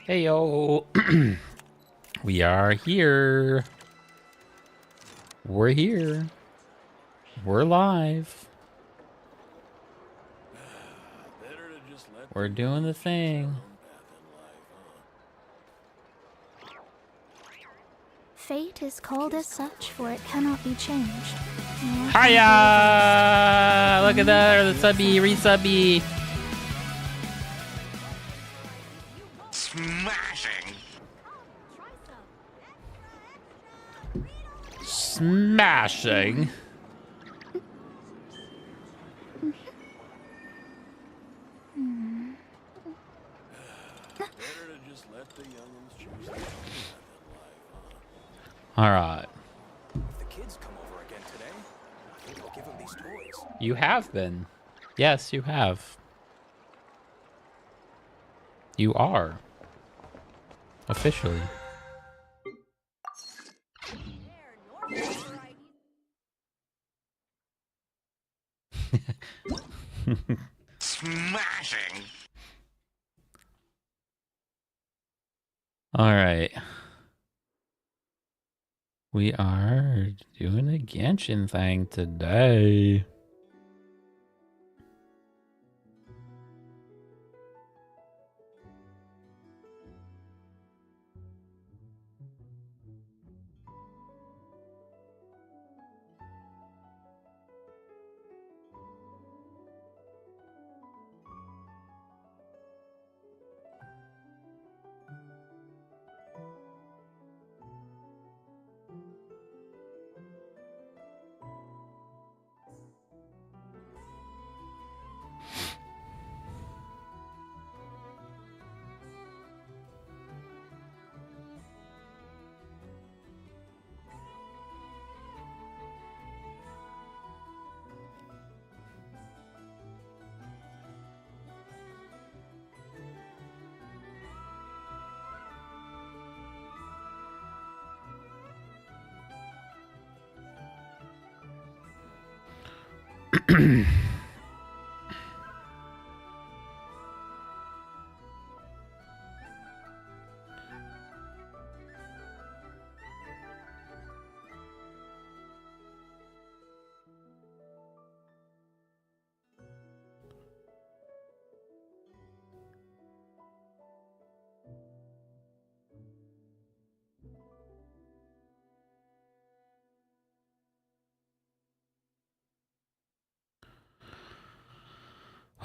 Hey yo, we are here. We're here. We're live. We're doing the thing. Fate is called as such, for it cannot be changed. Hiya! Look at that, the subby, resubby. Smashing! Smashing. All right. If the kids come over again today, I think I'll give them these toys. You have been. Yes, you have. You are. Officially. Smashing! All right. We are doing a Genshin thing today.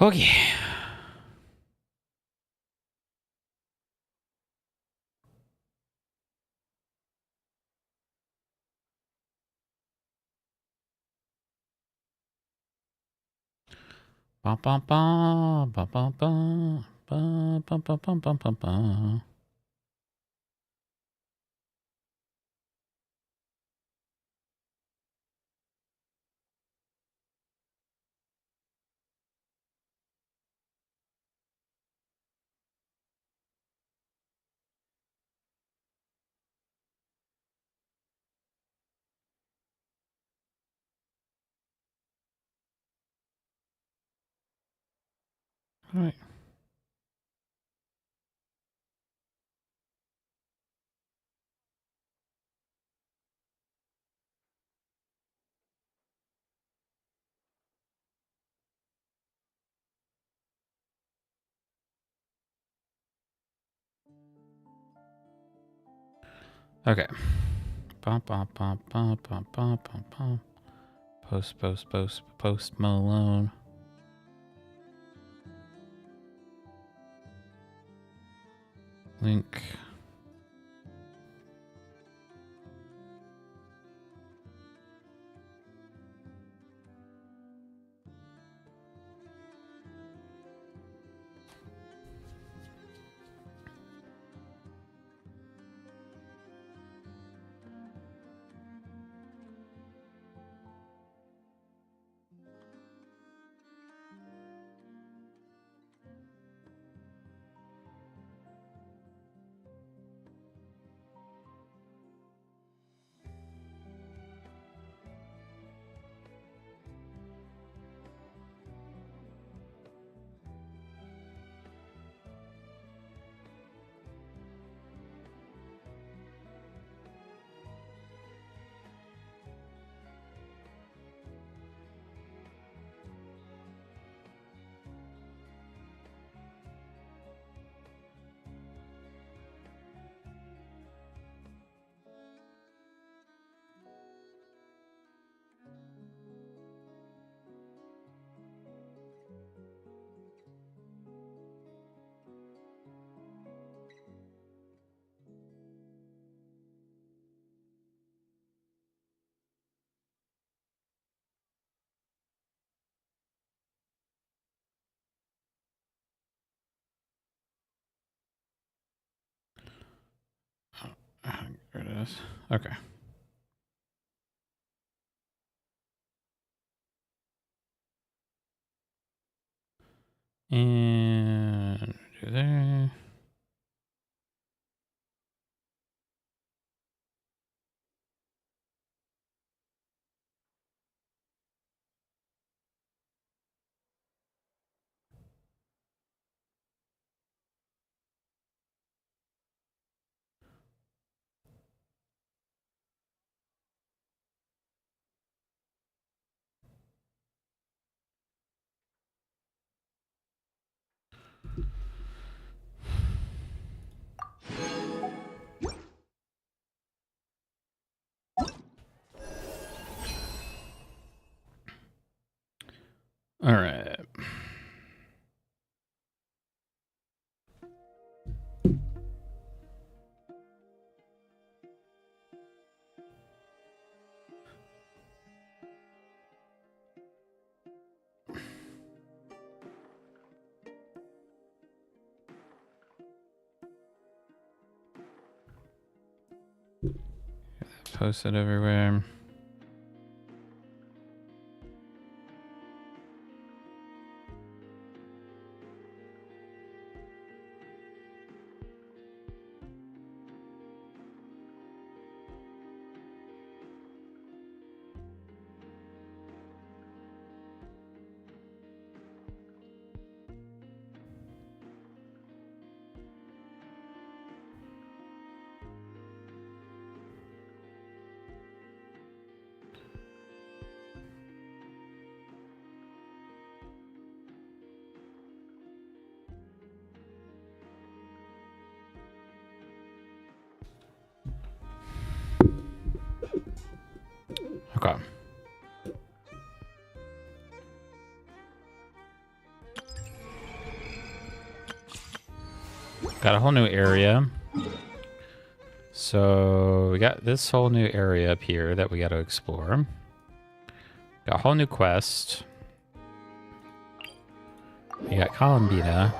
Okay. Bum, bum, bum, bum, bum, bum, bum, bum, bum, bum, bum, bum, bum. All right. Okay. Bum, bum, bum, bum, bum, bum, bum, bum. Post Malone. Link. There it is. Okay. And do there. All right. Post it everywhere. Okay. got a whole new area. So we got this whole new area up here that we got to explore. Got a whole new quest. We got Columbina.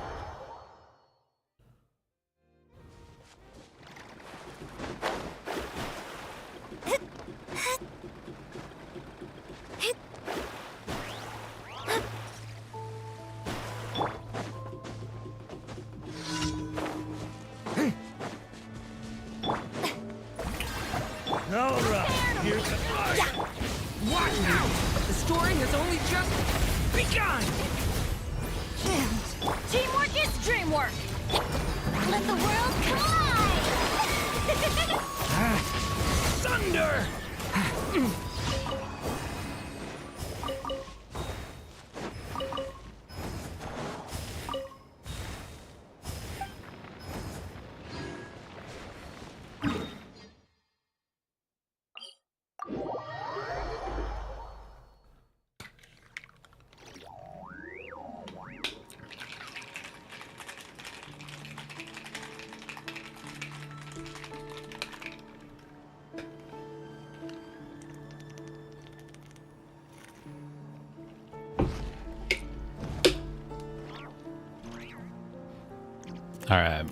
All right.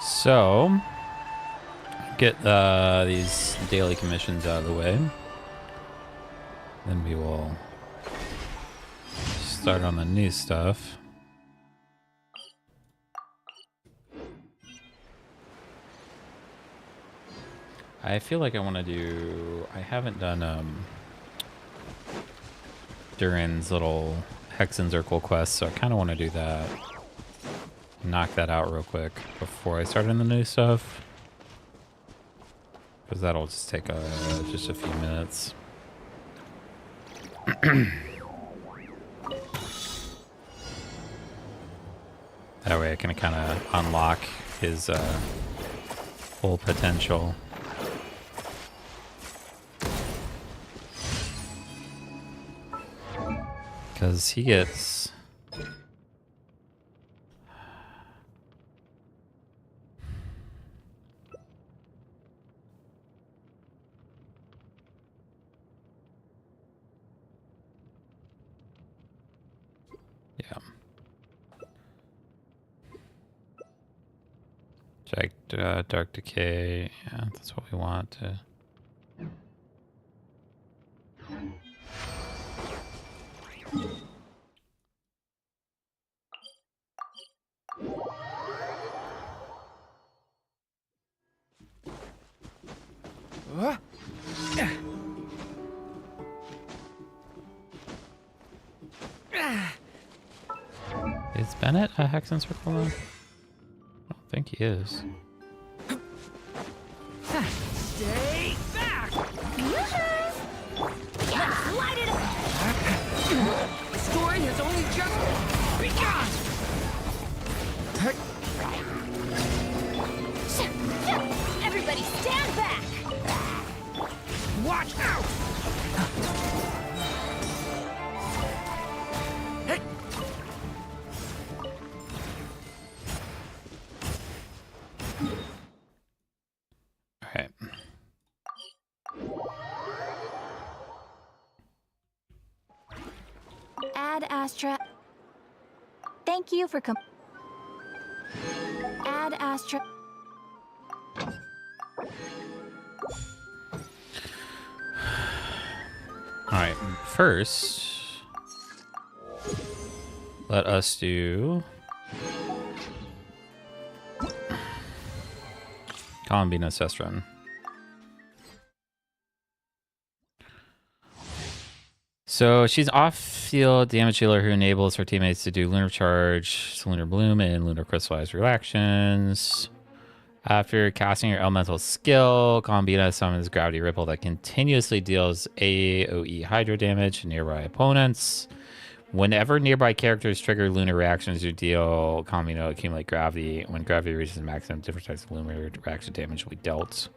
So, get these daily commissions out of the way. Then we will start on the new stuff. I feel like I want to do... I haven't done Durin's little Hex and Zircle quest, so I kind of want to do that. Knock that out real quick before I start on the new stuff, because that'll just take just a few minutes. That way I can kind of unlock his full potential. Because he gets... Dark Decay, yeah, that's what we want to... Is Bennett a Hex and Circle now? I don't think he is. Stay back! Let's light it up! The story has only just begun! Everybody stand back! Watch out! Alright. Ad Astra. Thank you for Ad Astra. Alright, first, let us do Columbina Sestron. So she's off-field damage healer who enables her teammates to do Lunar Charge, Lunar Bloom, and Lunar Crystallized reactions. After casting her elemental skill, Columbina summons Gravity Ripple that continuously deals AoE Hydro damage to nearby opponents. Whenever nearby characters trigger lunar reactions, you deal Columbina accumulate gravity. When gravity reaches maximum, different types of lunar reaction damage will be dealt.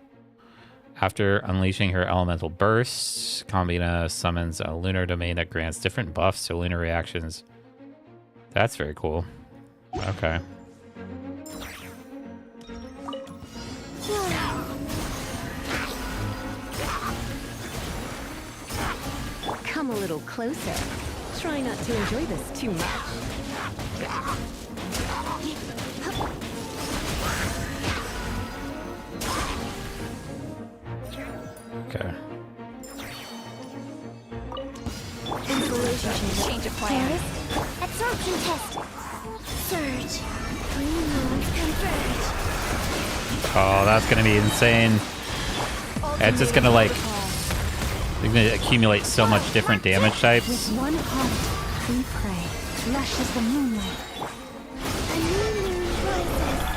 After unleashing her elemental burst, Columbina summons a lunar domain that grants different buffs to lunar reactions. That's very cool. Okay. Come a little closer. Try not to enjoy this too much. Okay. Change of plan. Absorption test. Surge. Green moons converge. Oh, that's gonna be insane. It's just gonna like, they're gonna accumulate so much different damage types. With one heart, we pray. Lush as the moonlight. A new moon rises.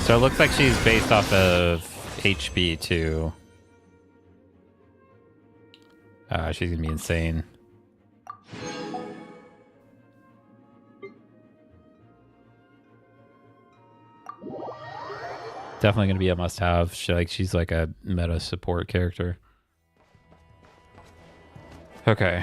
So it looks like she's based off of HP too. She's gonna be insane. Definitely gonna be a must-have. She's like a meta support character. Okay.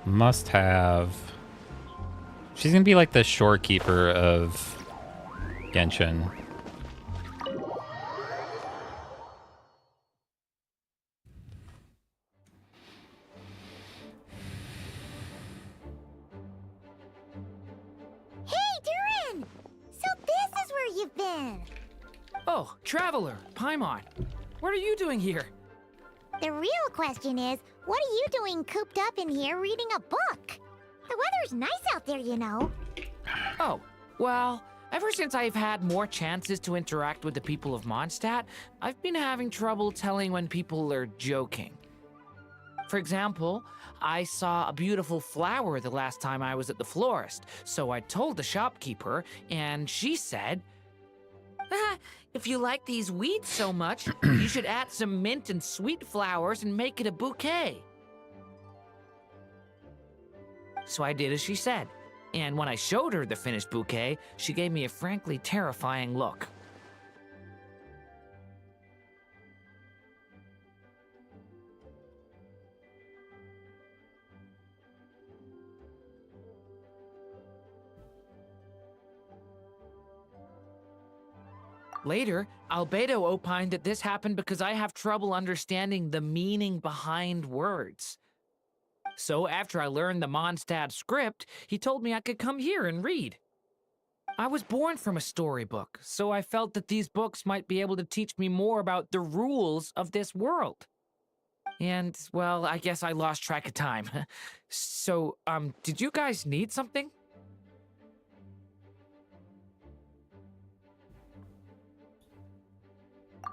Must have. She's gonna be like the shorekeeper of Genshin. Hey, Durin! So this is where you've been. Oh, Traveler, Paimon. What are you doing here? The real question is, what are you doing cooped up in here reading a book? The weather's nice out there, you know. Oh, well, ever since I've had more chances to interact with the people of Mondstadt, I've been having trouble telling when people are joking. For example, I saw a beautiful flower the last time I was at the florist, so I told the shopkeeper, and she said, "Ah, if you like these weeds so much, you should add some mint and sweet flowers and make it a bouquet." So I did as she said, and when I showed her the finished bouquet, she gave me a frankly terrifying look. Later, Albedo opined that this happened because I have trouble understanding the meaning behind words. So after I learned the Mondstadt script, he told me I could come here and read. I was born from a storybook, so I felt that these books might be able to teach me more about the rules of this world. And, well, I guess I lost track of time. So, did you guys need something?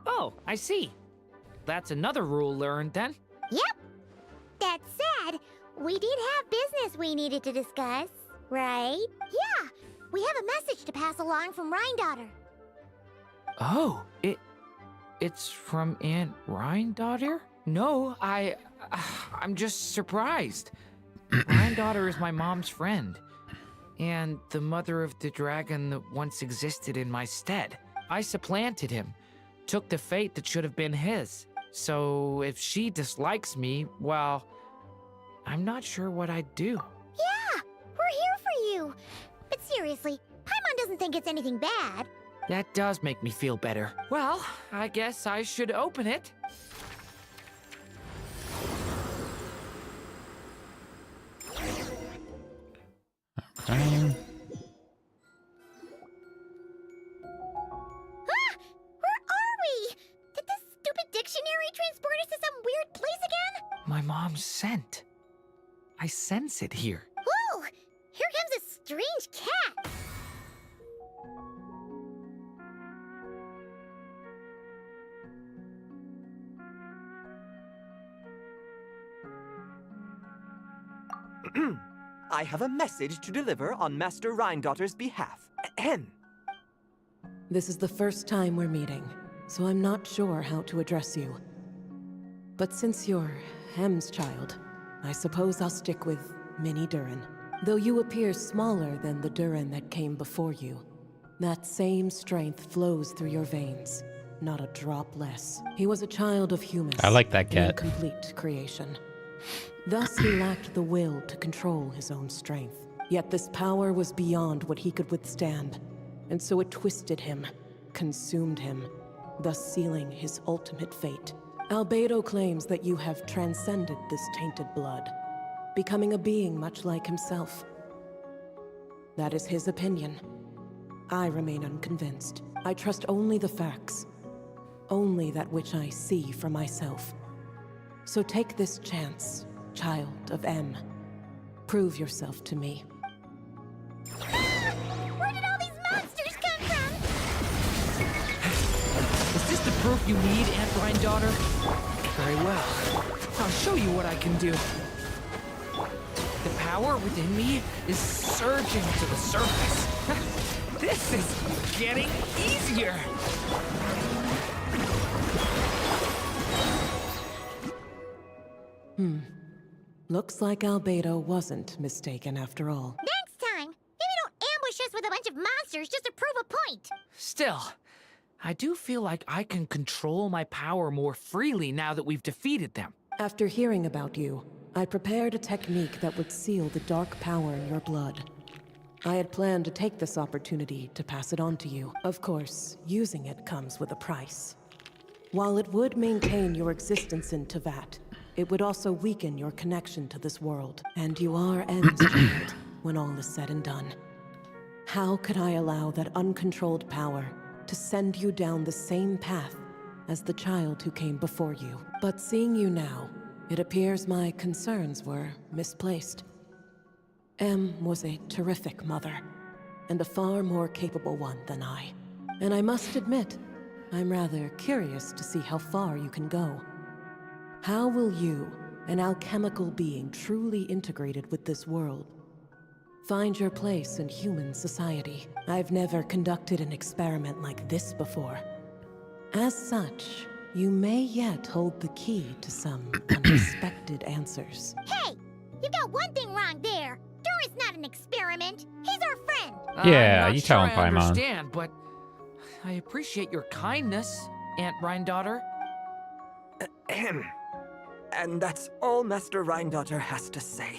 Oh, I see. That's another rule learned then. Yep. That said, we did have business we needed to discuss, right? Yeah, we have a message to pass along from Rhine-daughter. Oh, it's from Aunt Rhine-daughter? No, I'm just surprised. Rhine-daughter is my mom's friend, and the mother of the dragon that once existed in my stead. I supplanted him, took the fate that should have been his. So if she dislikes me, well, I'm not sure what I'd do. Yeah, we're here for you. But seriously, Paimon doesn't think it's anything bad. That does make me feel better. Well, I guess I should open it. Okay. My mom's scent. I sense it here. Whoa! Here comes a strange cat! I have a message to deliver on Master Rhindaughter's behalf. Ahem. This is the first time we're meeting, so I'm not sure how to address you. But since you're Hem's child, I suppose I'll stick with Mini Durin. Though you appear smaller than the Durin that came before you, that same strength flows through your veins, not a drop less. He was a child of Humus. I like that cat. Incomplete creation. Thus, he lacked the will to control his own strength. Yet this power was beyond what he could withstand, and so it twisted him, consumed him, thus sealing his ultimate fate. Albedo claims that you have transcended this tainted blood, becoming a being much like himself. That is his opinion. I remain unconvinced. I trust only the facts, only that which I see for myself. So take this chance, child of M. Prove yourself to me. Where did all these monsters come from? Is this the proof you need, Aunt Rhindaughter? Very well. I'll show you what I can do. The power within me is surging to the surface. This is getting easier. Looks like Albedo wasn't mistaken after all. Next time, maybe don't ambush us with a bunch of monsters just to prove a point. Still, I do feel like I can control my power more freely now that we've defeated them. After hearing about you, I prepared a technique that would seal the dark power in your blood. I had planned to take this opportunity to pass it on to you. Of course, using it comes with a price. While it would maintain your existence in Tevat, it would also weaken your connection to this world. And you are M's child, when all is said and done. How could I allow that uncontrolled power to send you down the same path as the child who came before you? But seeing you now, it appears my concerns were misplaced. M was a terrific mother, and a far more capable one than I. And I must admit, I'm rather curious to see how far you can go. How will you, an alchemical being truly integrated with this world, find your place in human society? I've never conducted an experiment like this before. As such, you may yet hold the key to some unexpected answers. Hey, you got one thing wrong there. Dora's not an experiment. He's our friend. Yeah, I'm not you sure tell him, I Paimon. understand, but I appreciate your kindness, Aunt Rhindaughter. Ahem. And that's all Master Rhindaughter has to say.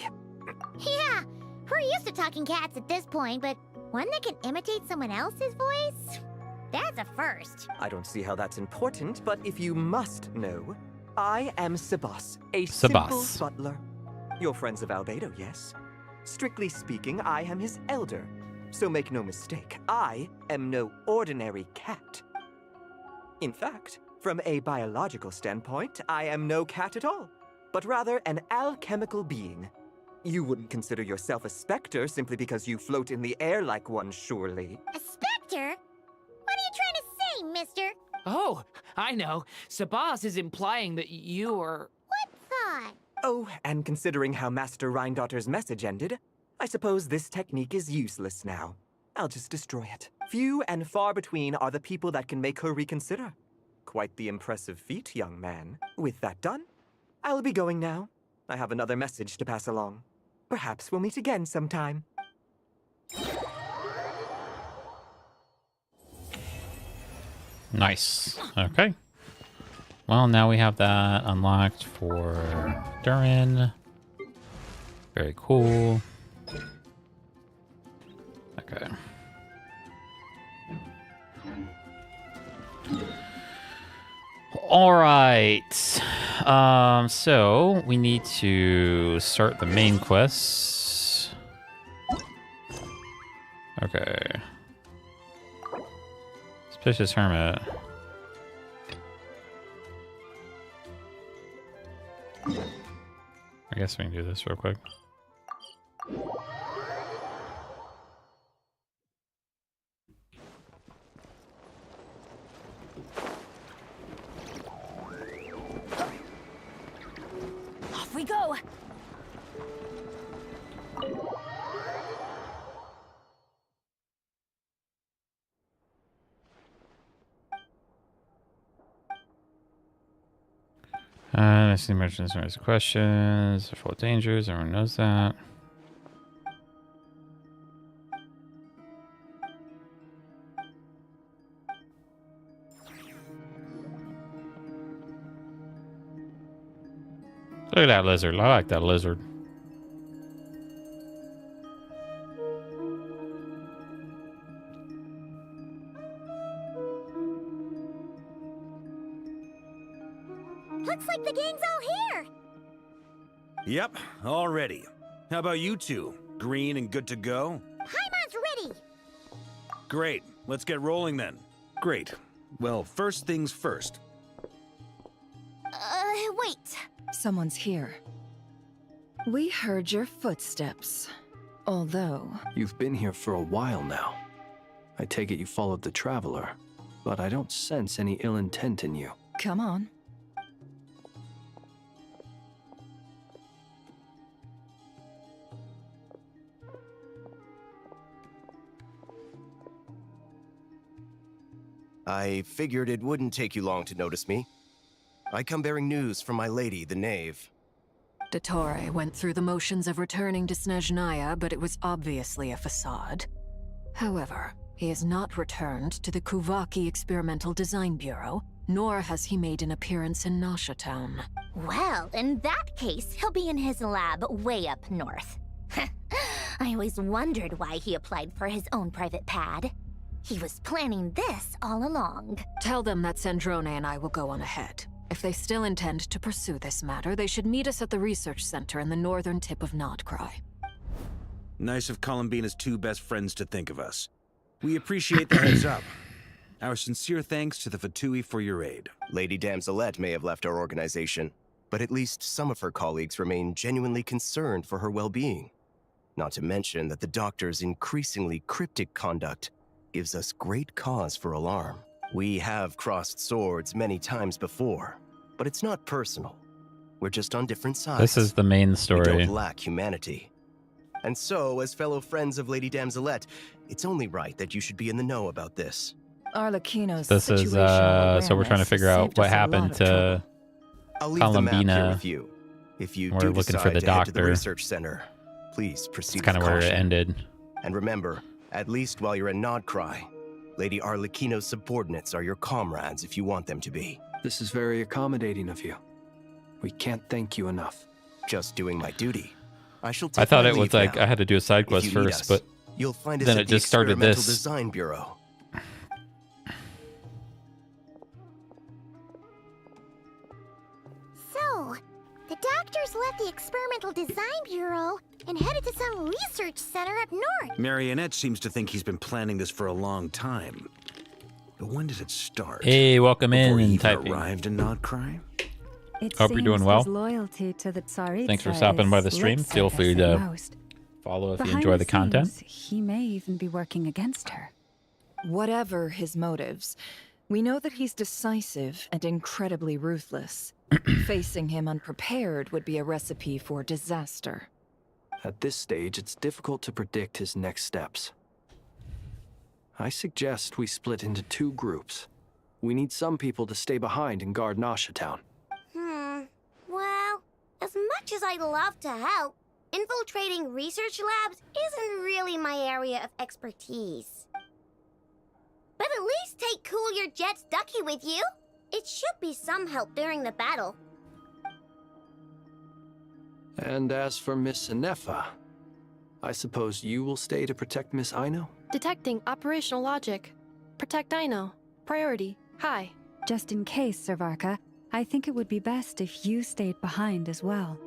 Yeah, we're used to talking cats at this point, but one that can imitate someone else's voice? That's a first. I don't see how that's important, but if you must know, I am Sebas, a simple Sebas. butler. You're friends of Albedo, yes? Strictly speaking, I am his elder. So make no mistake, I am no ordinary cat. In fact, from a biological standpoint, I am no cat at all, but rather an alchemical being. You wouldn't consider yourself a specter simply because you float in the air like one, surely. A specter? What are you trying to say, mister? Oh, I know. Sabaz is implying that you are... What thought? Oh, and considering how Master Rhindaughter's message ended, I suppose this technique is useless now. I'll just destroy it. Few and far between are the people that can make her reconsider. Quite the impressive feat, young man. With that done, I'll be going now. I have another message to pass along. Perhaps we'll meet again sometime. Nice. Okay. Well, now we have that unlocked for Durin. Very cool. Okay. All right. So we need to start the main quests. Okay. Suspicious Hermit. I guess we can do this real quick. Off we go. I see merchants raise questions. They're full of dangers. Everyone knows that. Look at that lizard. I like that lizard. Looks like the gang's all here. Yep, all ready. How about you two? Green and good to go? Paimon's ready. Great. Let's get rolling then. Great. Well, first things first. Wait. Someone's here. We heard your footsteps. Although... You've been here for a while now. I take it you followed the Traveler, but I don't sense any ill intent in you. Come on. I figured it wouldn't take you long to notice me. I come bearing news from my lady, the Knave. Dottore went through the motions of returning to Snezhnaya, but it was obviously a facade. However, he has not returned to the Kuvaki Experimental Design Bureau, nor has he made an appearance in Nasha Town. Well, in that case, he'll be in his lab way up north. I always wondered why he applied for his own private pad. He was planning this all along. Tell them that Sandrone and I will go on ahead. If they still intend to pursue this matter, they should meet us at the research center in the northern tip of Nodcry. Nice of Columbina's two best friends to think of us. We appreciate the heads up. Our sincere thanks to the Fatui for your aid. Lady Damselette may have left our organization, but at least some of her colleagues remain genuinely concerned for her well-being. Not to mention that the doctor's increasingly cryptic conduct gives us great cause for alarm. We have crossed swords many times before, but it's not personal. We're just on different sides. This is the main We story. don't lack humanity. And so, as fellow friends of Lady Damselette, it's only right that you should be in the know about this. Arlecchino's This is, situational so we're trying to awareness figure out saved what us a lot happened of to trouble. I'll leave the map here Columbina. with you. If you We're do looking decide for the to head to the doctor. research center, please proceed It's kind of with where it caution. ended. And remember, at least while you're in Nodcry, Lady Arlecchino's subordinates are your comrades if you want them to be. This is very accommodating of you. We can't thank you enough. Just doing my duty. I shall take I thought my it was leave like now. I had to do a side If quest you need first, us, but you'll find us then at it the just started Experimental this. Design Bureau. So, the doctors left the Experimental Design Bureau and headed to some research center up north. Marionette seems to think he's been planning this for a long time. But when did it start? Hey, welcome in Before he and even typing. arrived in Nodcry? It Hope you're doing seems well. his loyalty to the Tsaritsa Thanks for stopping by the is stream. lip Feel service free at to most. follow if you Behind enjoy the content. scenes, he may even be working against her. Whatever his motives, we know that he's decisive and incredibly ruthless. Facing him unprepared would be a recipe for disaster. At this stage, it's difficult to predict his next steps. I suggest we split into two groups. We need some people to stay behind and guard Nasha Town. Well, as much as I'd love to help, infiltrating research labs isn't really my area of expertise. But at least take Cool Your Jet's Ducky with you. It should be some help during the battle. And as for Miss Inefa, I suppose you will stay to protect Miss Aino? Detecting operational logic. Protect Dino. Priority. High. Just in case, Servarka, I think it would be best if you stayed behind as well.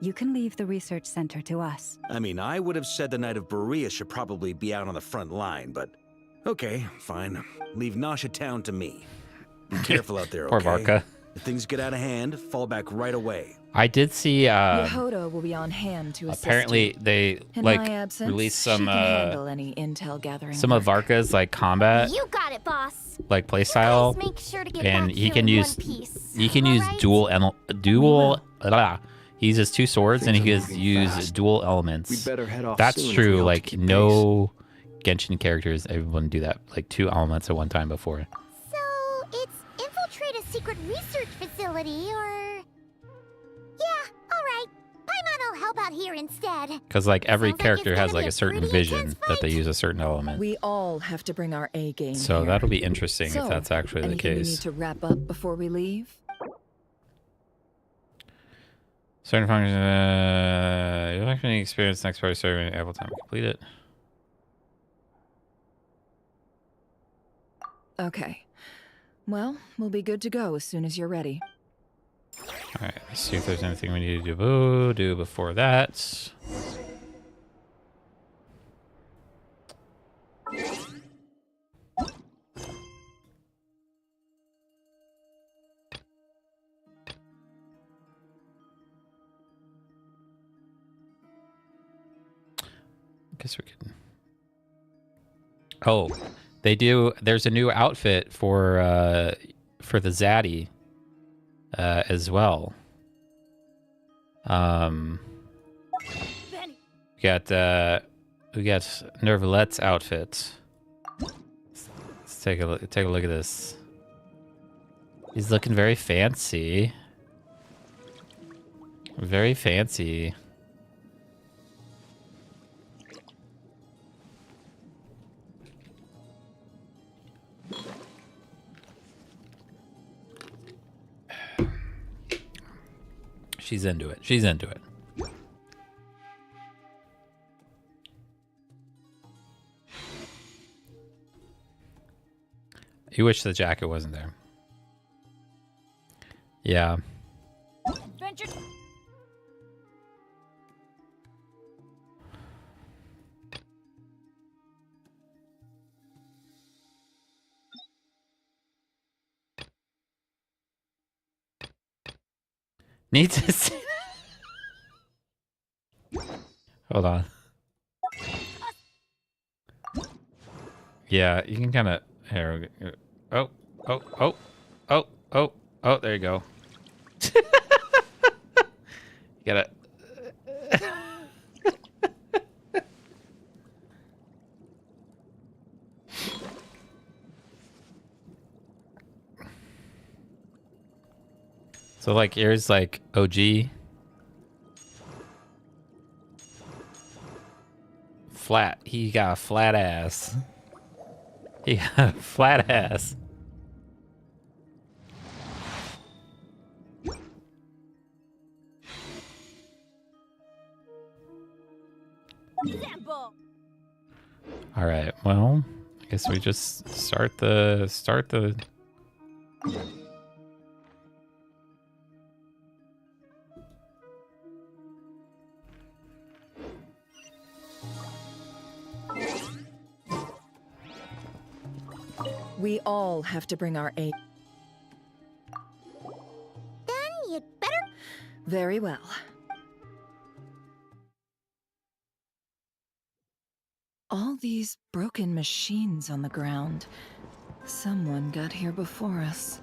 You can leave the research center to us. I mean, I would have said the Knight of Berea should probably be out on the front line, but okay, fine. Leave Nasha Town to me. Be careful out there, Poor okay? Varka. If things get out of hand, fall back right away. I did see Yehoda will be on hand to assist apparently you. they In like my absence, released she some can handle any intel gathering some of work. Varka's like combat You got it, boss. like playstyle, Make sure to get and back he here can in use one piece. he can use he uses 2 swords and he can use dual elements. We'd better head off That's soon if true. we hope to Like keep no Genshin characters everyone do that like 2 elements at one time before. So it's infiltrate a secret research facility, or yeah, all right. Paimon will help out here instead. Because like every Sounds like character it's has gonna like be a certain pretty vision intense that they use a certain element. We all have to bring our A game. So here. that'll be interesting So, if that's actually the anything we need case. to wrap up before we leave? Certain function, you'll actually experience next party serving ample time to complete it. Okay. Well, we'll be good to go as soon as you're ready. Alright, let's see if there's anything we need to do before that. Guess we can. Oh, they do. There's a new outfit for the Zaddy as well. We got Nervalette's outfit. Let's take a look at this. He's looking very fancy. Very fancy. She's into it. She's into it. You wish the jacket wasn't there. Yeah. Need to see. Hold on. Yeah, you can kind of. Here. Oh. There you go. You gotta. So like here's like OG. Flat. He got a flat ass. He got a flat ass. All right. Well, I guess we just start the. We all have to bring our A. Then you'd better. Very well. All these broken machines on the ground. Someone got here before us.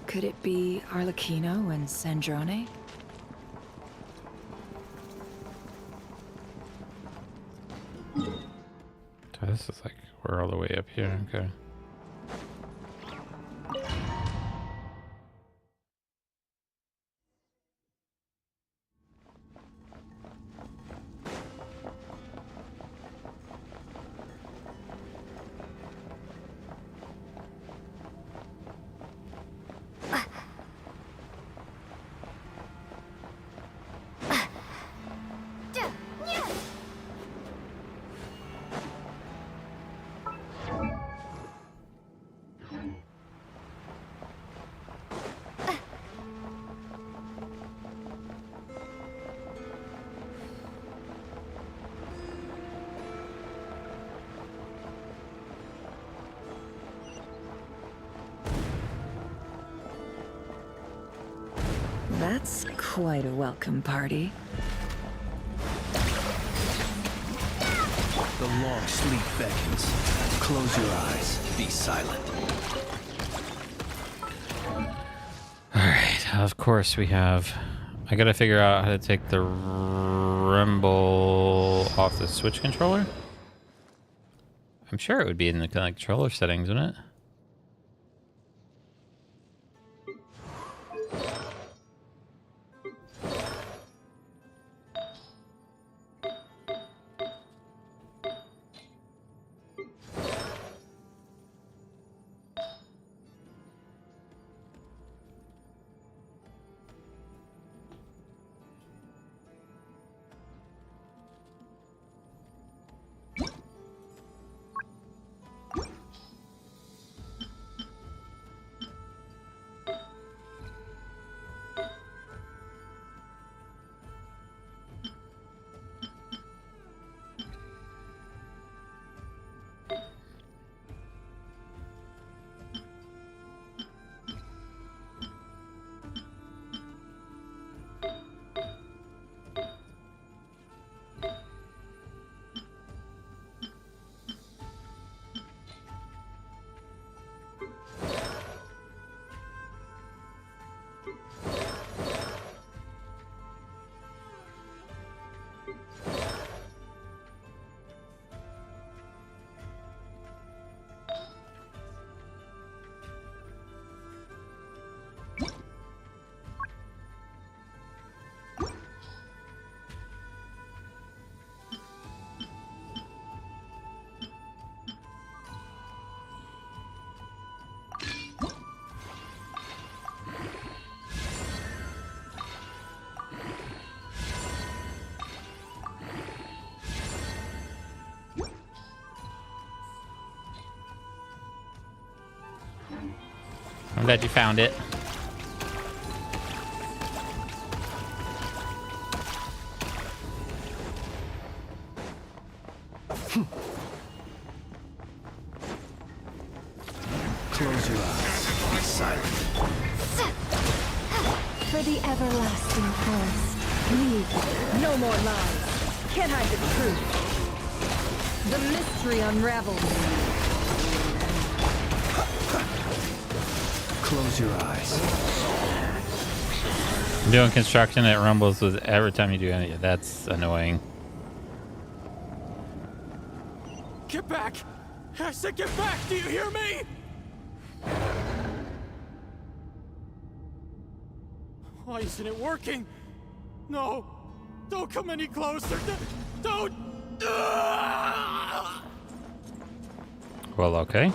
Could it be Arlecchino and Sandrone? So this is like we're all the way up here. Okay. That's quite a welcome party. The long sleep beckons. Close your eyes. Be silent. Alright, of course we have... I gotta figure out how to take the rumble off the Switch controller. I'm sure it would be in the controller settings, wouldn't it? I'm glad you found it. Close your eyes. Be silent. For the everlasting forest, leave. No more lies. Can't hide the truth. The mystery unravels. Close your eyes. I'm doing construction, it rumbles with every time you do anything. That's annoying. Get back! I said get back! Do you hear me? Why isn't it working? No! Don't come any closer! Don't! Well, okay.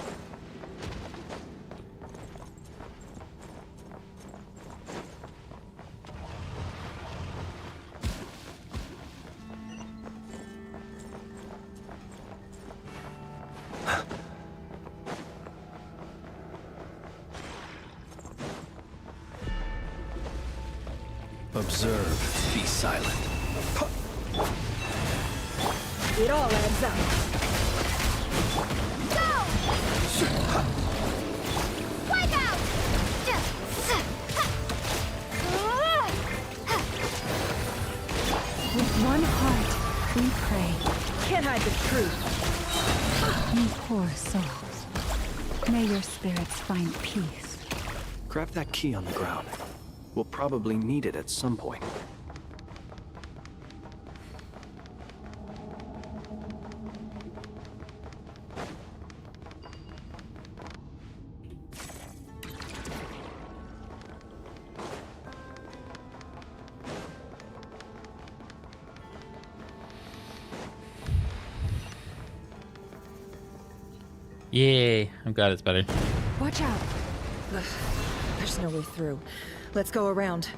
Observe. Be silent. It all adds up. Go! Wipe out! With one heart, we pray. Can't hide the truth. You poor souls. May your spirits find peace. Grab that key on the ground. We'll probably need it at some point. Yay, I'm glad it's better. Watch out. Ugh, there's no way through. Let's go around.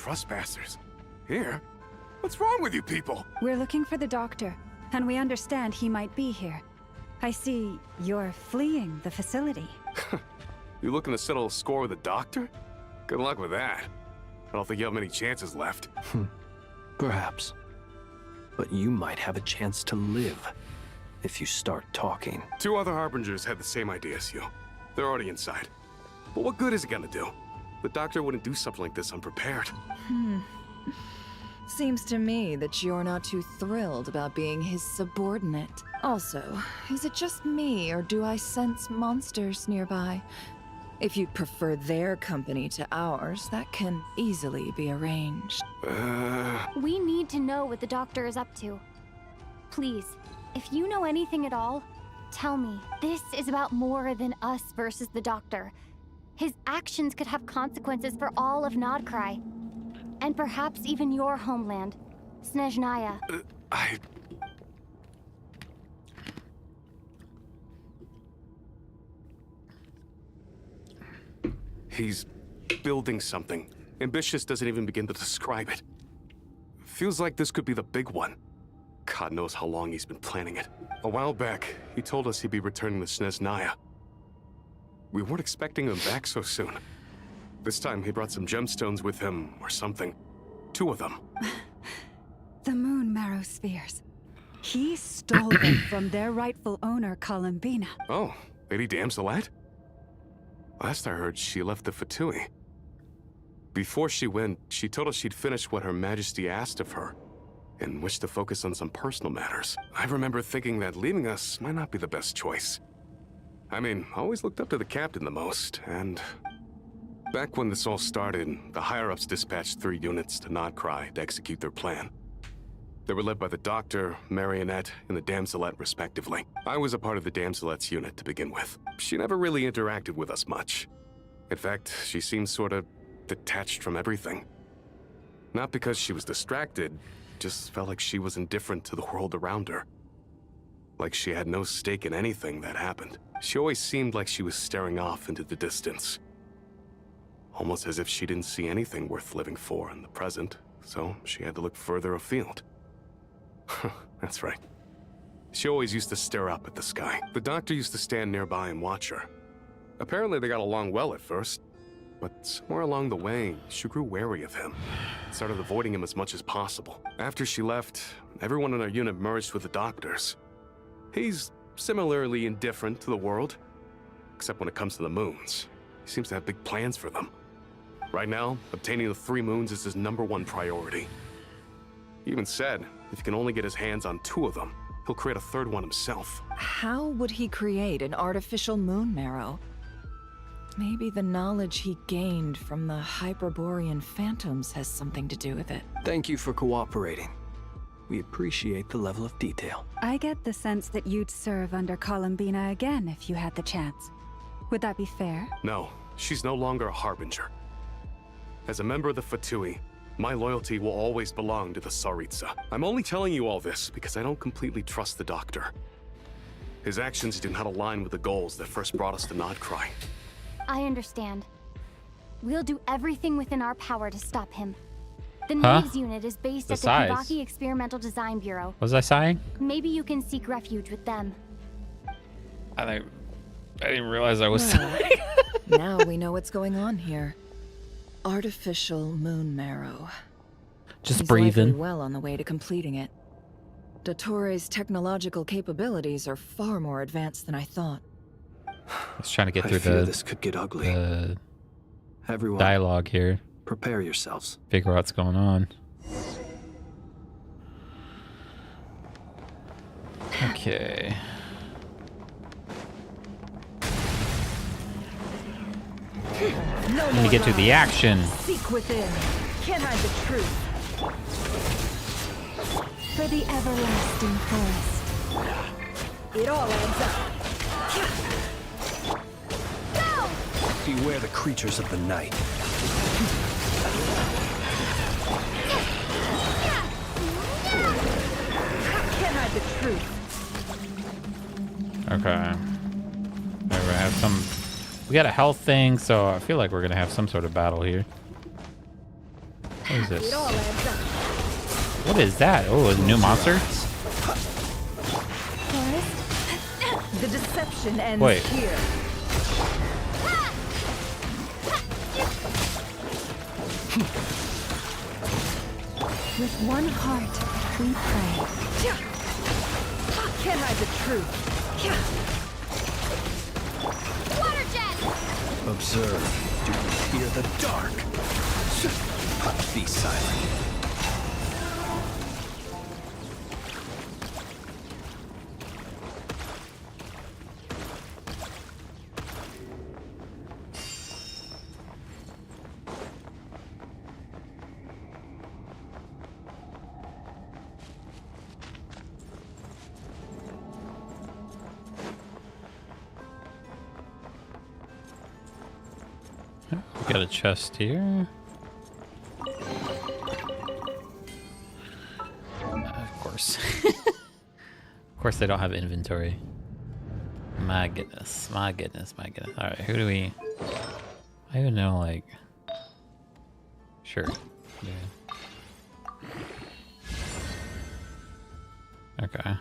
trespassers. Here? What's wrong with you people? We're looking for the doctor, and we understand he might be here. I see you're fleeing the facility. You looking to settle a score with the doctor? Good luck with that. I don't think you have many chances left. Perhaps. But you might have a chance to live if you start talking. 2 other harbingers had the same idea as you. They're already inside. But what good is it gonna do? The doctor wouldn't do something like this unprepared. Seems to me that you're not too thrilled about being his subordinate. Also, is it just me, or do I sense monsters nearby? If you'd prefer their company to ours, that can easily be arranged. We need to know what the doctor is up to. Please, if you know anything at all, tell me. This is about more than us versus the doctor. His actions could have consequences for all of Nodcry. And perhaps even your homeland, Snezhnaya. He's building something. Ambitious doesn't even begin to describe it. Feels like this could be the big one. God knows how long he's been planning it. A while back, he told us he'd be returning to Snezhnaya. We weren't expecting him back so soon. This time he brought some gemstones with him, or something. 2 of them. The moon marrow spheres. He stole them from their rightful owner, Columbina. Oh, Lady Damselette? Last I heard, she left the Fatui. Before she went, she told us she'd finished what Her Majesty asked of her, and wished to focus on some personal matters. I remember thinking that leaving us might not be the best choice. I mean, I always looked up to the captain the most, and back when this all started, the higher-ups dispatched 3 units to Nodcry to execute their plan. They were led by the Doctor, Marionette, and the Damselette, respectively. I was a part of the Damselette's unit to begin with. She never really interacted with us much. In fact, she seemed sort of detached from everything. Not because she was distracted, just felt like she was indifferent to the world around her. Like she had no stake in anything that happened. She always seemed like she was staring off into the distance. Almost as if she didn't see anything worth living for in the present, so she had to look further afield. That's right. She always used to stare up at the sky. The Doctor used to stand nearby and watch her. Apparently they got along well at first, but somewhere along the way, she grew wary of him. Started avoiding him as much as possible. After she left, everyone in our unit merged with the Doctor's. He's similarly indifferent to the world, except when it comes to the moons. He seems to have big plans for them. Right now, obtaining the 3 moons is his #1 priority. He even said, if he can only get his hands on 2 of them, he'll create a 3rd one himself. How would he create an artificial moon marrow? Maybe the knowledge he gained from the Hyperborean phantoms has something to do with it. Thank you for cooperating. We appreciate the level of detail. I get the sense that you'd serve under Columbina again if you had the chance. Would that be fair? No, she's no longer a Harbinger. As a member of the Fatui, my loyalty will always belong to the Tsaritsa. I'm only telling you all this because I don't completely trust the Doctor. His actions do not align with the goals that first brought us to Nodcry. I understand. We'll do everything within our power to stop him. The Huh? Naves unit is based The at the size. Kuvaki Experimental Design Bureau. Was I sighing? Maybe you can seek refuge with them. I didn't realize I was Well, sighing. now we know what's going on here. Artificial moon marrow. Just He's breathing. likely well on the way to completing it. Dottore's technological capabilities are far more advanced than I thought. I was trying to get I through fear the, this could get ugly. Everyone, dialogue here. prepare yourselves. Figure out what's going on. Okay. No Let me get to the action. Seek within. Can't hide the truth. For the everlasting forest. It all adds up. Beware the creatures of the night. Can't hide the truth. Okay. We're gonna have some. We got a health thing, so I feel like we're gonna have some sort of battle here. What is this? It all adds up. What is that? Oh, a new monster? The deception ends Wait. here. With one heart, we pray. Can't hide the truth. Water jet! Observe. Do you fear the dark? Be silent. We got a chest here. Of course. Of course they don't have inventory. My goodness, my goodness, my goodness. Alright, who do we... I even know, like... Sure. Yeah. Okay.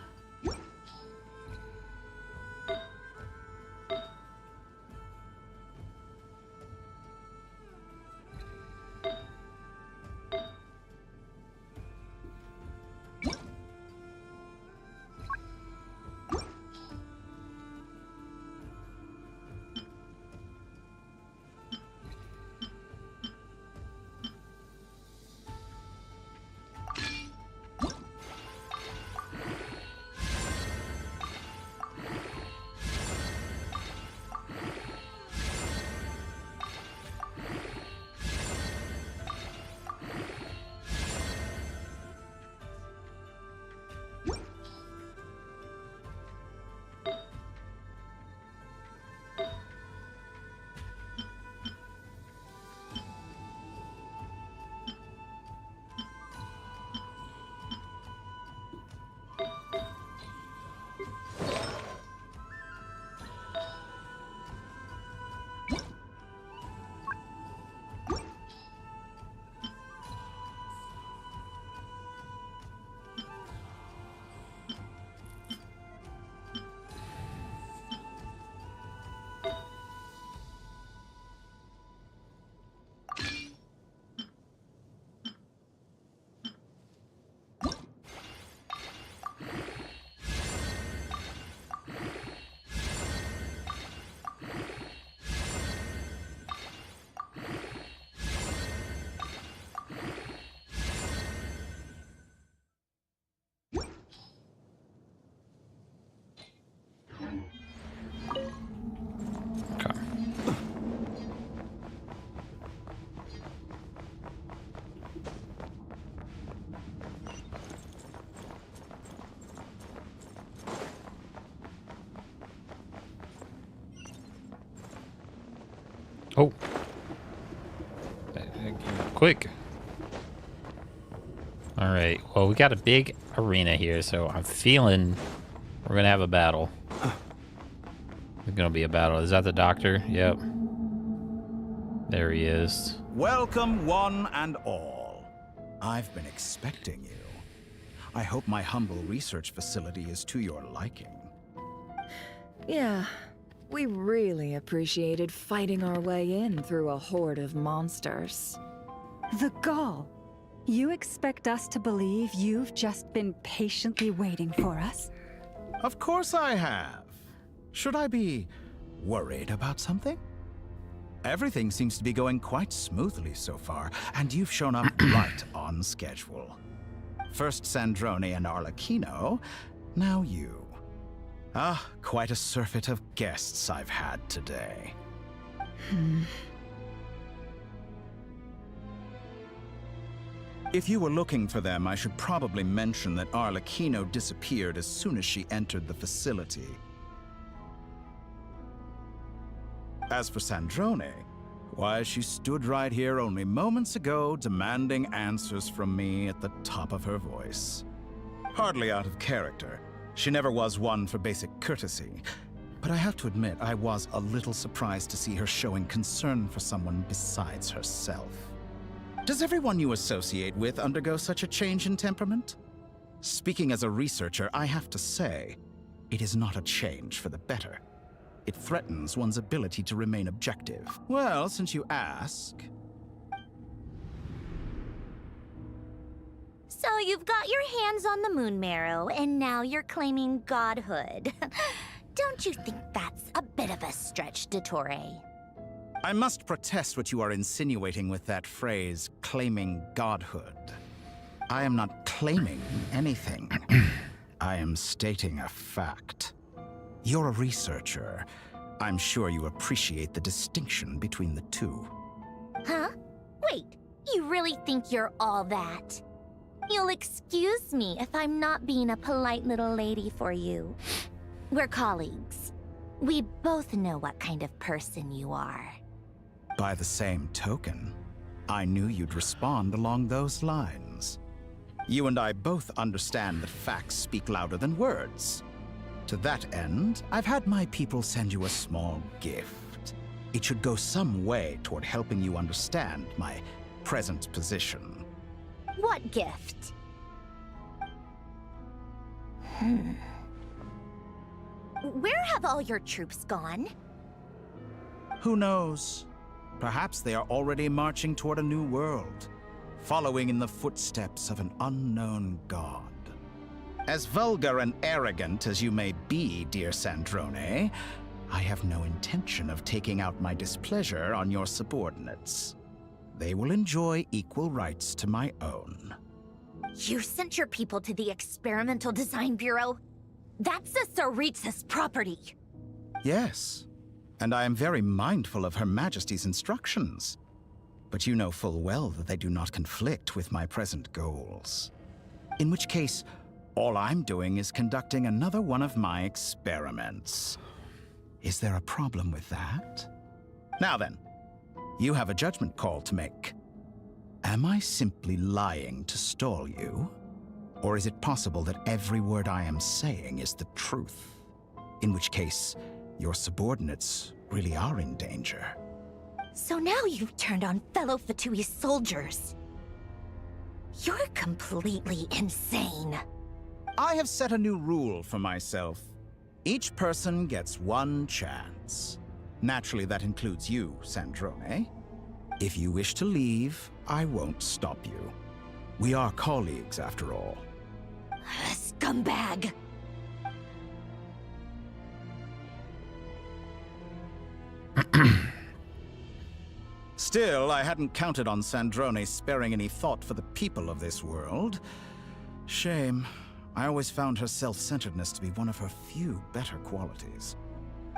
Oh. Quick. All right. Well, we got a big arena here, so I'm feeling we're going to have a battle. There's going to be a battle. Is that the doctor? Yep. There he is. Welcome, one and all. I've been expecting you. I hope my humble research facility is to your liking. Yeah, we really appreciated fighting our way in through a horde of monsters. The gall! You expect us to believe you've just been patiently waiting for us? Of course I have. Should I be worried about something? Everything seems to be going quite smoothly so far, and you've shown up right on schedule. First Sandrone and Arlecchino, now you. Ah, quite a surfeit of guests I've had today. If you were looking for them, I should probably mention that Arlecchino disappeared as soon as she entered the facility. As for Sandrone, why, she stood right here only moments ago demanding answers from me at the top of her voice. Hardly out of character. She never was one for basic courtesy. But I have to admit, I was a little surprised to see her showing concern for someone besides herself. Does everyone you associate with undergo such a change in temperament? Speaking as a researcher, I have to say, it is not a change for the better. It threatens one's ability to remain objective. Well, since you ask... So you've got your hands on the moon marrow, and now you're claiming godhood. Don't you think that's a bit of a stretch, Dottore? I must protest what you are insinuating with that phrase, claiming godhood. I am not claiming anything. I am stating a fact. You're a researcher. I'm sure you appreciate the distinction between the two. Huh? Wait, you really think you're all that? You'll excuse me if I'm not being a polite little lady for you. We're colleagues. We both know what kind of person you are. By the same token, I knew you'd respond along those lines. You and I both understand that facts speak louder than words. To that end, I've had my people send you a small gift. It should go some way toward helping you understand my present position. What gift? Where have all your troops gone? Who knows? Perhaps they are already marching toward a new world, following in the footsteps of an unknown god. As vulgar and arrogant as you may be, dear Sandrone, I have no intention of taking out my displeasure on your subordinates. They will enjoy equal rights to my own. You sent your people to the Experimental Design Bureau? That's a Saritsa's property. Yes, and I am very mindful of Her Majesty's instructions. But you know full well that they do not conflict with my present goals. In which case, all I'm doing is conducting another one of my experiments. Is there a problem with that? Now then, you have a judgment call to make. Am I simply lying to stall you? Or is it possible that every word I am saying is the truth? In which case, your subordinates really are in danger. So now you've turned on fellow Fatui soldiers. You're completely insane. I have set a new rule for myself. Each person gets one chance. Naturally, that includes you, Sandrone. If you wish to leave, I won't stop you. We are colleagues, after all. Scumbag! Still, I hadn't counted on Sandrone sparing any thought for the people of this world. Shame. I always found her self-centeredness to be one of her few better qualities.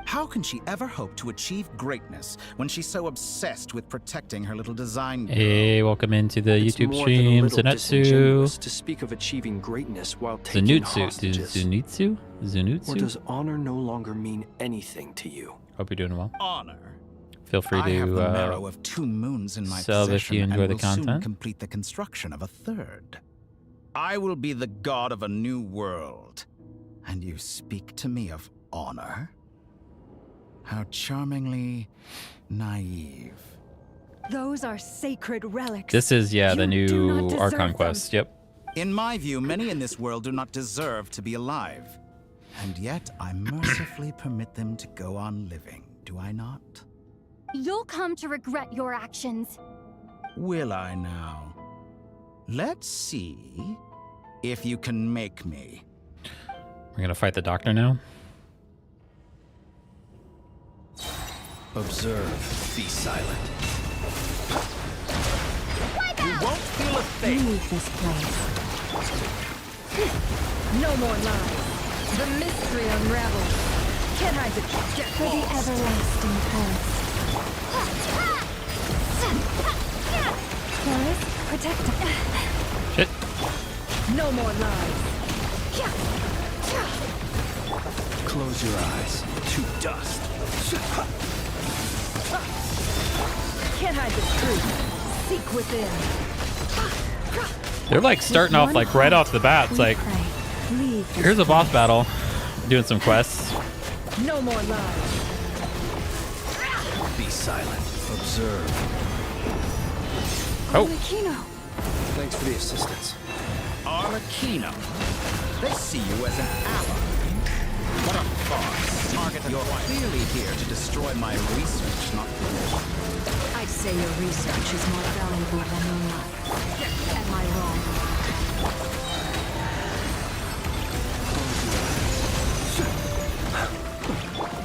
How can she ever hope to achieve greatness when she's so obsessed with protecting her little design bureau? Hey, welcome into the It's YouTube more than a stream, little Zenitsu. disingenuous to speak of achieving greatness while taking hostages. Zenitsu? Or does honor no longer mean anything to you? Hope you're doing well. Honor. Feel free I have to the marrow of 2 moons in my sub if possession you enjoy and the will soon content. complete the construction of a 3rd. I will be the god of a new world. And you speak to me of honor? How charmingly naive. Those are sacred relics. This is, yeah, the You do not new deserve Archon them. quest. Yep. In my view, many in this world do not deserve to be alive. And yet, I mercifully permit them to go on living, do I not? You'll come to regret your actions. Will I now? Let's see if you can make me. We're gonna fight the doctor now. Observe. Be silent. You won't feel a thing. Leave this place. No more lies. The mystery unravels. Can't hide the get For the everlasting forest. Forest, protect us. Shit. No more lies. Close your eyes. To dust. Can't hide the truth. Seek within. They're like starting off like right off the bat. It's like, here's a boss battle. Doing some quests. No more lies. Be silent. Observe. Oh. Arlecchino. Thanks for the assistance. Arlecchino. They see you as an ally. What a farce. You're clearly here to destroy my research, not I'd say your research is more valuable than your life. Am I wrong?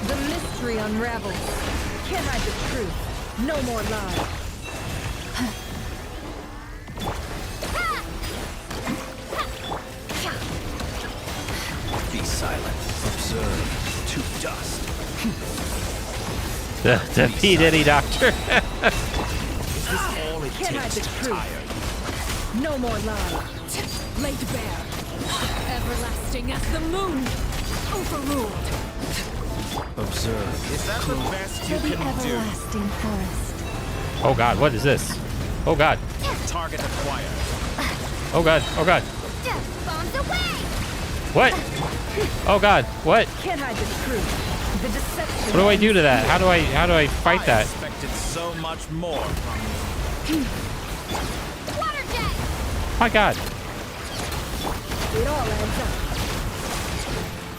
The mystery unravels. Can't hide the truth. No more lies. Be silent. Observe. To dust. The P. Diddy doctor. Is this all it Can't hide takes the to truth. tire you? No more lies. Laid bare. Everlasting as the moon. Overruled. Observe. Is that the best you To the can do? everlasting forest. Oh god, what is this? Oh god. Target acquired. Oh god. Oh god. Bombs away! What? Oh god. What? Can't hide the truth. The deception. What do I do to that? How do I fight I that? expected so much more from you. Water jet! My god. It all adds up.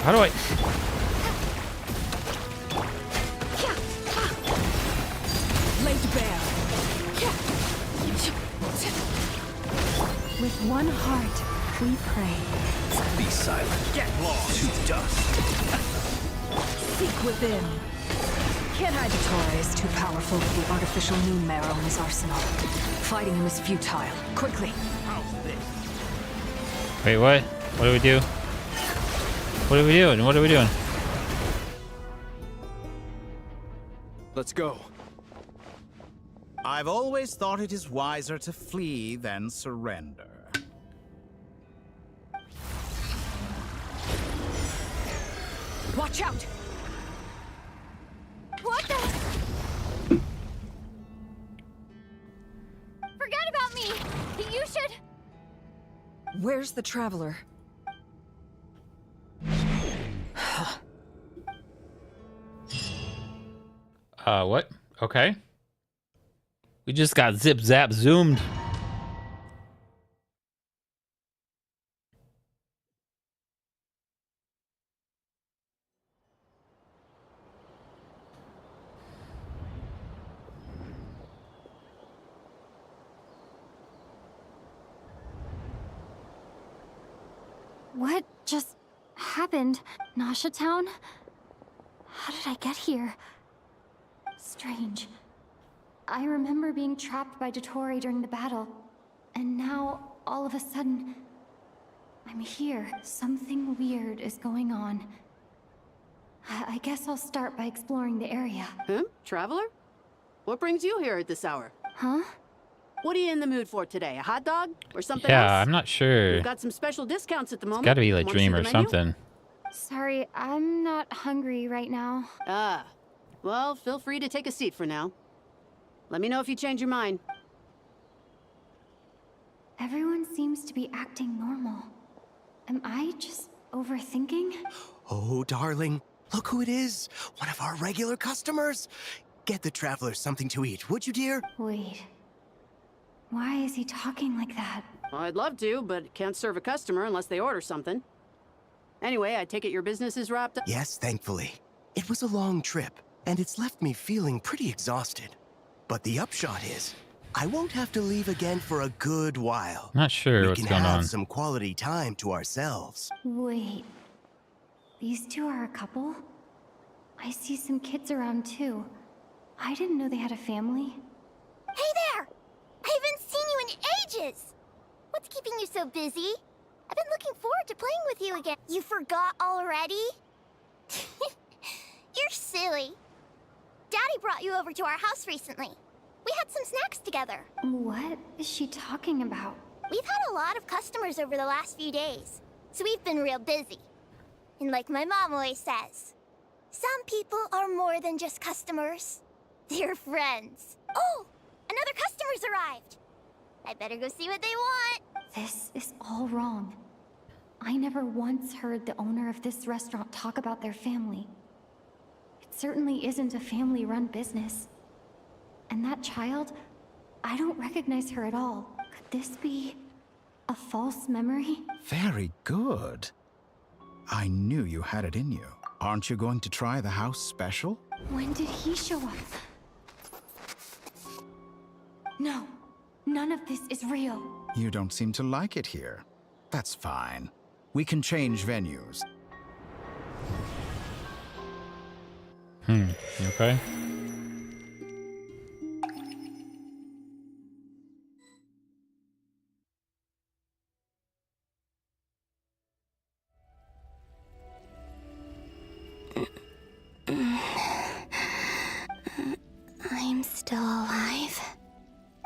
How do I? Laid bare. With one heart, we pray. Be silent. Get lost. To dust. Seek within. Can't hide the Torre is too powerful with the artificial moon marrow in his arsenal. Fighting him is futile. Quickly. Wait, what? What do we do? What are we doing? What are we doing? Let's go. I've always thought it is wiser to flee than surrender. Watch out! What the? Forget about me! You should... Where's the traveler? What? Okay. We just got zip zap zoomed. What just happened? Nasha Town? How did I get here? Strange. I remember being trapped by Dottore during the battle, and now, all of a sudden, I'm here. Something weird is going on. I guess I'll start by exploring the area. Huh? Traveler? What brings you here at this hour? Huh? What are you in the mood for today? A hot dog? Or something else? Yeah, I'm not sure. We've got some special discounts at the moment. It's gotta be like Want to see Dream the or menu? something. Sorry, I'm not hungry right now. Ah. Well, feel free to take a seat for now. Let me know if you change your mind. Everyone seems to be acting normal. Am I just overthinking? Oh, darling, look who it is. One of our regular customers. Get the traveler something to eat, would you, dear? Wait. Why is he talking like that? Well, I'd love to, but can't serve a customer unless they order something. Anyway, I take it your business is wrapped up? Yes, thankfully. It was a long trip, and it's left me feeling pretty exhausted. But the upshot is, I won't have to leave again for a good while. Not sure we what's can going have on. some quality time to ourselves. Wait. These two are a couple? I see some kids around too. I didn't know they had a family. Hey there! I haven't seen you in ages! What's keeping you so busy? I've been looking forward to playing with you again. You forgot already? You're silly. Daddy brought you over to our house recently. We had some snacks together. What is she talking about? We've had a lot of customers over the last few days, so we've been real busy. And like my mom always says, some people are more than just customers. They're friends. Oh, another customer's arrived. I better go see what they want. This is all wrong. I never once heard the owner of this restaurant talk about their family. It certainly isn't a family-run business. And that child, I don't recognize her at all. Could this be a false memory? Very good. I knew you had it in you. Aren't you going to try the house special? When did he show up? No, none of this is real. You don't seem to like it here. That's fine. We can change venues. Okay. I'm still alive.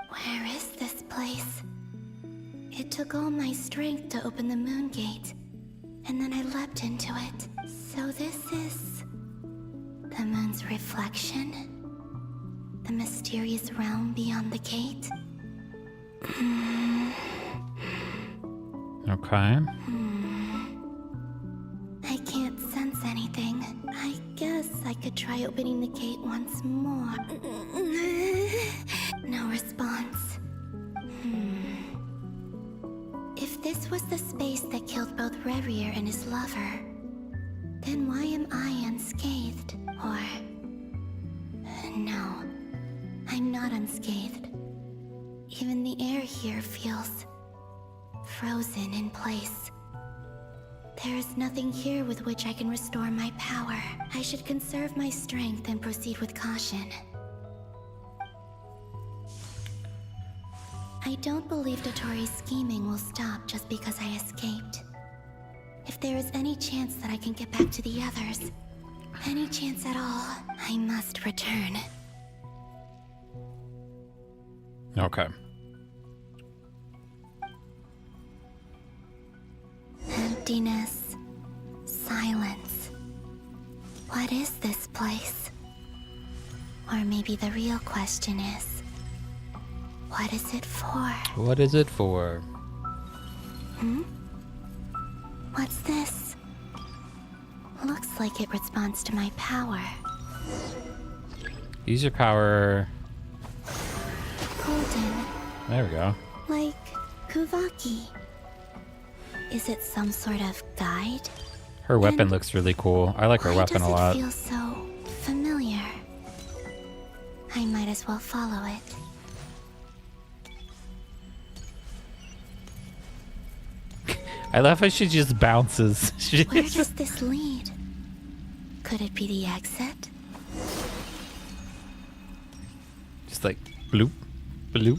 Where is this place? It took all my strength to open the moon gate, and then I leapt into it. So this is the moon's reflection? The mysterious realm beyond the gate? Okay. I can't sense anything. I guess I could try opening the gate once more. No response. If this was the space that killed both Revier and his lover, then why am I unscathed? Or... no, I'm not unscathed. Even the air here feels frozen in place. There is nothing here with which I can restore my power. I should conserve my strength and proceed with caution. I don't believe Dotori's scheming will stop just because I escaped. If there is any chance that I can get back to the others, any chance at all, I must return. Okay. Emptiness. Silence. What is this place? Or maybe the real question is, what is it for? What is it for? What's this? Looks like it responds to my power. Use your power. Golden. There we go. Like Kuvaki. Is it some sort of guide? Her weapon looks really cool. I like her weapon a lot. Why does it feel so familiar? I might as well follow it. I love how she just bounces. Where does this lead? Could it be the exit? Just like bloop, bloop,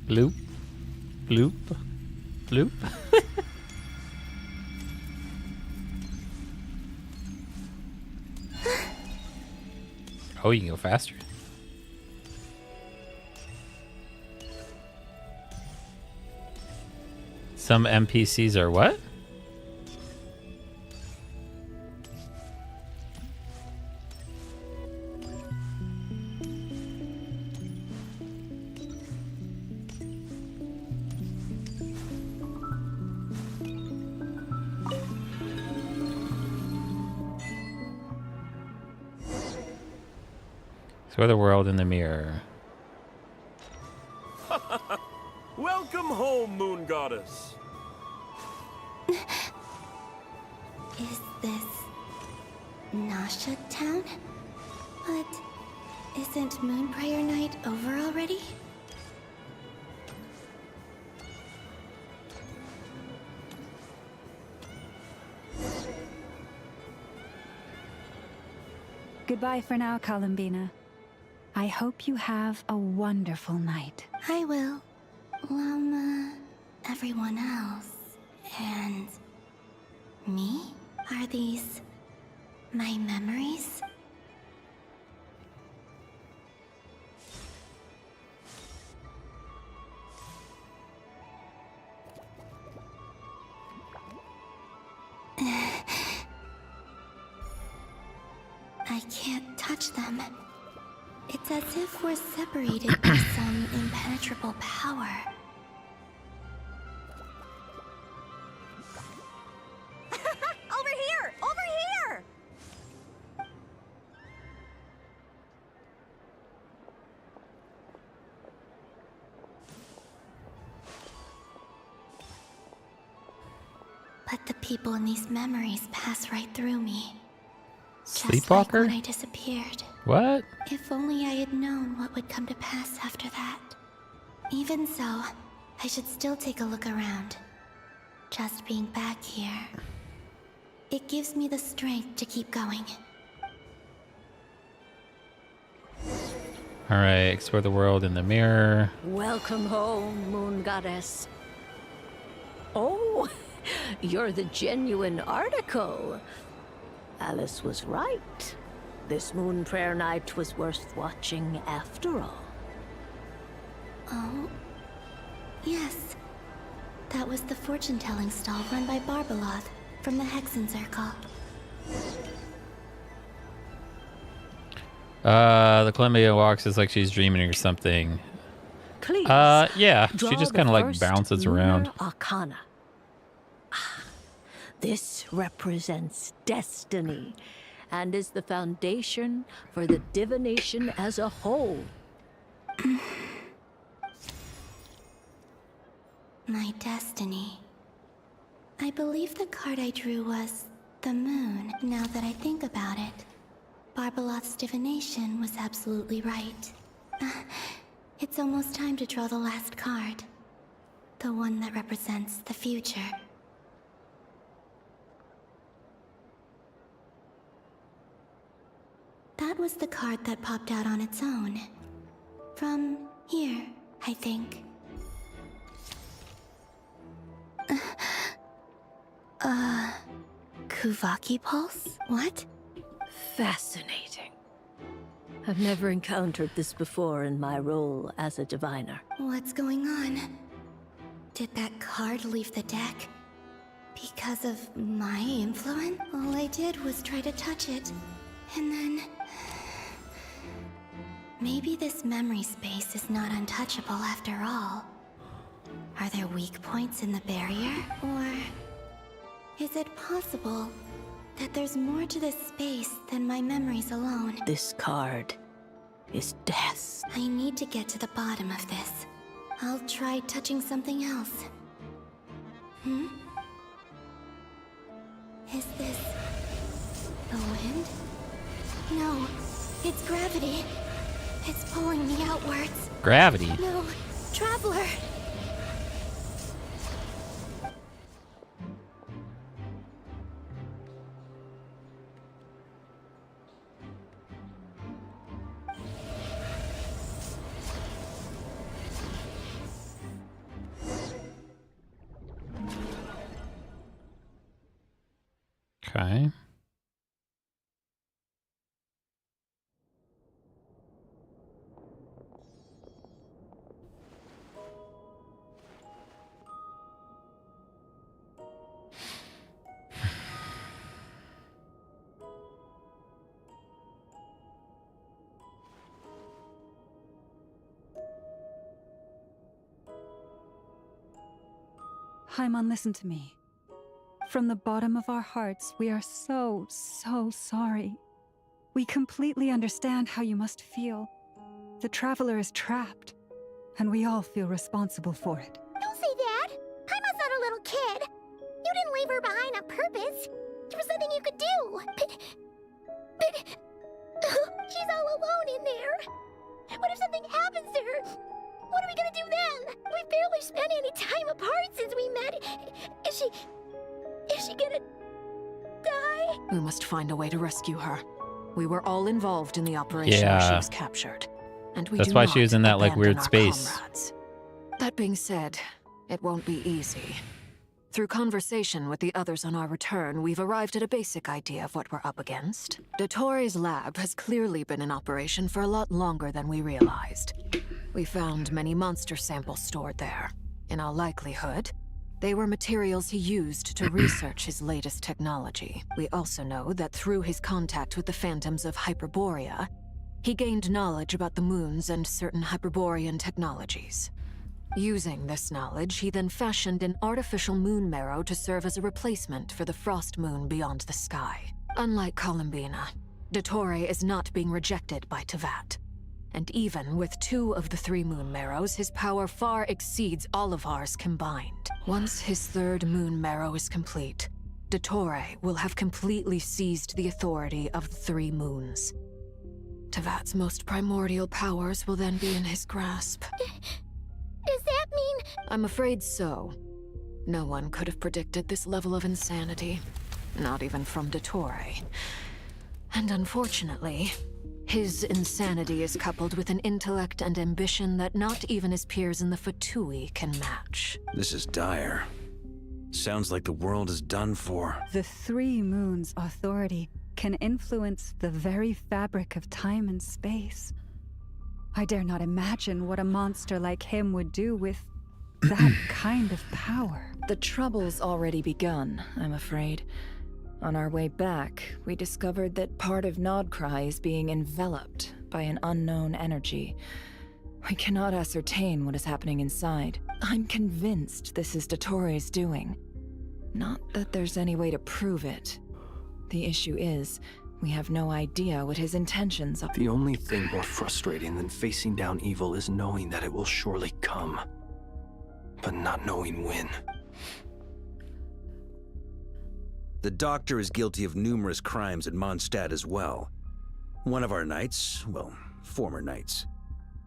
bloop, bloop, bloop. Oh, you can go faster. Some NPCs are what? So the world in the mirror. Welcome home, Moon Goddess. Is this Nasha Town? But isn't Moon Prayer Night over already? Goodbye for now, Columbina. I hope you have a wonderful night. I will. Llama, everyone else, and me? Are these my memories? I can't touch them. It's as if we're separated by some impenetrable power. Over here! Over here! But the people in these memories pass right through me. Just Sleepwalker? like when I disappeared. What? If only I had known what would come to pass after that. Even so, I should still take a look around. Just being back here, it gives me the strength to keep going. All right, explore the world in the mirror. Welcome home, Moon Goddess. Oh, you're the genuine article. Alice was right. This moon prayer night was worth watching after all. Oh, yes. That was the fortune-telling stall run by Barbeloth from the Hexen Circle. The Columbia walks is like she's dreaming or something. Please. Yeah, she draw just the kind of like first bounces lunar around. Arcana. This represents destiny and is the foundation for the divination as a whole. My destiny. I believe the card I drew was the moon, now that I think about it. Barbeloth's divination was absolutely right. It's almost time to draw the last card. The one that represents the future. That was the card that popped out on its own. From here, I think. Kuvaki Pulse? What? Fascinating. I've never encountered this before in my role as a diviner. What's going on? Did that card leave the deck? Because of my influence? All I did was try to touch it. And then... maybe this memory space is not untouchable after all. Are there weak points in the barrier? Or... is it possible that there's more to this space than my memories alone? This card is death. I need to get to the bottom of this. I'll try touching something else. Is this... the wind? No, it's gravity. It's pulling me outwards. Gravity? No, Traveler! Okay. Haimon, listen to me. From the bottom of our hearts, we are so sorry. We completely understand how you must feel. The Traveler is trapped, and we all feel responsible for it. Don't say that! Haimon's not a little kid! You didn't leave her behind on purpose! There was nothing you could do! But... she's all alone in there! What if something happens to her? What are we gonna do then? We've barely spent any time apart since we met. Is she gonna die? We must find a way to rescue her. We were all involved in the operation where she was captured. And we That's do why not she was in that like abandon weird our space. comrades. That being said, it won't be easy. Through conversation with the others on our return, we've arrived at a basic idea of what we're up against. Dottore lab has clearly been in operation for a lot longer than we realized. We found many monster samples stored there. In all likelihood, they were materials he used to research his latest technology. We also know that through his contact with the phantoms of Hyperborea, he gained knowledge about the moons and certain Hyperborean technologies. Using this knowledge, he then fashioned an artificial moon marrow to serve as a replacement for the frost moon beyond the sky. Unlike Columbina, Dottore is not being rejected by Tevat. And even with 2 of the 3 moon marrows, his power far exceeds all of ours combined. Once his 3rd moon marrow is complete, Dottore will have completely seized the authority of the 3 moons. Tevat's most primordial powers will then be in his grasp. Does that mean... I'm afraid so. No one could have predicted this level of insanity. Not even from Dottore. And unfortunately, his insanity is coupled with an intellect and ambition that not even his peers in the Fatui can match. This is dire. Sounds like the world is done for. The 3 moons' authority can influence the very fabric of time and space. I dare not imagine what a monster like him would do with that kind of power. The trouble's already begun, I'm afraid. On our way back, we discovered that part of Nodcry is being enveloped by an unknown energy. We cannot ascertain what is happening inside. I'm convinced this is Dottore's doing. Not that there's any way to prove it. The issue is, we have no idea what his intentions are. The only thing more frustrating than facing down evil is knowing that it will surely come, but not knowing when. The Doctor is guilty of numerous crimes at Mondstadt as well. One of our knights, well, former knights.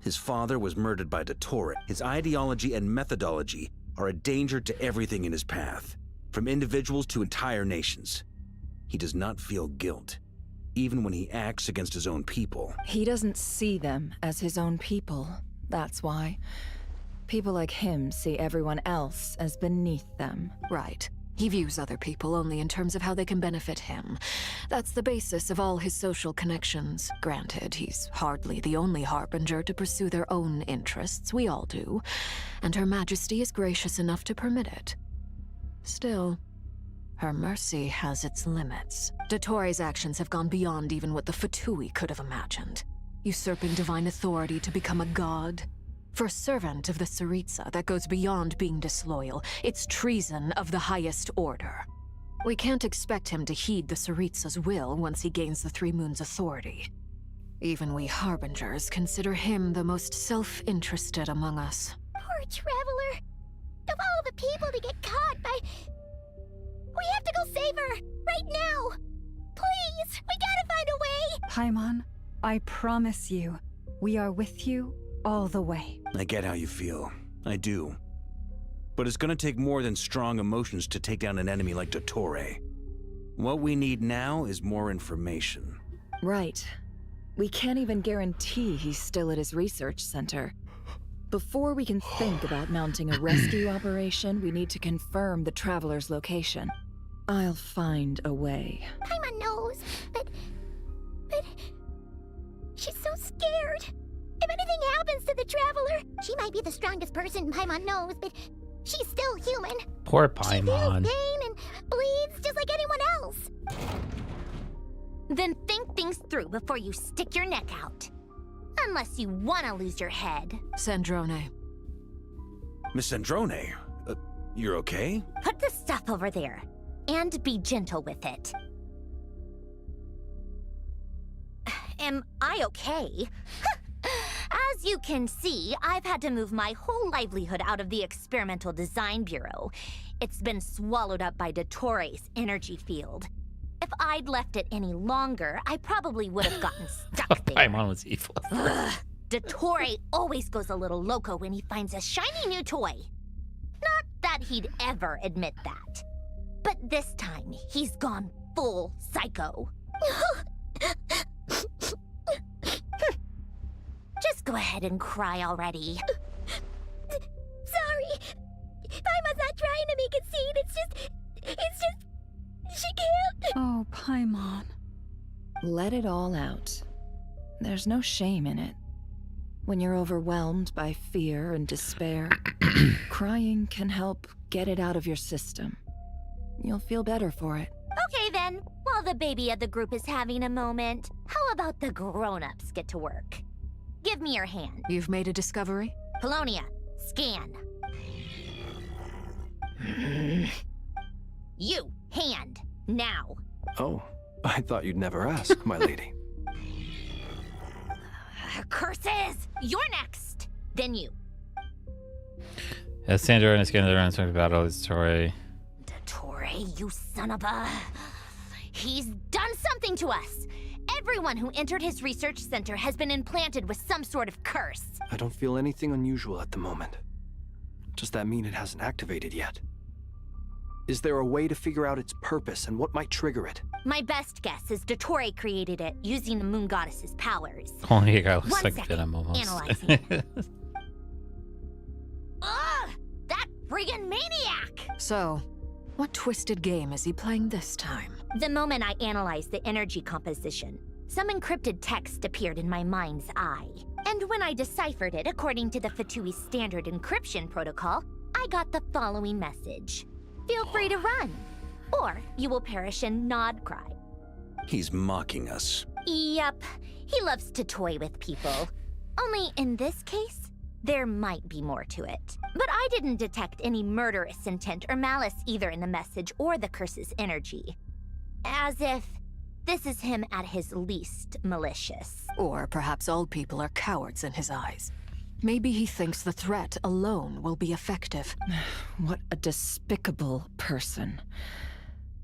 His father was murdered by Dottore. His ideology and methodology are a danger to everything in his path, from individuals to entire nations. He does not feel guilt, even when he acts against his own people. He doesn't see them as his own people, that's why. People like him see everyone else as beneath them. Right. He views other people only in terms of how they can benefit him. That's the basis of all his social connections. Granted, he's hardly the only harbinger to pursue their own interests. We all do. And Her Majesty is gracious enough to permit it. Still, her mercy has its limits. Dottore's actions have gone beyond even what the Fatui could have imagined. Usurping divine authority to become a god. For a servant of the Tsaritsa, that goes beyond being disloyal. It's treason of the highest order. We can't expect him to heed the Tsaritsa's will once he gains the 3 moons' authority. Even we harbingers consider him the most self-interested among us. Poor Traveler. Of all the people to get caught by... We have to go save her! Right now! Please! We gotta find a way! Paimon, I promise you, we are with you all the way. I get how you feel. I do. But it's gonna take more than strong emotions to take down an enemy like Dottore. What we need now is more information. Right. We can't even guarantee he's still at his research center. Before we can think about mounting a rescue operation, we need to confirm the Traveler's location. I'll find a way. Paimon knows, but... She's so scared. If anything happens to the Traveler, she might be the strongest person Paimon knows, but she's still human. Poor She feels Paimon. pain and bleeds just like anyone else. Then think things through before you stick your neck out. Unless you want to lose your head. Sandrone. Miss Sandrone, you're okay? Put the stuff over there, and be gentle with it. Am I okay? As you can see, I've had to move my whole livelihood out of the Experimental Design Bureau. It's been swallowed up by Dottore's energy field. If I'd left it any longer, I probably would have gotten stuck there. Paimon was evil. Ugh. Dottore always goes a little loco when he finds a shiny new toy. Not that he'd ever admit that. But this time, he's gone full psycho. Just go ahead and cry already. Sorry. Paimon's not trying to make it seem. It's just, she can't. Oh, Paimon. Let it all out. There's no shame in it. When you're overwhelmed by fear and despair, crying can help get it out of your system. You'll feel better for it. Okay then, while the baby of the group is having a moment, how about the grown-ups get to work? Give me your hand. You've made a discovery? Polonia, scan. You, hand, now. Oh, I thought you'd never ask, my lady. curses! You're next! Then you. As Sandra and his skin around talking about all this Dottore. Dottore, you son of a... He's done something to us! Everyone who entered his research center has been implanted with some sort of curse. I don't feel anything unusual at the moment. Does that mean it hasn't activated yet? Is there a way to figure out its purpose and what might trigger it? My best guess is Dottore created it using the Moon Goddess's powers. Oh, you go. Looks One like second, Venom almost. analyzing. Ugh! That friggin' maniac! So, what twisted game is he playing this time? The moment I analyzed the energy composition, some encrypted text appeared in my mind's eye. And when I deciphered it according to the Fatui standard encryption protocol, I got the following message. Feel free to run, or you will perish in nod cry. He's mocking us. Yep, he loves to toy with people. Only in this case, there might be more to it. But I didn't detect any murderous intent or malice either in the message or the curse's energy. As if this is him at his least malicious. Or perhaps all people are cowards in his eyes. Maybe he thinks the threat alone will be effective. What a despicable person.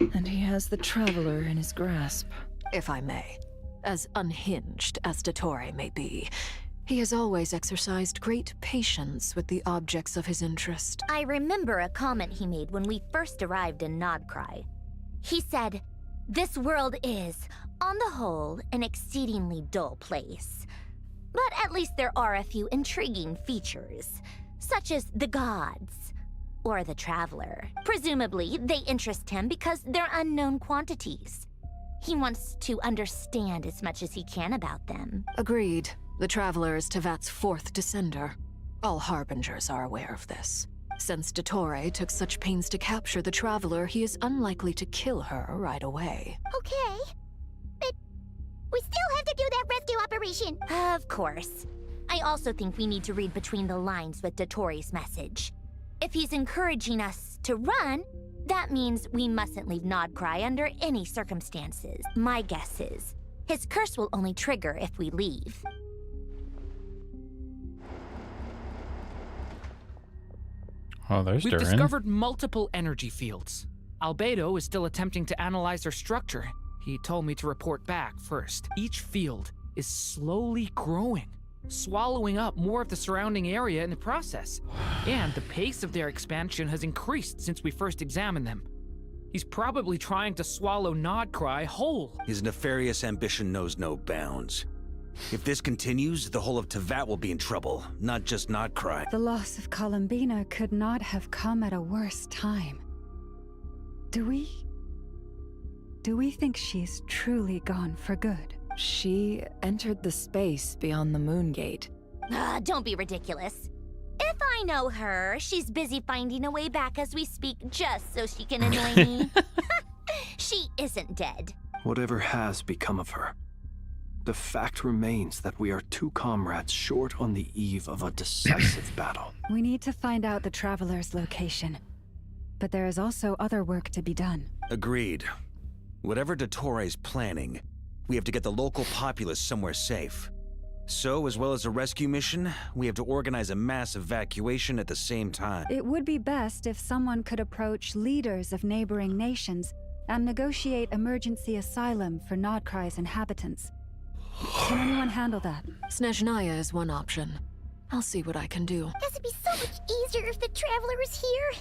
And he has the Traveler in his grasp. If I may. As unhinged as Dottore may be, he has always exercised great patience with the objects of his interest. I remember a comment he made when we first arrived in Nodcry. He said, "This world is, on the whole, an exceedingly dull place. But at least there are a few intriguing features, such as the gods, or the Traveler. Presumably, they interest him because they're unknown quantities. He wants to understand as much as he can about them." Agreed. The Traveler is Tevat's fourth descender. All Harbingers are aware of this. Since Dottore took such pains to capture the Traveler, he is unlikely to kill her right away. Okay, but we still have to do that rescue operation. Of course. I also think we need to read between the lines with Dottore's message. If he's encouraging us to run, that means we mustn't leave Nodcry under any circumstances. My guess is, his curse will only trigger if we leave. Oh, there's We've Durin. discovered multiple energy fields. Albedo is still attempting to analyze their structure. He told me to report back first. Each field is slowly growing, swallowing up more of the surrounding area in the process. And the pace of their expansion has increased since we first examined them. He's probably trying to swallow Nodcry whole. His nefarious ambition knows no bounds. If this continues, the whole of Tevat will be in trouble, not just Nodcry. The loss of Columbina could not have come at a worse time. Do we think she's truly gone for good? She entered the space beyond the Moon Gate. Don't be ridiculous. If I know her, she's busy finding a way back as we speak just so she can annoy me. She isn't dead. Whatever has become of her, the fact remains that we are two comrades short on the eve of a decisive battle. We need to find out the Traveler's location. But there is also other work to be done. Agreed. Whatever Dottore's planning, we have to get the local populace somewhere safe. So, as well as a rescue mission, we have to organize a mass evacuation at the same time. It would be best if someone could approach leaders of neighboring nations and negotiate emergency asylum for Nodcry's inhabitants. Can anyone handle that? Snezhnaya is one option. I'll see what I can do. This would be so much easier if the Traveler is here.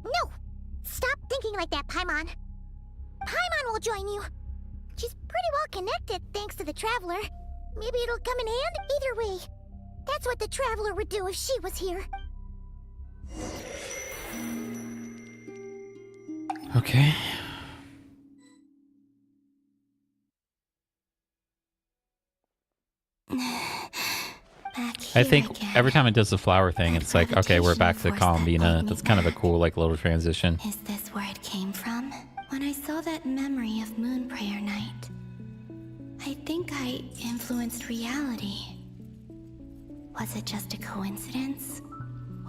No! Stop thinking like that, Paimon. Paimon will join you. She's pretty well connected thanks to the Traveler. Maybe it'll come in hand either way. That's what the Traveler would do if she was here. Okay. I think every time it does the flower thing, it's like, okay, we're back to Columbina. That's kind of a cool, like, little transition. Is this where it came from? When I saw that memory of Moon Prayer Night, I think I influenced reality. Was it just a coincidence?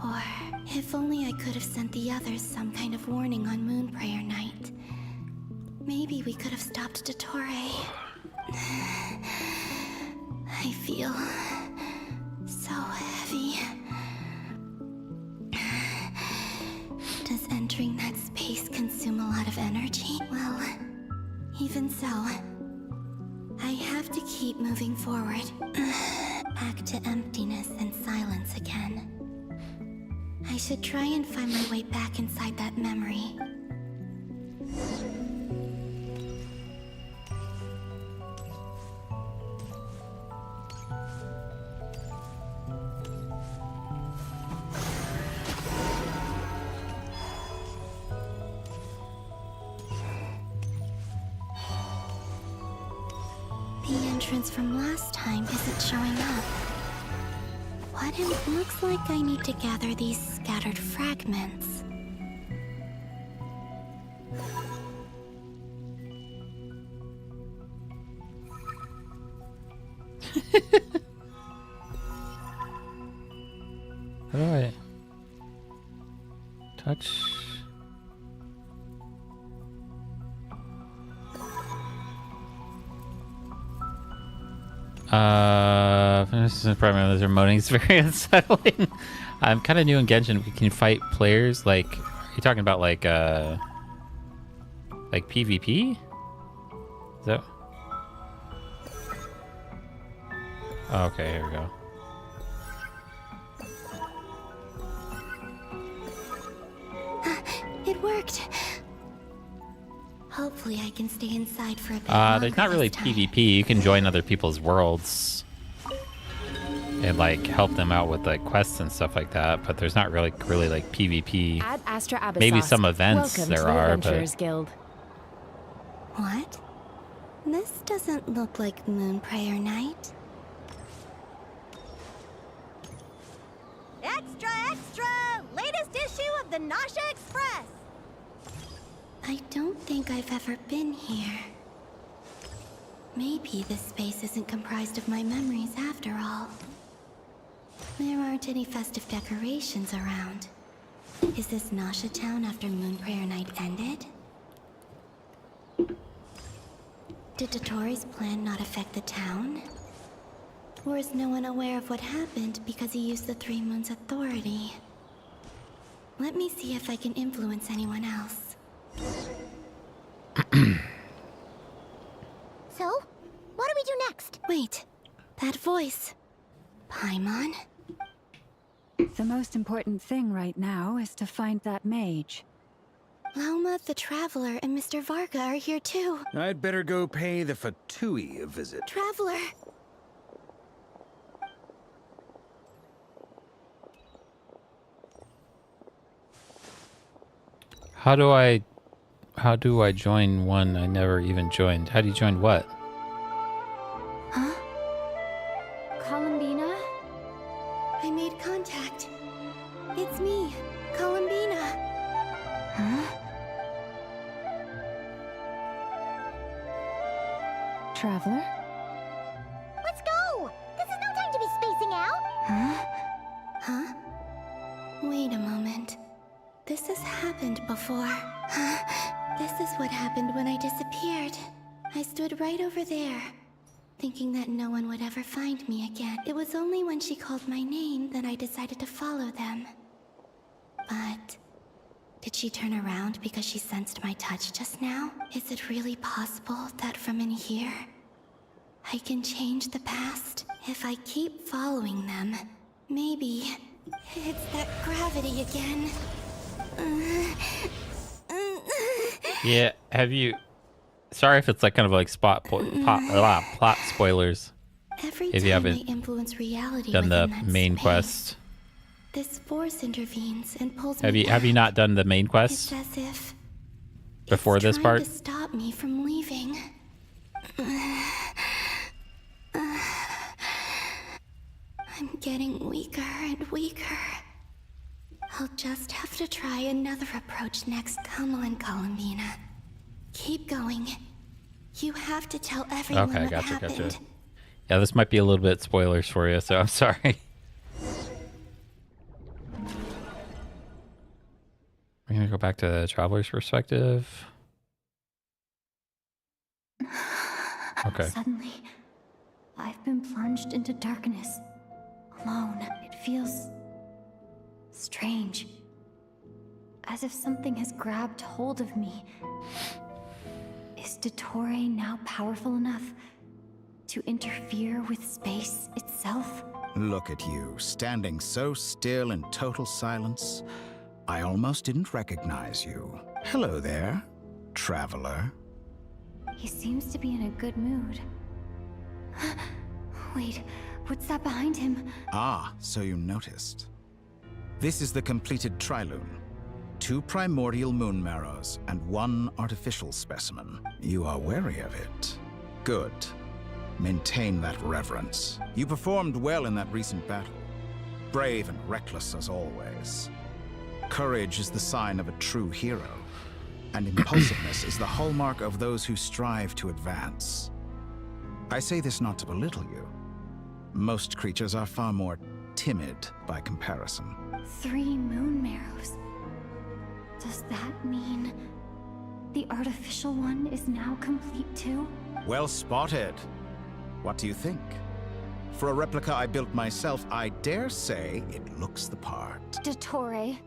Or if only I could have sent the others some kind of warning on Moon Prayer Night. Maybe we could have stopped Dottore. I feel energy. Well, even so, I have to keep moving forward. Back to emptiness and silence again. I should try and find my way back inside that memory. The entrance from last time isn't showing up. What? It looks like I need to gather these scattered fragments. How do I touch? This is probably those remoting is very unsettling. I'm kind of new in Genshin. We can fight players like. Are you talking about like PvP? Is that? Oh, okay, here we go. It worked. Hopefully I can stay inside for a bit longer. There's not really PvP. You can join other people's worlds and like help them out with like quests and stuff like that, but there's not really like PvP. Add Astra Abyssos. Maybe some events Welcome there to the are, Adventurers but Guild. What? This doesn't look like Moonprayer Night. Extra, extra! Latest issue of the Nausea Express! I don't think I've ever been here. Maybe this space isn't comprised of my memories after all. There aren't any festive decorations around. Is this Nausea Town after Moonprayer Night ended? Did Dotori's plan not affect the town? Or is no one aware of what happened because he used the Three Moons' authority? Let me see if I can influence anyone else. So, what do we do next? Wait, that voice. Paimon? The most important thing right now is to find that mage. Lauma the Traveler and Mr. Varga are here too. I'd better go pay the Fatui a visit. Traveler! how do I join one I never even joined? How do you join what? Huh? Columbina? I made contact. It's me, Columbina. Huh? Traveler? Let's go! This is no time to be spacing out! Huh? Huh? Wait a moment. This has happened before. This is what happened when I disappeared. I stood right over there, thinking that no one would ever find me again. It was only when she called my name that I decided to follow them. But did she turn around because she sensed my touch just now? Is it really possible that from in here, I can change the past? If I keep following them, maybe it's that gravity again. Yeah, have you... Sorry if it's like kind of like plot spoilers. Every if you time haven't I influence reality done the within that main space, quest. this force intervenes and pulls Have me you not done the main It's quest as if before this trying part? to stop me from leaving. I'm getting weaker and weaker. I'll just have to try another approach next. Come on, Columbina. Keep going. You have to tell everyone Okay, what gotcha. happened. Yeah, this might be a little bit spoilers for you, so I'm sorry. We're gonna go back to the traveler's perspective. Okay. Suddenly, I've been plunged into darkness. Alone. It feels strange. as if something has grabbed hold of me. Is Dottore now powerful enough to interfere with space itself? Look at you, standing so still in total silence. I almost didn't recognize you. Hello there, traveler. He seems to be in a good mood. Wait, what's that behind him? Ah, so you noticed. This is the completed trilune. 2 primordial moon marrows and 1 artificial specimen. You are wary of it. Good. Maintain that reverence. You performed well in that recent battle. Brave and reckless as always. Courage is the sign of a true hero, and impulsiveness is the hallmark of those who strive to advance. I say this not to belittle you. Most creatures are far more timid by comparison. 3 moon marrows. Does that mean the artificial one is now complete too? Well spotted. What do you think? For a replica I built myself, I dare say it looks the part. Dottore,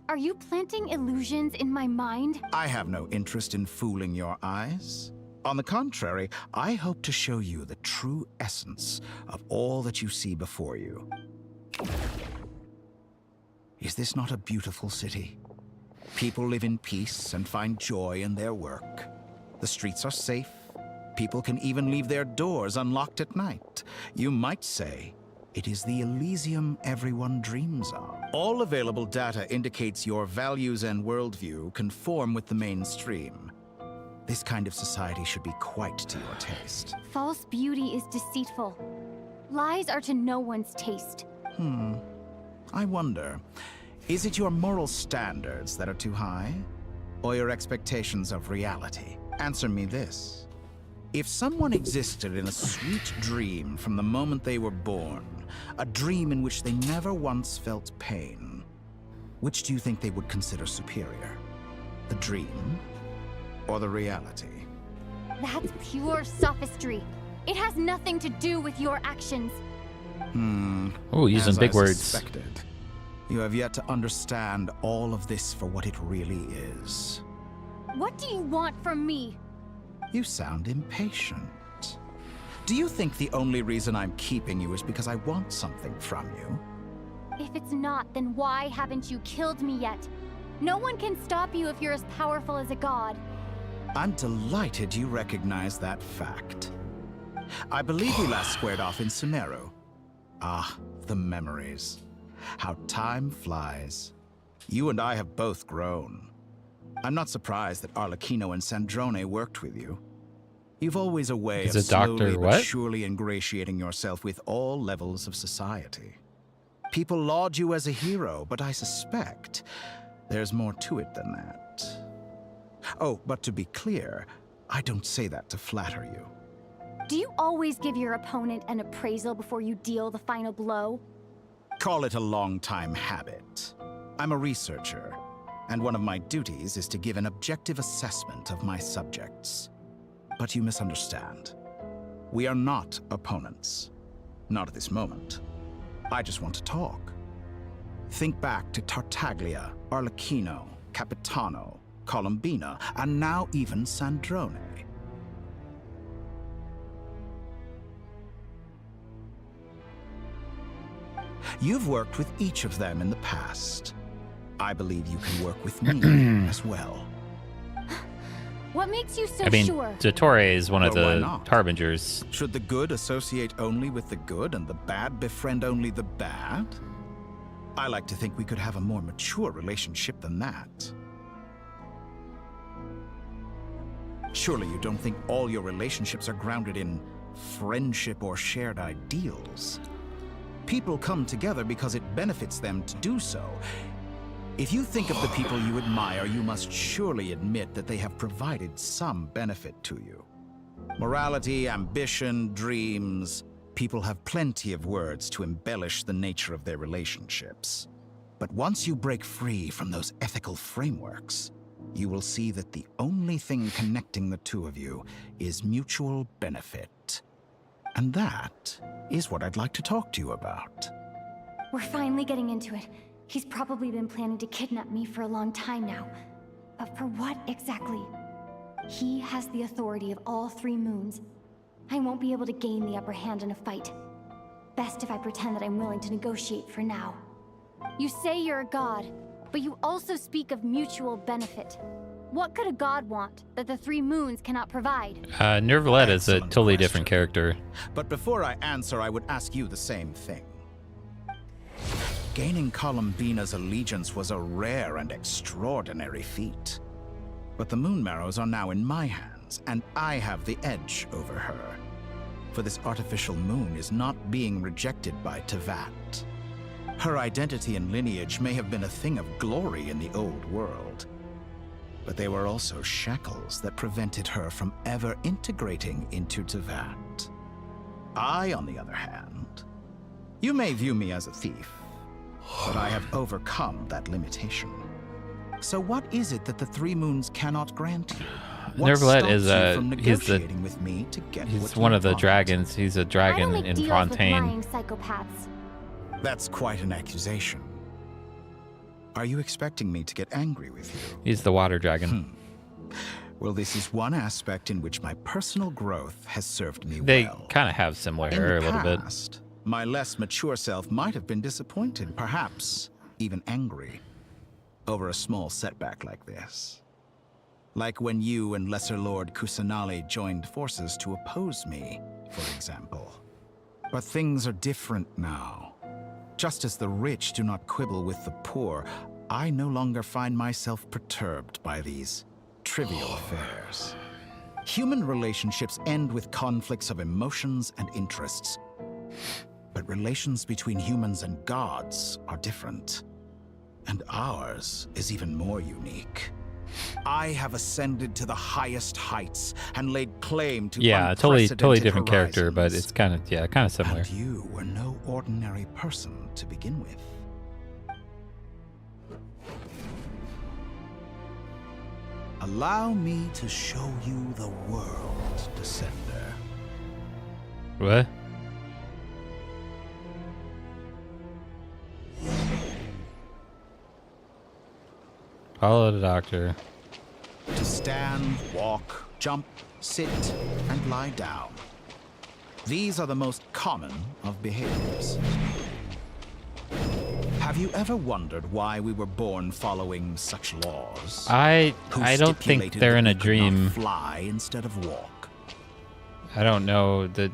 are you planting illusions in my mind? I have no interest in fooling your eyes. On the contrary, I hope to show you the true essence of all that you see before you. Is this not a beautiful city? People live in peace and find joy in their work. The streets are safe. People can even leave their doors unlocked at night. You might say it is the Elysium everyone dreams of. All available data indicates your values and worldview conform with the mainstream. This kind of society should be quite to your taste. False beauty is deceitful. Lies are to no one's taste. I wonder, is it your moral standards that are too high? Or your expectations of reality? Answer me this. If someone existed in a sweet dream from the moment they were born, a dream in which they never once felt pain, which do you think they would consider superior? The dream or the reality? That's pure sophistry. It has nothing to do with your actions. Oh, using As big I words. suspected, you have yet to understand all of this for what it really is. What do you want from me? You sound impatient. Do you think the only reason I'm keeping you is because I want something from you? If it's not, then why haven't you killed me yet? No one can stop you if you're as powerful as a god. I'm delighted you recognize that fact. I believe we last squared off in Sumeru. Ah, the memories. How time flies. You and I have both grown. I'm not surprised that Arlecchino and Sandrone worked with you. You've always a way Is of it Dr. slowly but what? surely ingratiating yourself with all levels of society. People laud you as a hero, but I suspect there's more to it than that. Oh, but to be clear, I don't say that to flatter you. Do you always give your opponent an appraisal before you deal the final blow? Call it a long-time habit. I'm a researcher, and one of my duties is to give an objective assessment of my subjects. But you misunderstand. We are not opponents. Not at this moment. I just want to talk. Think back to Tartaglia, Arlecchino, Capitano, Columbina, and now even Sandrone. You've worked with each of them in the past. I believe you can work with me as well. What makes you so I mean, sure? Dottore is one of Well, why the not? harbingers. Should the good associate only with the good and the bad befriend only the bad? I like to think we could have a more mature relationship than that. Surely you don't think all your relationships are grounded in friendship or shared ideals? People come together because it benefits them to do so. If you think of the people you admire, you must surely admit that they have provided some benefit to you. Morality, ambition, dreams. People have plenty of words to embellish the nature of their relationships. But once you break free from those ethical frameworks, you will see that the only thing connecting the two of you is mutual benefit. And that is what I'd like to talk to you about. We're finally getting into it. He's probably been planning to kidnap me for a long time now. But for what exactly? He has the authority of all 3 moons. I won't be able to gain the upper hand in a fight. Best if I pretend that I'm willing to negotiate for now. You say you're a god, but you also speak of mutual benefit. What could a god want that the 3 moons cannot provide? Nervalette is a Excellent totally question. different character. But before I answer, I would ask you the same thing. Gaining Columbina's allegiance was a rare and extraordinary feat. But the Moon Marrows are now in my hands, and I have the edge over her. For this artificial moon is not being rejected by Tevat. Her identity and lineage may have been a thing of glory in the old world, but they were also shackles that prevented her from ever integrating into Tevat. I, on the other hand, you may view me as a thief, but I have overcome that limitation. So what is it that the 3 moons cannot grant you? What Nervalette is stops you from he's negotiating with me to get he's what one you of the want? dragons. He's a I don't dragon make in deals Fontaine. with lying psychopaths. That's quite an accusation. Are you expecting me to get angry with you? He's the water dragon. Well, this is one aspect in which my personal growth has served me They well. kind of have similar In hair the a little bit. past, my less mature self might have been disappointed, perhaps even angry, over a small setback like this. Like when you and Lesser Lord Kusanali joined forces to oppose me, for example. But things are different now. Just as the rich do not quibble with the poor, I no longer find myself perturbed by these trivial affairs. Human relationships end with conflicts of emotions and interests. But relations between humans and gods are different. And ours is even more unique. I have ascended to the highest heights and laid claim to Yeah, totally unprecedented different character, but horizons. it's kind of similar. And you were no ordinary person to begin with. Allow me to show you the world, Descender. What? Follow the doctor. To stand, walk, jump, sit, and lie down. These are the most common of behaviors. Have you ever wondered why we were born following such laws? I Who don't think stipulated they're that in we a could not dream. fly instead of walk? I don't know the.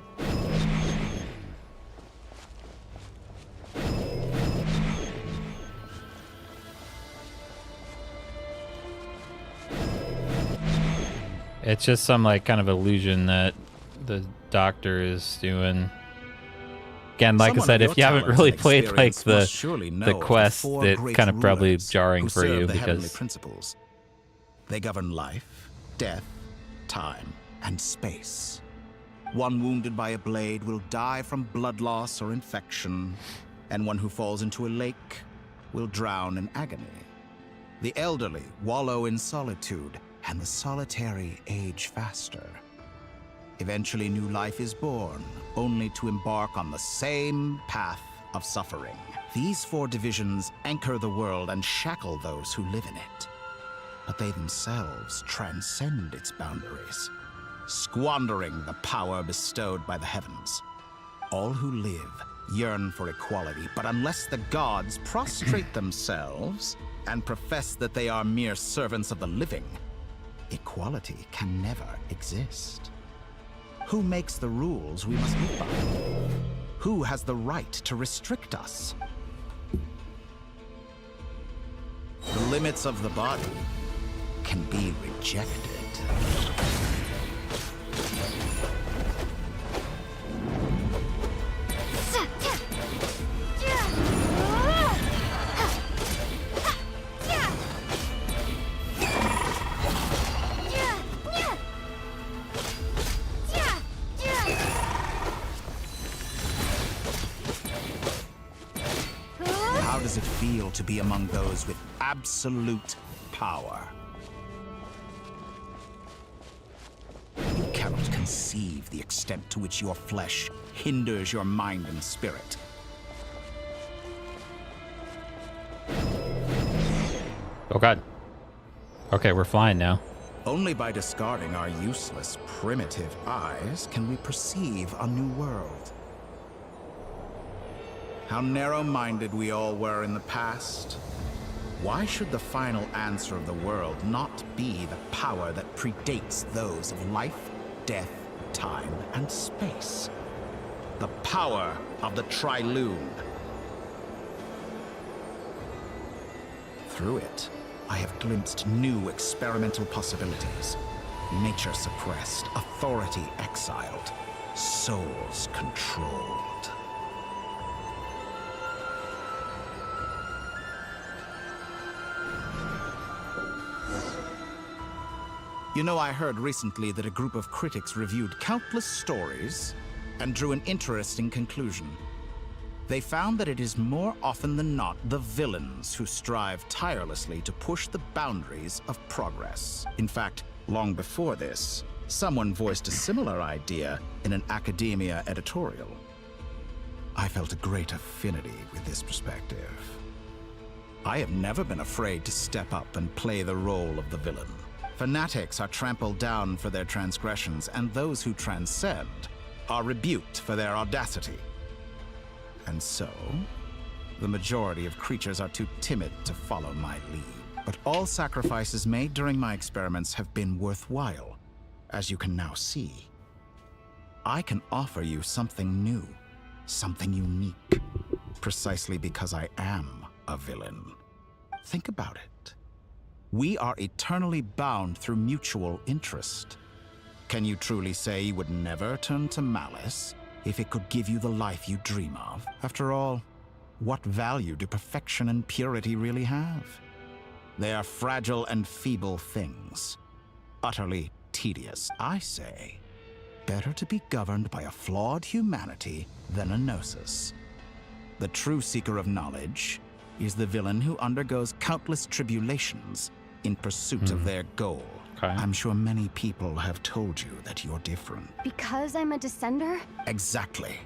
It's just some like kind of illusion that the doctor is doing. Again, like Someone I said, of if your you haven't talents really and played like experience must surely know the of quest, 4 it's great kind of probably rulers jarring who for you serve the heavenly because principles. They govern life, death, time, and space. One wounded by a blade will die from blood loss or infection, and one who falls into a lake will drown in agony. The elderly wallow in solitude, and the solitary age faster. Eventually, new life is born, only to embark on the same path of suffering. These 4 divisions anchor the world and shackle those who live in it. But they themselves transcend its boundaries, squandering the power bestowed by the heavens. All who live yearn for equality, but unless the gods prostrate themselves and profess that they are mere servants of the living, equality can never exist. Who makes the rules we must live by? Who has the right to restrict us? The limits of the body can be rejected. How does it feel to be among those with absolute power? You cannot conceive the extent to which your flesh hinders your mind and spirit. Oh god. Okay, we're flying now. Only by discarding our useless, primitive eyes can we perceive a new world. How narrow-minded we all were in the past. Why should the final answer of the world not be the power that predates those of life, death, time, and space? The power of the Trilune. Through it, I have glimpsed new experimental possibilities. Nature suppressed, authority exiled, souls controlled. You know, I heard recently that a group of critics reviewed countless stories and drew an interesting conclusion. They found that it is more often than not the villains who strive tirelessly to push the boundaries of progress. In fact, long before this, someone voiced a similar idea in an academia editorial. I felt a great affinity with this perspective. I have never been afraid to step up and play the role of the villain. Fanatics are trampled down for their transgressions, and those who transcend are rebuked for their audacity. And so, the majority of creatures are too timid to follow my lead. But all sacrifices made during my experiments have been worthwhile, as you can now see. I can offer you something new, something unique, precisely because I am a villain. Think about it. We are eternally bound through mutual interest. Can you truly say you would never turn to malice if it could give you the life you dream of? After all, what value do perfection and purity really have? They are fragile and feeble things, utterly tedious. I say, better to be governed by a flawed humanity than a gnosis. The true seeker of knowledge is the villain who undergoes countless tribulations in pursuit of their goal. Okay. I'm sure many people have told you that you're different. Because I'm a descender? Exactly.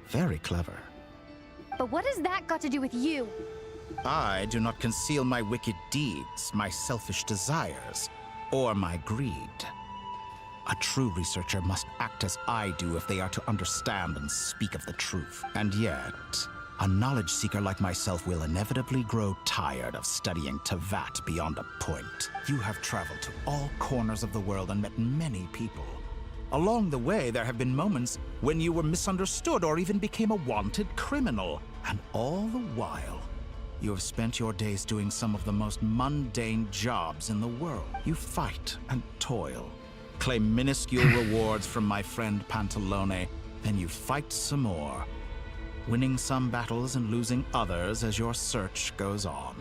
Very clever. But what has that got to do with you? I do not conceal my wicked deeds, my selfish desires, or my greed. A true researcher must act as I do if they are to understand and speak of the truth. And yet, a knowledge seeker like myself will inevitably grow tired of studying Tavat beyond a point. You have traveled to all corners of the world and met many people. Along the way, there have been moments when you were misunderstood or even became a wanted criminal. And all the while, you have spent your days doing some of the most mundane jobs in the world. You fight and toil, claim minuscule rewards from my friend Pantalone, then you fight some more, winning some battles and losing others as your search goes on.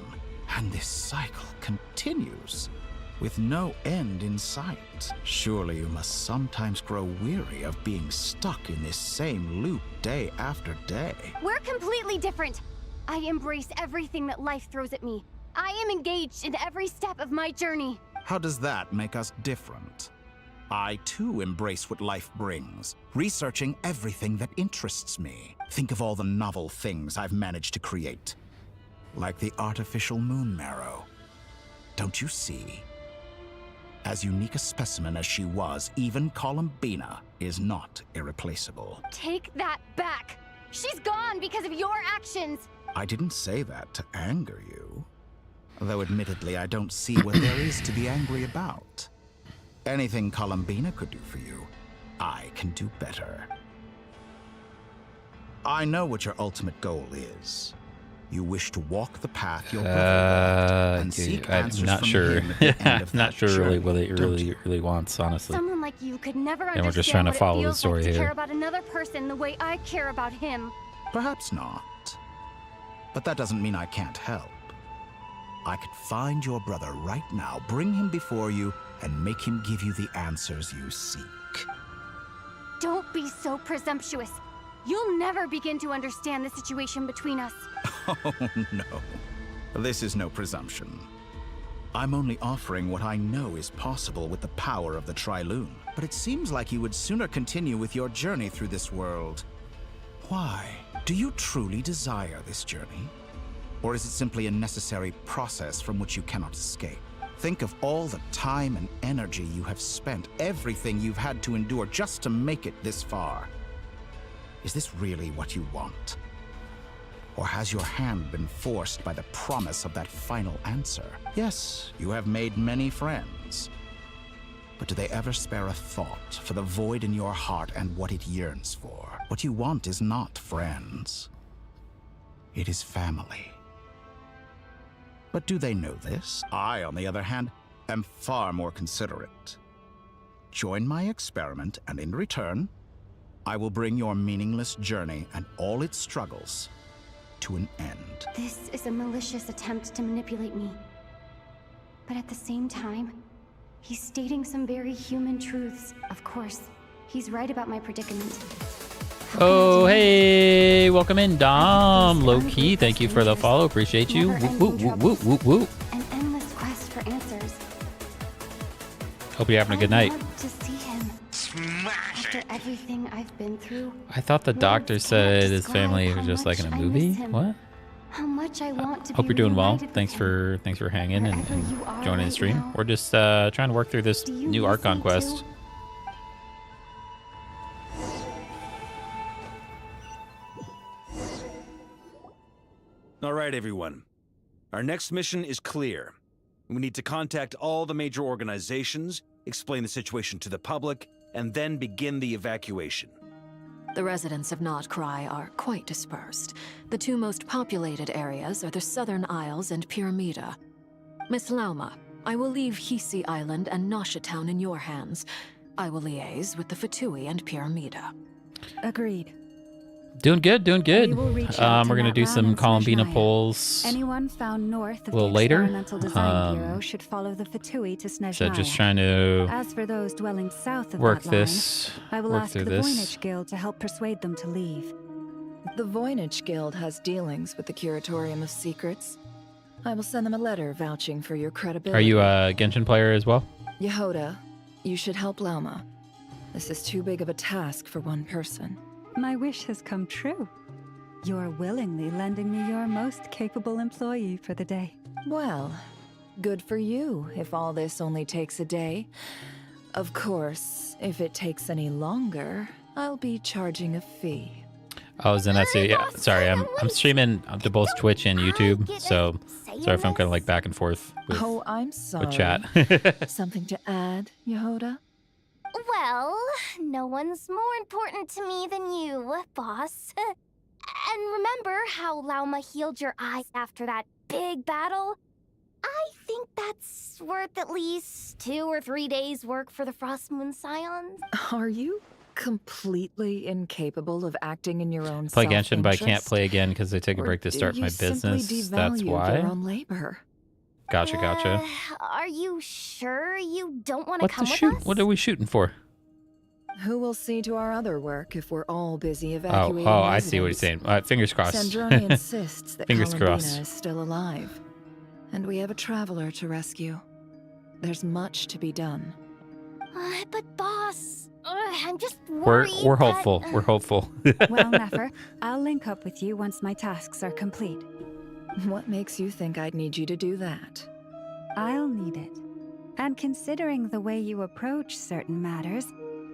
And this cycle continues, with no end in sight. Surely you must sometimes grow weary of being stuck in this same loop day after day. We're completely different. I embrace everything that life throws at me. I am engaged in every step of my journey. How does that make us different? I too embrace what life brings, researching everything that interests me. Think of all the novel things I've managed to create, like the artificial moon marrow. Don't you see? As unique a specimen as she was, even Columbina is not irreplaceable. Take that back. She's gone because of your actions. I didn't say that to anger you, though admittedly I don't see what there is to be angry about. Anything Columbina could do for you, I can do better. I know what your ultimate goal is. You wish to walk the path your brother walked and seek answers I'm not from sure. him at the end of Not that sure really what journey, it don't you? really wants, honestly. Someone like you could never And we're understand just trying to what follow it the feels story like to here. care about another person the way I care about him. Perhaps not. But that doesn't mean I can't help. I could find your brother right now, bring him before you, and make him give you the answers you seek. Don't be so presumptuous. You'll never begin to understand the situation between us. Oh, no. This is no presumption. I'm only offering what I know is possible with the power of the Trilune. But it seems like you would sooner continue with your journey through this world. Why? Do you truly desire this journey? Or is it simply a necessary process from which you cannot escape? Think of all the time and energy you have spent, everything you've had to endure just to make it this far. Is this really what you want? Or has your hand been forced by the promise of that final answer? Yes, you have made many friends. But do they ever spare a thought for the void in your heart and what it yearns for? What you want is not friends. It is family. But do they know this? I, on the other hand, am far more considerate. Join my experiment, and in return, I will bring your meaningless journey and all its struggles to an end. This is a malicious attempt to manipulate me. But at the same time, he's stating some very human truths. Of course, he's right about my predicament. Oh, hey, welcome in, Dom. Low key, thank you for the follow. Appreciate you. Whoop, whoop, whoop, whoop, whoop. An endless quest for answers. Hope you're having a good night. To see him. After everything I've been through. I thought the doctor said his family was just like in a movie. What? How much I want to Hope be you're doing well. reunited Thanks for hanging and joining the stream. now. We're just trying to work through this new Archon quest. All right, everyone. Our next mission is clear. We need to contact all the major organizations, explain the situation to the public, and then begin the evacuation. The residents of Nodcry are quite dispersed. The two most populated areas are the Southern Isles and Pyramida. Miss Lauma, I will leave Hisi Island and Nasha Town in your hands. I will liaise with the Fatui and Pyramida. Agreed. Doing good, doing good. We will reach out We're to gonna do Natlan some and Columbina Snezhnaya. polls. Anyone found north of A little the later. Experimental Design Bureau should follow the Fatui to Snezhnaya. So just trying to As for those dwelling south of work that this, line, I will work ask through the this. Voynich Guild to help persuade them to leave. The Voynich Guild has dealings with the Curatorium of Secrets. I will send them a letter vouching for your credibility. Are you a Genshin player as well? Yehoda, you should help Lauma. This is too big of a task for one person. My wish has come true. You're willingly lending me your most capable employee for the day. Well, good for you if all this only takes a day. Of course, if it takes any longer, I'll be charging a fee. Oh, Zenetsu, yeah. Sorry, I'm streaming to both Twitch and YouTube, so sorry if I'm kind of like back and forth with, Oh, I'm sorry. with chat. Something to add, Yehoda? Well, no one's more important to me than you, boss. And remember how Lauma healed your eyes after that big battle? I think that's worth at least 2 or 3 days' work for the Frostmoon Scions. Are you completely incapable of acting in your own Play Genshin, but I can't self-interest? play again because I took a Or break to do start you my simply business. That's devalue why. your own labor? Gotcha, gotcha. Are you sure you don't want to What's come the with shoot? us? What are we shooting for? Who will see to our other work if we're all busy evacuating Oh, I see what he's saying. Fingers crossed. Sandroni insists that Fingers Columbina crossed. is still alive. And we have a traveler to rescue. There's much to be done. But boss, I'm just We're worried we're that- hopeful. We're hopeful. Well, Nefer, I'll link up with you once my tasks are complete. What makes you think I'd need you to do that? I'll need it. And considering the way you approach certain matters,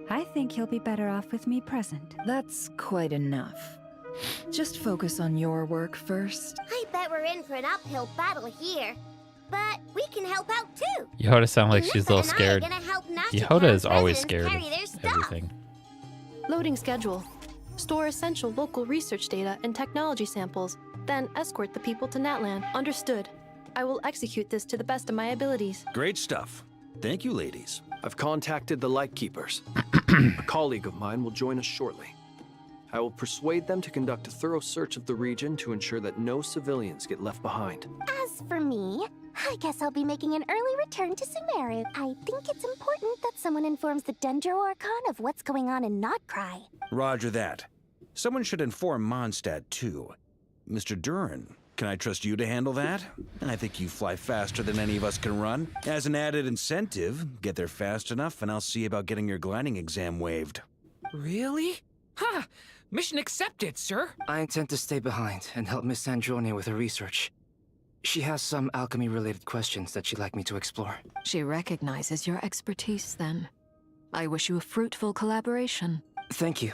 I think you'll be better off with me present. That's quite enough. Just focus on your work first. I bet we're in for an uphill battle here. But we can help out too. Yehoda sounds like she's a little Nissa and I are scared. gonna help Nasha Yehoda Town's is always residents scared carry their of stuff. everything. Loading schedule. Store essential local research data and technology samples, then escort the people to Natlan. Understood. I will execute this to the best of my abilities. Great stuff. Thank you, ladies. I've contacted the Lightkeepers. A colleague of mine will join us shortly. I will persuade them to conduct a thorough search of the region to ensure that no civilians get left behind. As for me, I guess I'll be making an early return to Sumeru. I think it's important that someone informs the Dendro Archon of what's going on in Nodcry. Roger that. Someone should inform Mondstadt, too. Mr. Duran, can I trust you to handle that? I think you fly faster than any of us can run. As an added incentive, get there fast enough and I'll see about getting your gliding exam waived. Really? Ha! Mission accepted, sir. I intend to stay behind and help Miss Sandroni with her research. She has some alchemy-related questions that she'd like me to explore. She recognizes your expertise, then. I wish you a fruitful collaboration. Thank you.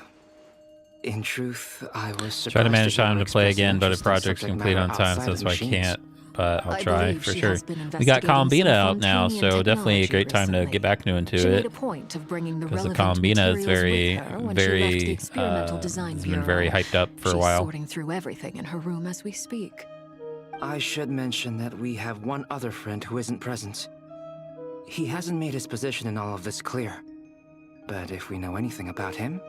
In truth, I was surprised Try to manage that you time don't to play express an again, but the interest in project's subject complete on matter time, so outside that's of why I machines. can't. But I'll I try believe for she sure. has been We got investigating Columbina out some now, Fontanian so definitely a technology great time to recently. get back into She made it. a point of bringing the Because the relevant Columbina is materials very, with her when she left the very, experimental design has been bureau. very hyped up for a She's while. sorting through everything in her room as we speak. I should mention that we have one other friend who isn't present. He hasn't made his position in all of this clear. But if we know anything about him,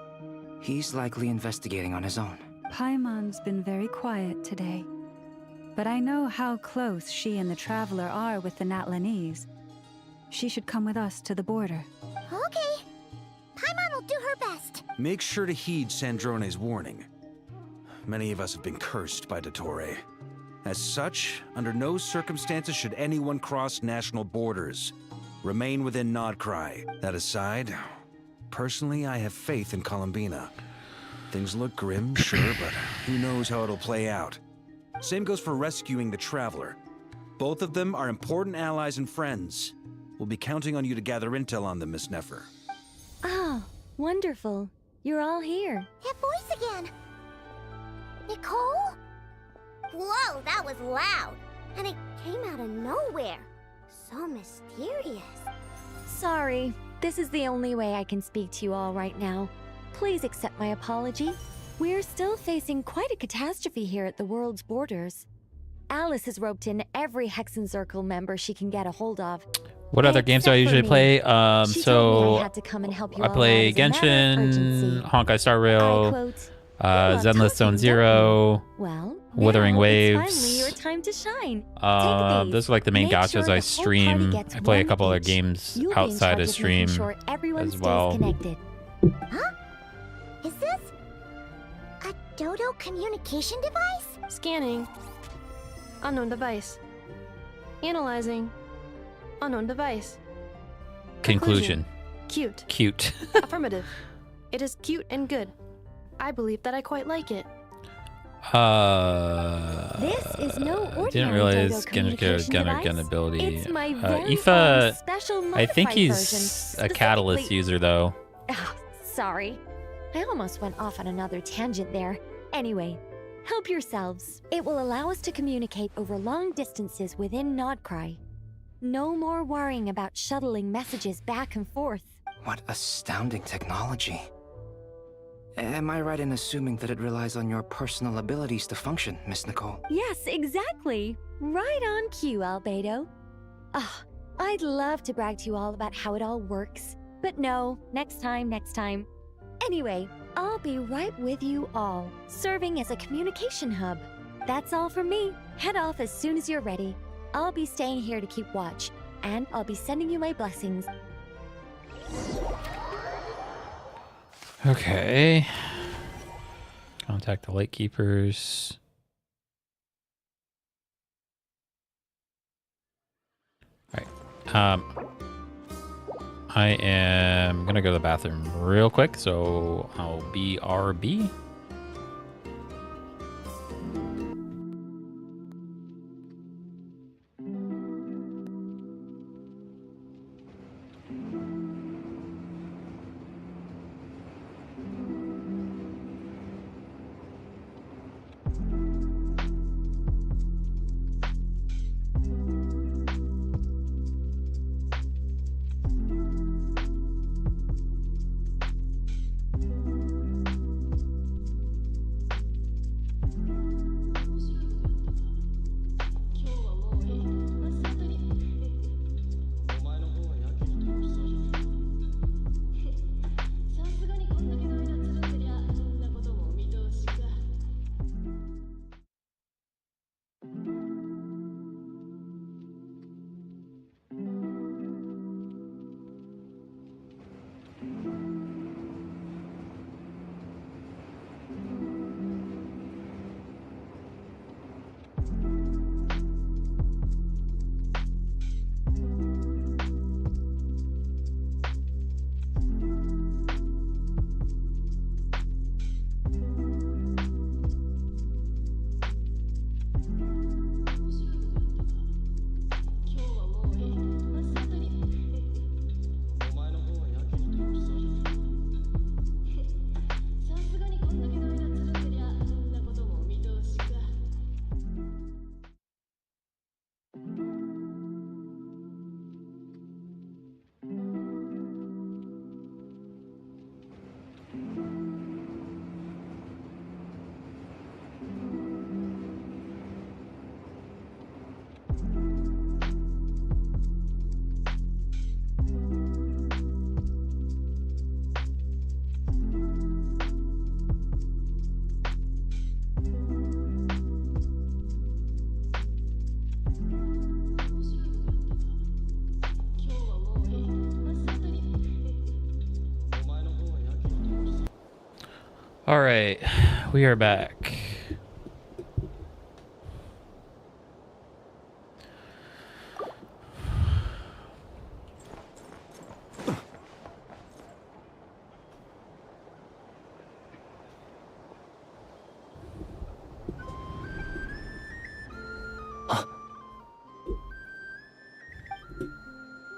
he's likely investigating on his own. Paimon's been very quiet today. But I know how close she and the Traveler are with the Natlanese. She should come with us to the border. Okay. Paimon will do her best. Make sure to heed Sandrone's warning. Many of us have been cursed by Dottore. As such, under no circumstances should anyone cross national borders. Remain within Nodcry. That aside, personally, I have faith in Columbina. Things look grim, sure, but who knows how it'll play out. Same goes for rescuing the Traveler. Both of them are important allies and friends. We'll be counting on you to gather intel on them, Miss Nefer. Oh, wonderful. You're all here. That voice again. Nicole? Whoa, that was loud. And it came out of nowhere. So mysterious. Sorry, this is the only way I can speak to you all right now. Please accept my apology. We're still facing quite a catastrophe here at the world's borders. Alice has roped in every Hexencircle member she can get a hold of. What other games do I usually play? She told me So I had to come and help you I all play out as a matter of urgency. Genshin, Honkai Star I Rail, quote, Zenless Zone Zero, well, Wuthering now Waves. It's finally your time to shine. Those are like the main Make gachas sure I the whole stream. party gets I play a one couple other each. games You'll be in outside charge of of making stream sure everyone as stays well. connected. Huh? Is this a Dodo communication device? Scanning. Unknown device. Analyzing. Unknown device. Conclusion. Cute. Cute. Affirmative. It is cute and good. I believe that I quite like it. This is no ordinary didn't realize Dodo communication gunner device. ability. It's my very Aoife, own special I think modified he's version, a catalyst specifically- user though. Ah, sorry. I almost went off on another tangent there. Anyway, help yourselves. It will allow us to communicate over long distances within Nodcry. No more worrying about shuttling messages back and forth. What astounding technology. Am I right in assuming that it relies on your personal abilities to function, Miss Nicole? Yes, exactly. Right on cue, Albedo. Ah, I'd love to brag to you all about how it all works. But no, next time. Anyway, I'll be right with you all, serving as a communication hub. That's all from me. Head off as soon as you're ready. I'll be staying here to keep watch, and I'll be sending you my blessings. Okay. Contact the Lightkeepers. Alright. I am gonna go to the bathroom real quick, so I'll be RB. All right, we are back.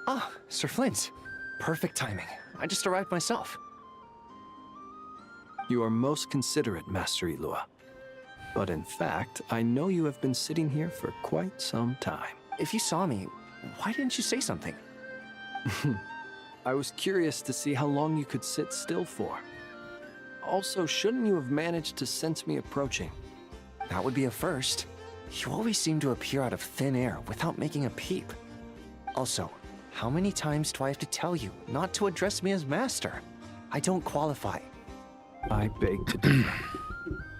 Ah, Sir Flint. Perfect timing. I just arrived myself. You are most considerate, Master Ilua. But in fact, I know you have been sitting here for quite some time. If you saw me, why didn't you say something? I was curious to see how long you could sit still for. Also, shouldn't you have managed to sense me approaching? That would be a first. You always seem to appear out of thin air without making a peep. Also, how many times do I have to tell you not to address me as master? I don't qualify. I beg to differ.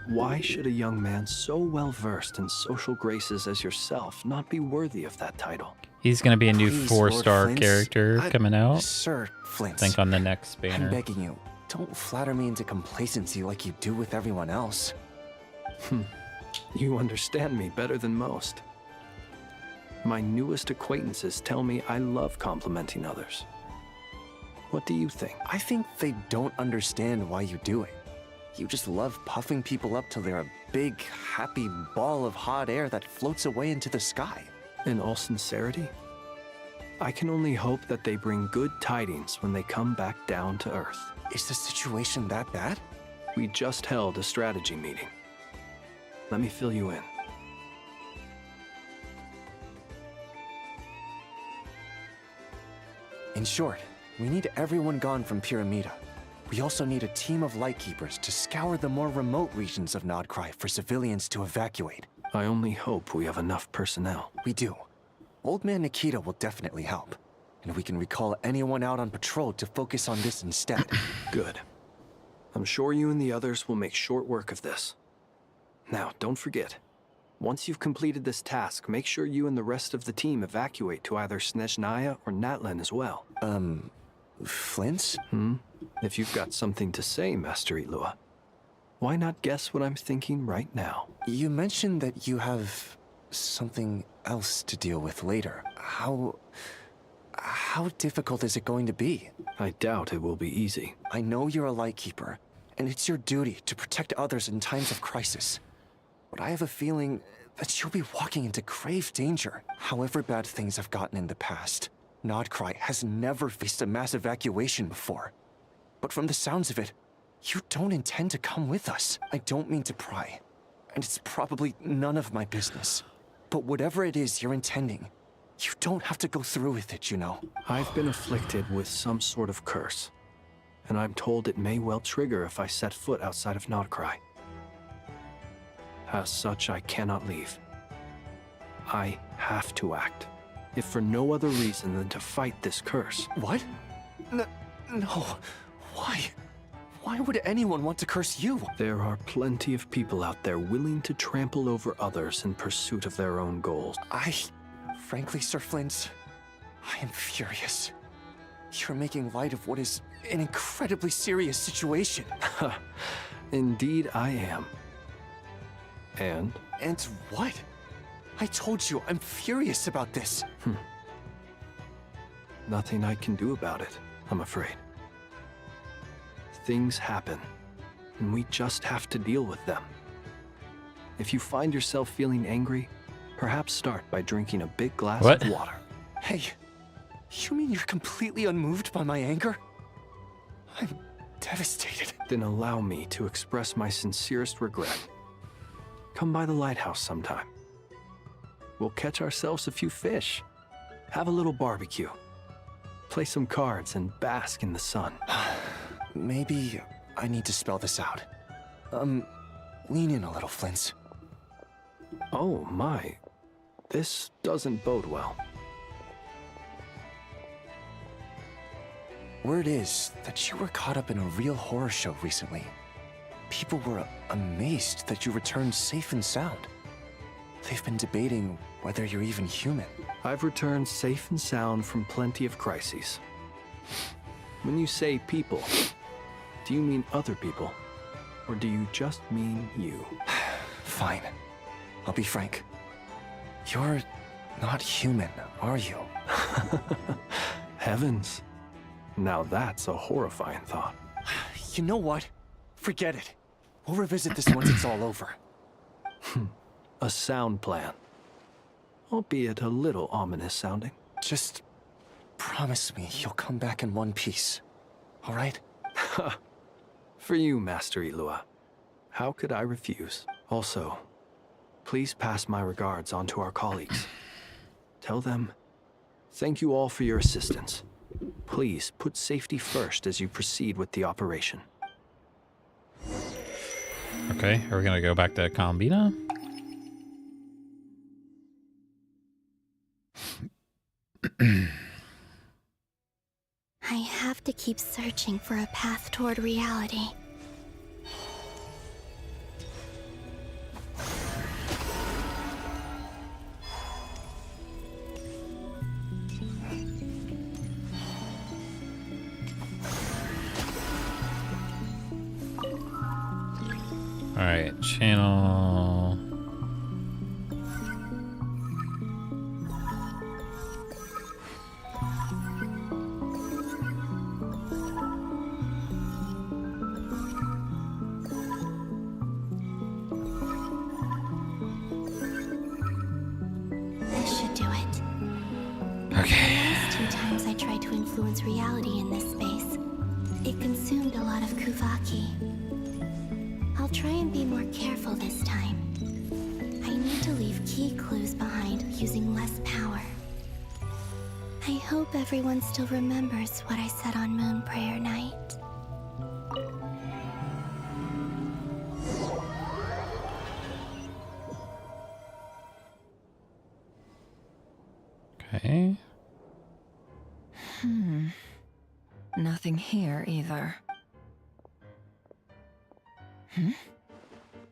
Why should a young man so well versed in social graces as yourself not be worthy of that title? He's going to be a new Please, 4-star Lord character Flint. coming out. Sir Flint. I think on the next banner. I'm begging you, don't flatter me into complacency like you do with everyone else. You understand me better than most. My newest acquaintances tell me I love complimenting others. What do you think? I think they don't understand why you do it. You just love puffing people up till they're a big, happy ball of hot air that floats away into the sky. In all sincerity, I can only hope that they bring good tidings when they come back down to Earth. Is the situation that bad? We just held a strategy meeting. Let me fill you in. In short, we need everyone gone from Pyramida. We also need a team of lightkeepers to scour the more remote regions of Nodcry for civilians to evacuate. I only hope we have enough personnel. We do. Old Man Nikita will definitely help. And we can recall anyone out on patrol to focus on this instead. Good. I'm sure you and the others will make short work of this. Now, don't forget. Once you've completed this task, make sure you and the rest of the team evacuate to either Snezhnaya or Natlan as well. Flint? If you've got something to say, Master Ilua, why not guess what I'm thinking right now? You mentioned that you have something else to deal with later. How difficult is it going to be? I doubt it will be easy. I know you're a lightkeeper, and it's your duty to protect others in times of crisis. But I have a feeling that you'll be walking into grave danger. However bad things have gotten in the past, Nodcry has never faced a mass evacuation before. But from the sounds of it, you don't intend to come with us. I don't mean to pry, and it's probably none of my business. But whatever it is you're intending, you don't have to go through with it, you know. I've been afflicted with some sort of curse, and I'm told it may well trigger if I set foot outside of Nodcry. As such, I cannot leave. I have to act, if for no other reason than to fight this curse. What? No. Why? Why would anyone want to curse you? There are plenty of people out there willing to trample over others in pursuit of their own goals. Frankly, Sir Flint, I am furious. You're making light of what is an incredibly serious situation. Indeed, I am. And? And what? I told you, I'm furious about this. Nothing I can do about it, I'm afraid. Things happen, and we just have to deal with them. If you find yourself feeling angry, perhaps start by drinking a big glass of water. Hey, you mean you're completely unmoved by my anger? I'm devastated. Then allow me to express my sincerest regret. Come by the lighthouse sometime. We'll catch ourselves a few fish, have a little barbecue, play some cards, and bask in the sun. Maybe I need to spell this out. Lean in a little, Flint. Oh my, this doesn't bode well. Word is that you were caught up in a real horror show recently. People were amazed that you returned safe and sound. They've been debating whether you're even human. I've returned safe and sound from plenty of crises. When you say people, do you mean other people? Or do you just mean you? Fine. I'll be frank. You're not human, are you? Heavens. Now that's a horrifying thought. You know what? Forget it. We'll revisit this once it's all over. A sound plan. Albeit a little ominous sounding. Just promise me you'll come back in one piece. All right? For you, Master Ilua. How could I refuse? Also, please pass my regards on to our colleagues. Tell them, thank you all for your assistance. Please put safety first as you proceed with the operation. Okay, are we gonna go back to Columbina? I have to keep searching for a path toward reality. All right, channel. This should do it. Okay. The last 2 times I tried to influence reality in this space, it consumed a lot of Kuvaki. I'll try and be more careful this time. I need to leave key clues behind using less power. I hope everyone still remembers what I said on Moon Prayer Night. Okay. Nothing here either.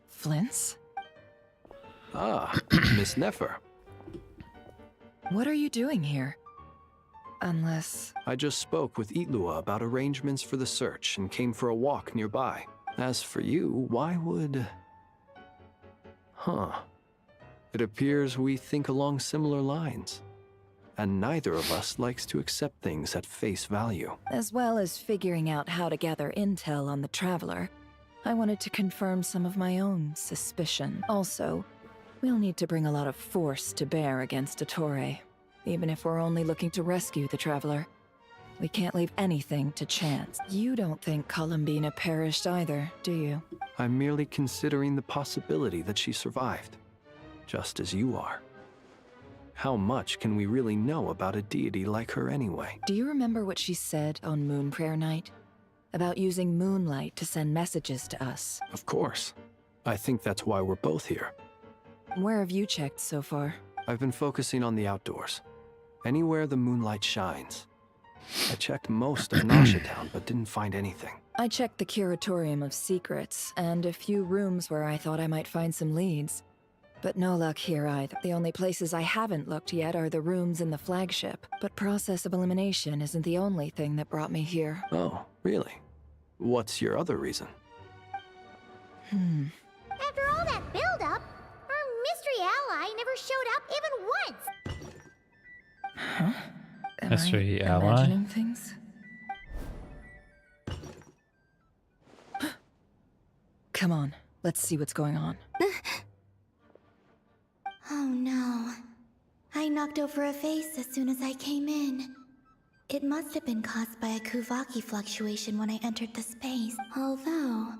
Flints? Ah, Miss Nefer. What are you doing here? Unless... I just spoke with Ilua about arrangements for the search and came for a walk nearby. As for you, why would... It appears we think along similar lines. And neither of us likes to accept things at face value. As well as figuring out how to gather intel on the Traveler, I wanted to confirm some of my own suspicion. Also, we'll need to bring a lot of force to bear against Ettore, even if we're only looking to rescue the Traveler. We can't leave anything to chance. You don't think Columbina perished either, do you? I'm merely considering the possibility that she survived, just as you are. How much can we really know about a deity like her anyway? Do you remember what she said on Moon Prayer Night? About using moonlight to send messages to us? Of course. I think that's why we're both here. Where have you checked so far? I've been focusing on the outdoors. Anywhere the moonlight shines. I checked most of Nasha Town, but didn't find anything. I checked the Curatorium of Secrets, and a few rooms where I thought I might find some leads. But no luck here either. The only places I haven't looked yet are the rooms in the flagship. But process of elimination isn't the only thing that brought me here. Oh, really? What's your other reason? After all that build-up, our mystery ally never showed up even once! Huh? Am Mystery I ally? imagining things? Come on, let's see what's going on. Oh no. I knocked over a vase as soon as I came in. It must have been caused by a Kuvaki fluctuation when I entered the space. Although,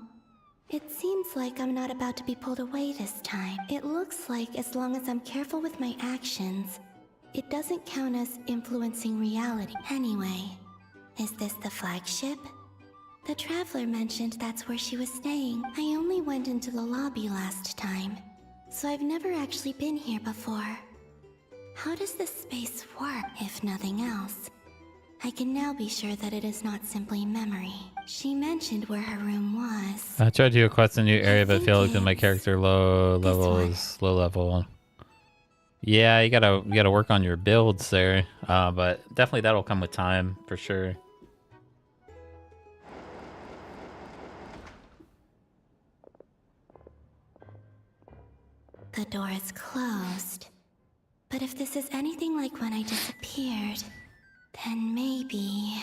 it seems like I'm not about to be pulled away this time. It looks like as long as I'm careful with my actions, it doesn't count as influencing reality. Anyway, is this the flagship? The Traveler mentioned that's where she was staying. I only went into the lobby last time, so I've never actually been here before. How does this space work, if nothing else? I can now be sure that it is not simply memory. She mentioned where her room was. I tried to request a new area, but failed because my character low level. Yeah, you gotta work on your builds there. But definitely that'll come with time for sure. The door is closed. But if this is anything like when I disappeared, then maybe...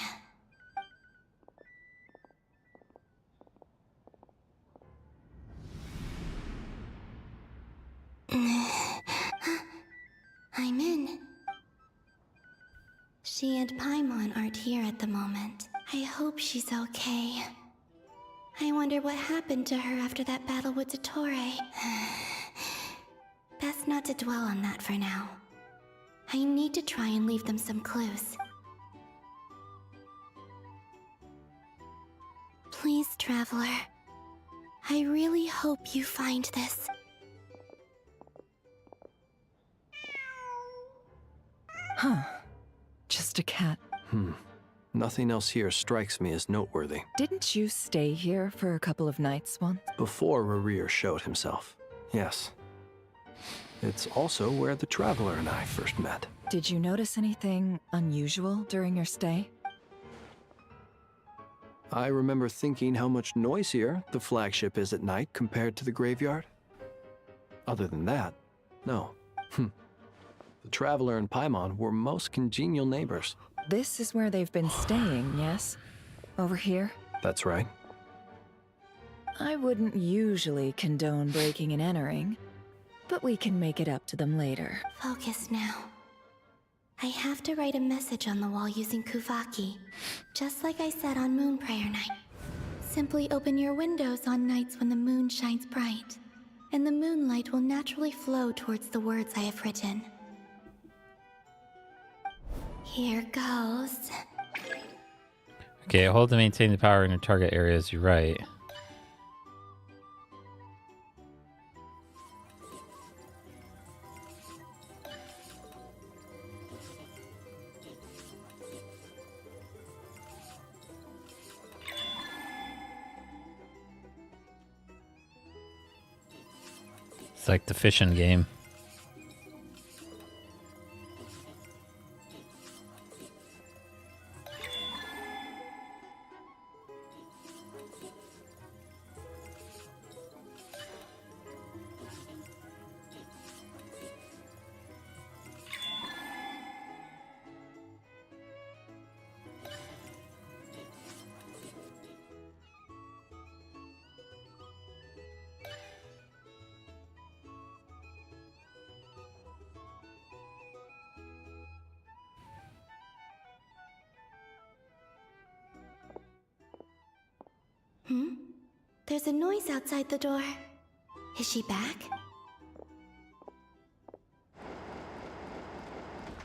I'm in. She and Paimon aren't here at the moment. I hope she's okay. I wonder what happened to her after that battle with Dottore. Best not to dwell on that for now. I need to try and leave them some clues. Please, Traveler. I really hope you find this. Huh. Just a cat. Nothing else here strikes me as noteworthy. Didn't you stay here for a couple of nights once? Before Rerir showed himself, yes. It's also where the Traveler and I first met. Did you notice anything unusual during your stay? I remember thinking how much noisier the flagship is at night compared to the graveyard. Other than that, no. The Traveler and Paimon were most congenial neighbors. This is where they've been staying, yes? Over here? That's right. I wouldn't usually condone breaking and entering, but we can make it up to them later. Focus now. I have to write a message on the wall using Kuvaki, just like I said on Moon Prayer Night. Simply open your windows on nights when the moon shines bright, and the moonlight will naturally flow towards the words I have written. Here goes. Okay, hold to maintain the power in your target areas. You're right. It's like the fishing game. There's a noise outside the door. Is she back?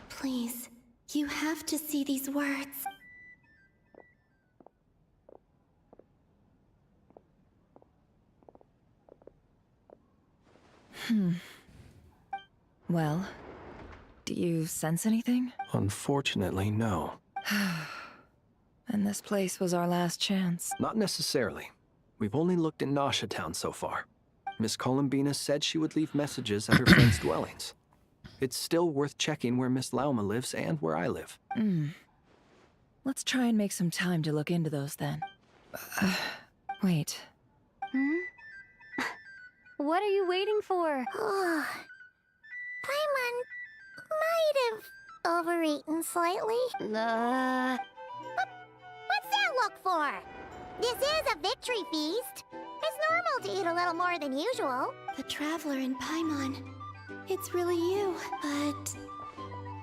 Please, you have to see these words. Well, do you sense anything? Unfortunately, no. And this place was our last chance. Not necessarily. We've only looked in Nasha Town so far. Miss Columbina said she would leave messages at her friends' dwellings. It's still worth checking where Miss Lauma lives and where I live. Let's try and make some time to look into those then. Wait. What are you waiting for? Paimon might have overeaten slightly. What's that look for? This is a victory feast. It's normal to eat a little more than usual. The Traveler and Paimon. It's really you. But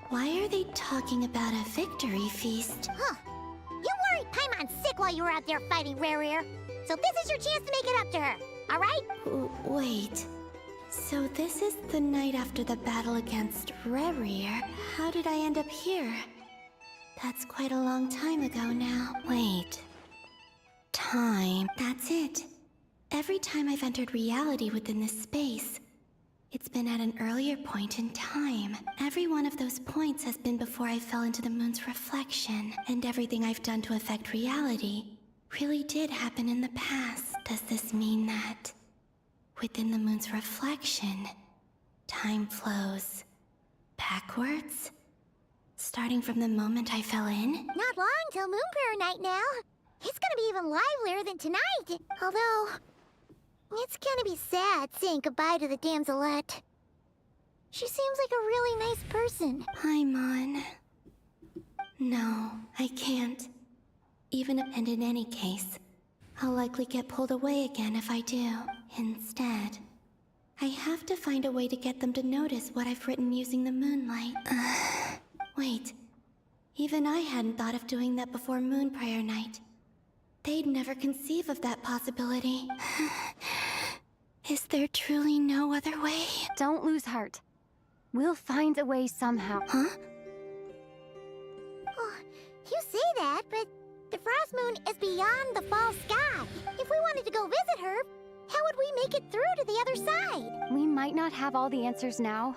why are they talking about a victory feast? You worried Paimon sick while you were out there fighting Rerir. So this is your chance to make it up to her, all right? Wait. So this is the night after the battle against Rerir. How did I end up here? That's quite a long time ago now. Wait. Time. That's it. Every time I've entered reality within this space, it's been at an earlier point in time. Every one of those points has been before I fell into the moon's reflection, and everything I've done to affect reality really did happen in the past. Does this mean that within the moon's reflection, time flows backwards? Starting from the moment I fell in? Not long till Moon Prayer Night now. It's gonna be even livelier than tonight. Although, it's gonna be sad saying goodbye to the damselette. She seems like a really nice person. Paimon. No, I can't. And in any case, I'll likely get pulled away again if I do. Instead, I have to find a way to get them to notice what I've written using the moonlight. Wait. Even I hadn't thought of doing that before Moon Prayer Night. They'd never conceive of that possibility. Is there truly no other way? Don't lose heart. We'll find a way somehow. Huh? Oh, you say that, but the Frost Moon is beyond the fall sky. If we wanted to go visit her, how would we make it through to the other side? We might not have all the answers now,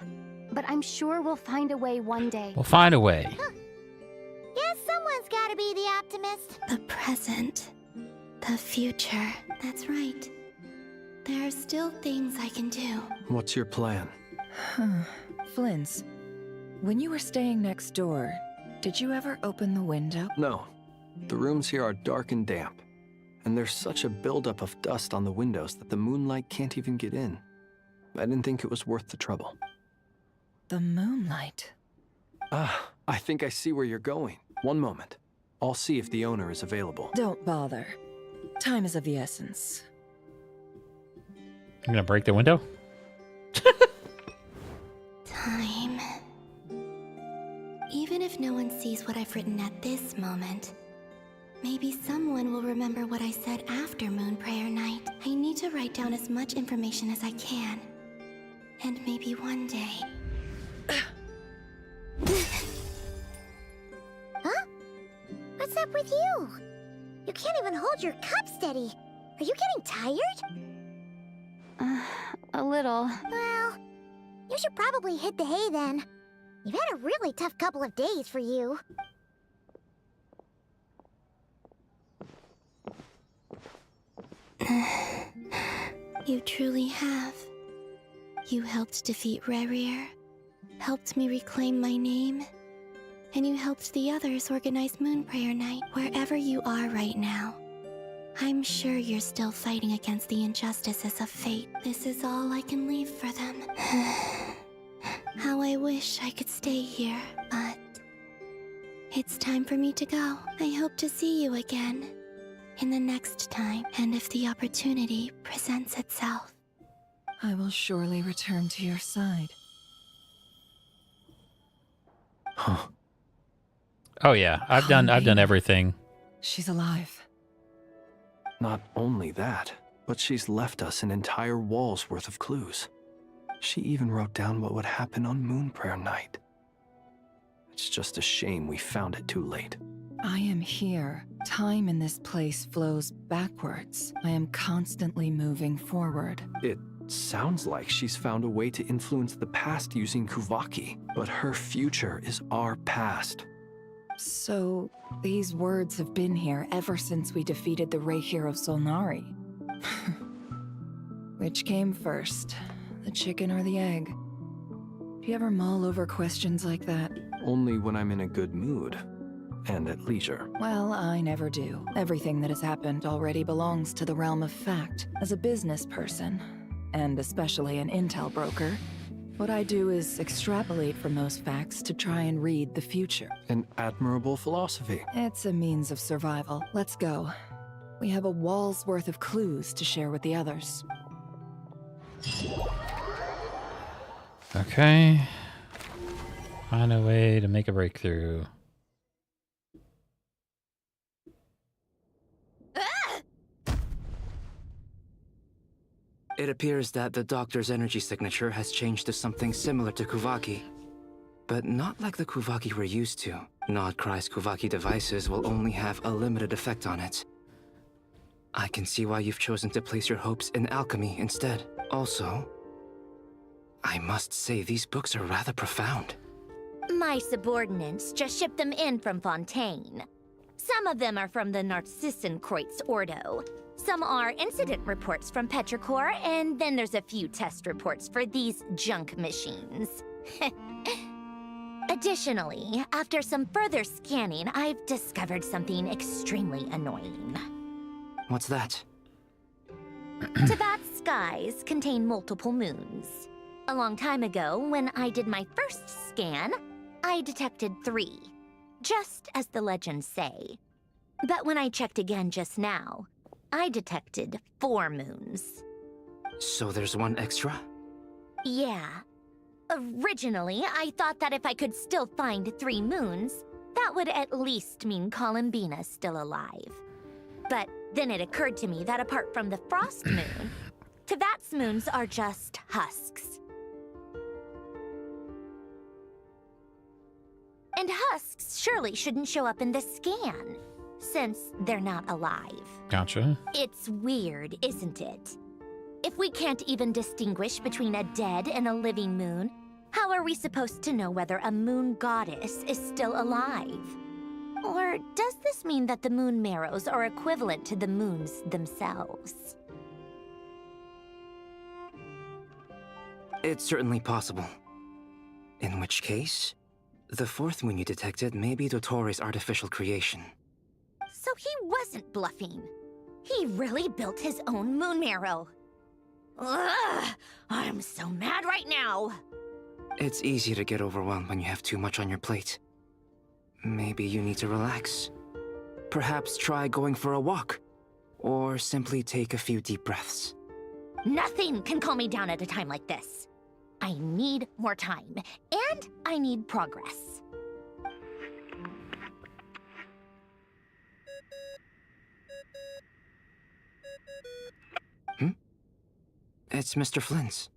but I'm sure we'll find a way one day. We'll find a way. Huh. Guess someone's gotta be the optimist. The present. The future. That's right. There are still things I can do. What's your plan? Flint's, when you were staying next door, did you ever open the window? No. The rooms here are dark and damp, and there's such a buildup of dust on the windows that the moonlight can't even get in. I didn't think it was worth the trouble. The moonlight? I think I see where you're going. One moment. I'll see if the owner is available. Don't bother. Time is of the essence. I'm gonna break the window? Time. Even if no one sees what I've written at this moment, maybe someone will remember what I said after Moon Prayer Night. I need to write down as much information as I can. And maybe one day... Huh? What's up with you? You can't even hold your cup steady. Are you getting tired? A little. Well, you should probably hit the hay then. You've had a really tough couple of days for you. You truly have. You helped defeat Rerir, helped me reclaim my name, and you helped the others organize Moon Prayer Night. Wherever you are right now, I'm sure you're still fighting against the injustices of fate. This is all I can leave for them. How I wish I could stay here, but it's time for me to go. I hope to see you again in the next time, and if the opportunity presents itself. I will surely return to your side. Huh. Oh yeah, I've done everything. She's alive. Not only that, but she's left us an entire wall's worth of clues. She even wrote down what would happen on Moon Prayer Night. It's just a shame we found it too late. I am here. Time in this place flows backwards. I am constantly moving forward. It sounds like she's found a way to influence the past using Kuvaki, but her future is our past. So, these words have been here ever since we defeated the Reihir of Solnari. Which came first, the chicken or the egg? Do you ever mull over questions like that? Only when I'm in a good mood, and at leisure. Well, I never do. Everything that has happened already belongs to the realm of fact. As a business person, and especially an intel broker, what I do is extrapolate from those facts to try and read the future. An admirable philosophy. It's a means of survival. Let's go. We have a wall's worth of clues to share with the others. Okay. Find a way to make a breakthrough. It appears that the doctor's energy signature has changed to something similar to Kuvaki. But not like the Kuvaki we're used to. Nodcry's Kuvaki devices will only have a limited effect on it. I can see why you've chosen to place your hopes in alchemy instead. Also, I must say these books are rather profound. My subordinates just shipped them in from Fontaine. Some of them are from the Narcissenkreuz Ordo. Some are incident reports from Petrichor, and then there's a few test reports for these junk machines. Additionally, after some further scanning, I've discovered something extremely annoying. What's that? Teyvat's skies contain multiple moons. A long time ago, when I did my first scan, I detected 3, just as the legends say. But when I checked again just now, I detected 4 moons. So there's one extra? Yeah. Originally, I thought that if I could still find 3 moons, that would at least mean Columbina's still alive. But then it occurred to me that apart from the frost moon, Tevat's moons are just husks. And husks surely shouldn't show up in the scan, since they're not alive. Gotcha. It's weird, isn't it? If we can't even distinguish between a dead and a living moon, how are we supposed to know whether a moon goddess is still alive? Or does this mean that the moon marrows are equivalent to the moons themselves? It's certainly possible. In which case, the 4th moon you detected may be Dottore artificial creation. So he wasn't bluffing. He really built his own moon marrow. Ugh, I'm so mad right now. It's easy to get overwhelmed when you have too much on your plate. Maybe you need to relax. Perhaps try going for a walk. Or simply take a few deep breaths. Nothing can calm me down at a time like this. I need more time, and I need progress. It's Mr. Flynn's.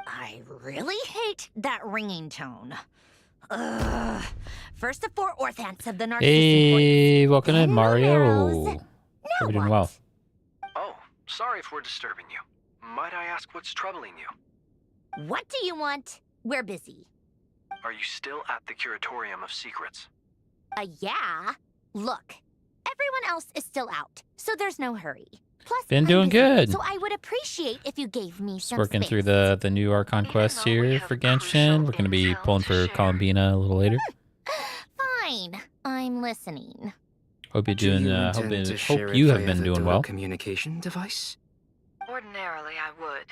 I really hate that ringing tone. Ugh. First the 4 orthants of the narcissistic Hey, welcome in, Mario. Now Hope you're doing well. Oh, sorry if we're disturbing you. Might I ask what's troubling you? What do you want? We're busy. Are you still at the Curatorium of Secrets? Yeah. Look, everyone else is still out, so there's no hurry. Plus, Been I'm doing busy, good. So I would appreciate if you gave me Just some working space. through the new Archon quest here for Genshin. We're going to be pulling for Columbina a little later. Fine, I'm listening. Hope you're Do doing. you Hope intend to share you it have via been the doing dual well. communication device? Ordinarily, I would,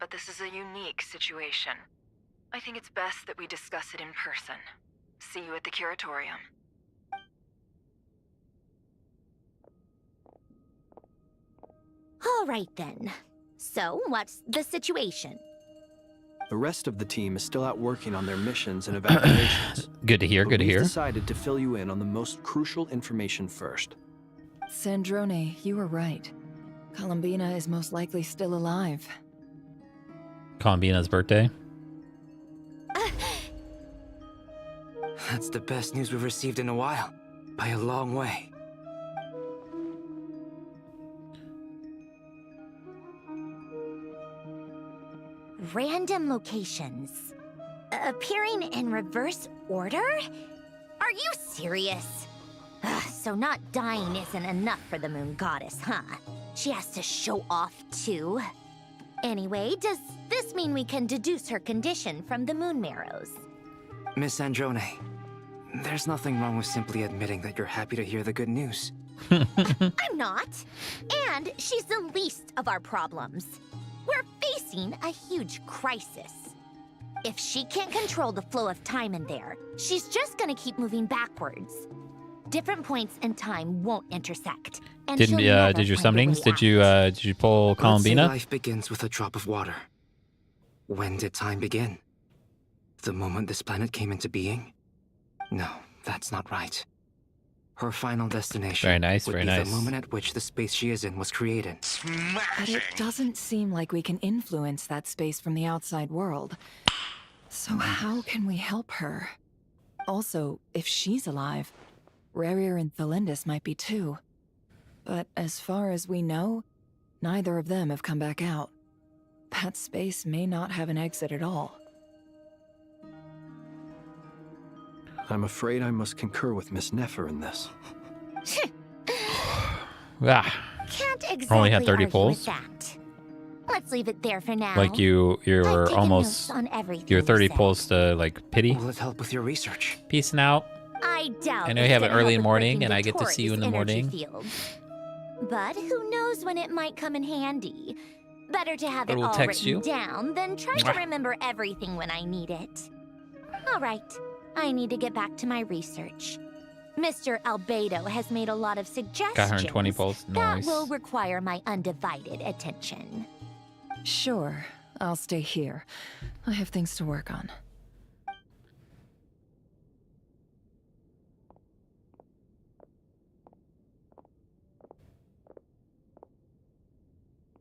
but this is a unique situation. I think it's best that we discuss it in person. See you at the Curatorium. All right then. So, what's the situation? The rest of the team is still out working on their missions and evaluations. Good to hear. But Good to we've hear. decided to fill you in on the most crucial information first. Sandrone, you were right. Columbina is most likely still alive. Columbina's birthday. That's the best news we've received in a while. By a long way. Random locations. Appearing in reverse order? Are you serious? So not dying isn't enough for the moon goddess, huh? She has to show off too. Anyway, does this mean we can deduce her condition from the moon marrows? Miss Androne, there's nothing wrong with simply admitting that you're happy to hear the good news. I'm not. And she's the least of our problems. We're facing a huge crisis. If she can't control the flow of time in there, she's just gonna keep moving backwards. Different points in time won't intersect. And Did she'll your never find her summonings? way Did you pull Let's say Columbina? life begins with a drop of water. When did time begin? The moment this planet came into being? No, that's not right. Her final destination Very nice, would very be nice. the moment at which the space she is in was created. But it doesn't seem like we can influence that space from the outside world. So how can we help her? Also, if she's alive, Rerir and Thalindus might be too. But as far as we know, neither of them have come back out. That space may not have an exit at all. I'm afraid I must concur with Miss Nefer in this. Ah, Can't exactly only had 30 argue pulls. with that. Let's leave it there for now. Like you're I've taken almost notes on everything you're you 30 said. pulls to like pity. Will it help with your research? Peacing out. I doubt I know it's you have it gonna early help in the with morning, breaking and I get to Vittori's see you in the energy morning. field. But who knows when it might come in handy? Better to have I it will all text written you. down than try to Mwah. remember everything when I need it. All right, I need to get back to my research. Mr. Albedo has made a lot of suggestions Got 120 pulse. that Nice. will require my undivided attention. Sure, I'll stay here. I have things to work on.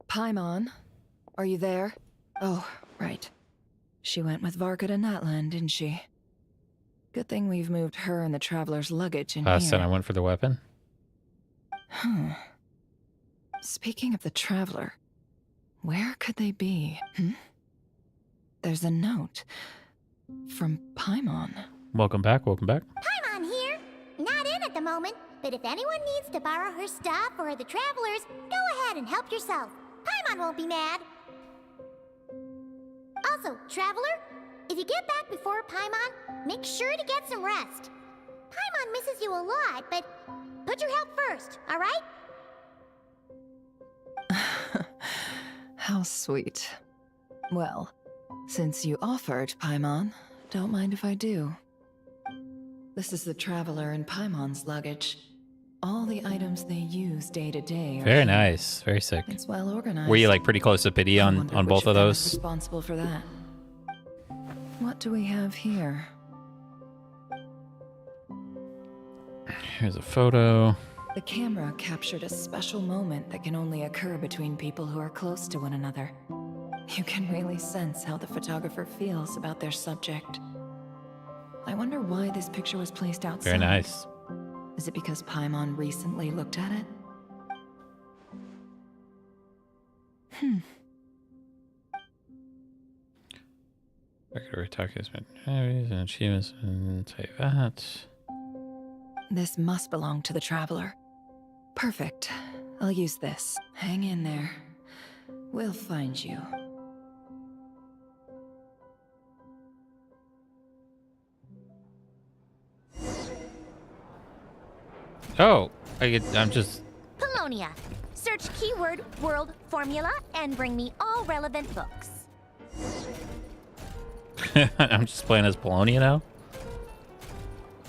Paimon, are you there? Oh, right. She went with Varka to Natlan, didn't she? Good thing we've moved her and the Traveler's luggage in here. Son, I went for the weapon. Speaking of the Traveler, where could they be? There's a note from Paimon. Welcome back. Welcome back. Paimon here. Not in at the moment, but if anyone needs to borrow her stuff or the Travelers, go ahead and help yourself. Paimon won't be mad. Also, Traveler, if you get back before Paimon, make sure to get some rest. Paimon misses you a lot, but put your health first, all right? How sweet. Well, since you offered, Paimon, don't mind if I do. This is the Traveler and Paimon's luggage. All the items they use day to day. Very nice. Very sick. It's well organized. Were you like pretty close to pity on both of those? Responsible for that. What do we have here? Here's a photo. The camera captured a special moment that can only occur between people who are close to one another. You can really sense how the photographer feels about their subject. I wonder why this picture was placed outside. Very nice. Is it because Paimon recently looked at it? Record attackers, and achievements, and take that. This must belong to the Traveler. Perfect. I'll use this. Hang in there. We'll find you. Oh, I'm just... Polonia. Search keyword world formula and bring me all relevant books. I'm just playing as Polonia now.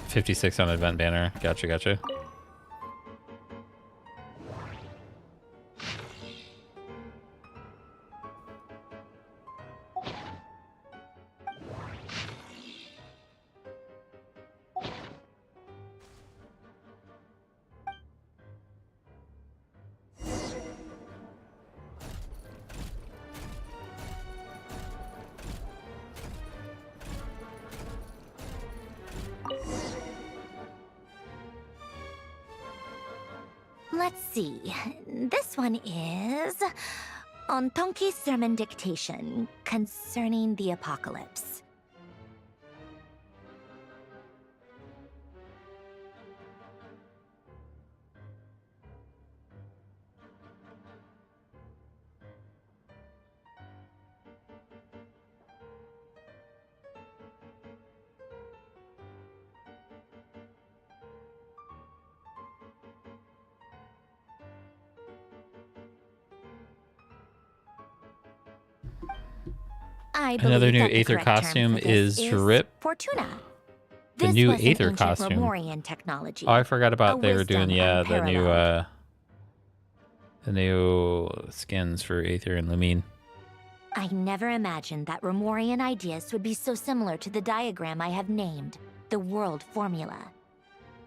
56 on the event banner. Gotcha, gotcha. Let's see. This one is on Tonki's sermon dictation concerning the apocalypse. I Another believe new that the Aether correct term costume for this is Rip. Fortuna. The This new was an Aether ancient costume. Romorian technology. Oh, I forgot about A they were doing wisdom the new skins for Aether and Lumine. I never imagined that Romorian ideas would be so similar to the diagram I have named, the world formula.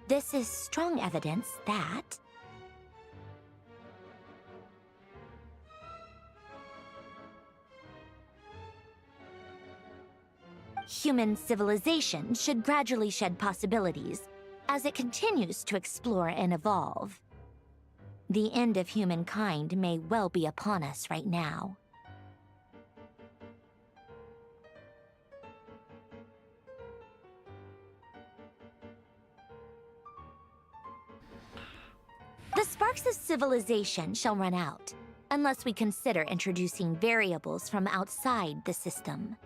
This is strong evidence that... human civilization should gradually shed possibilities as it continues to explore and evolve. The end of humankind may well be upon us right now. The sparks of civilization shall run out, unless we consider introducing variables from outside the system.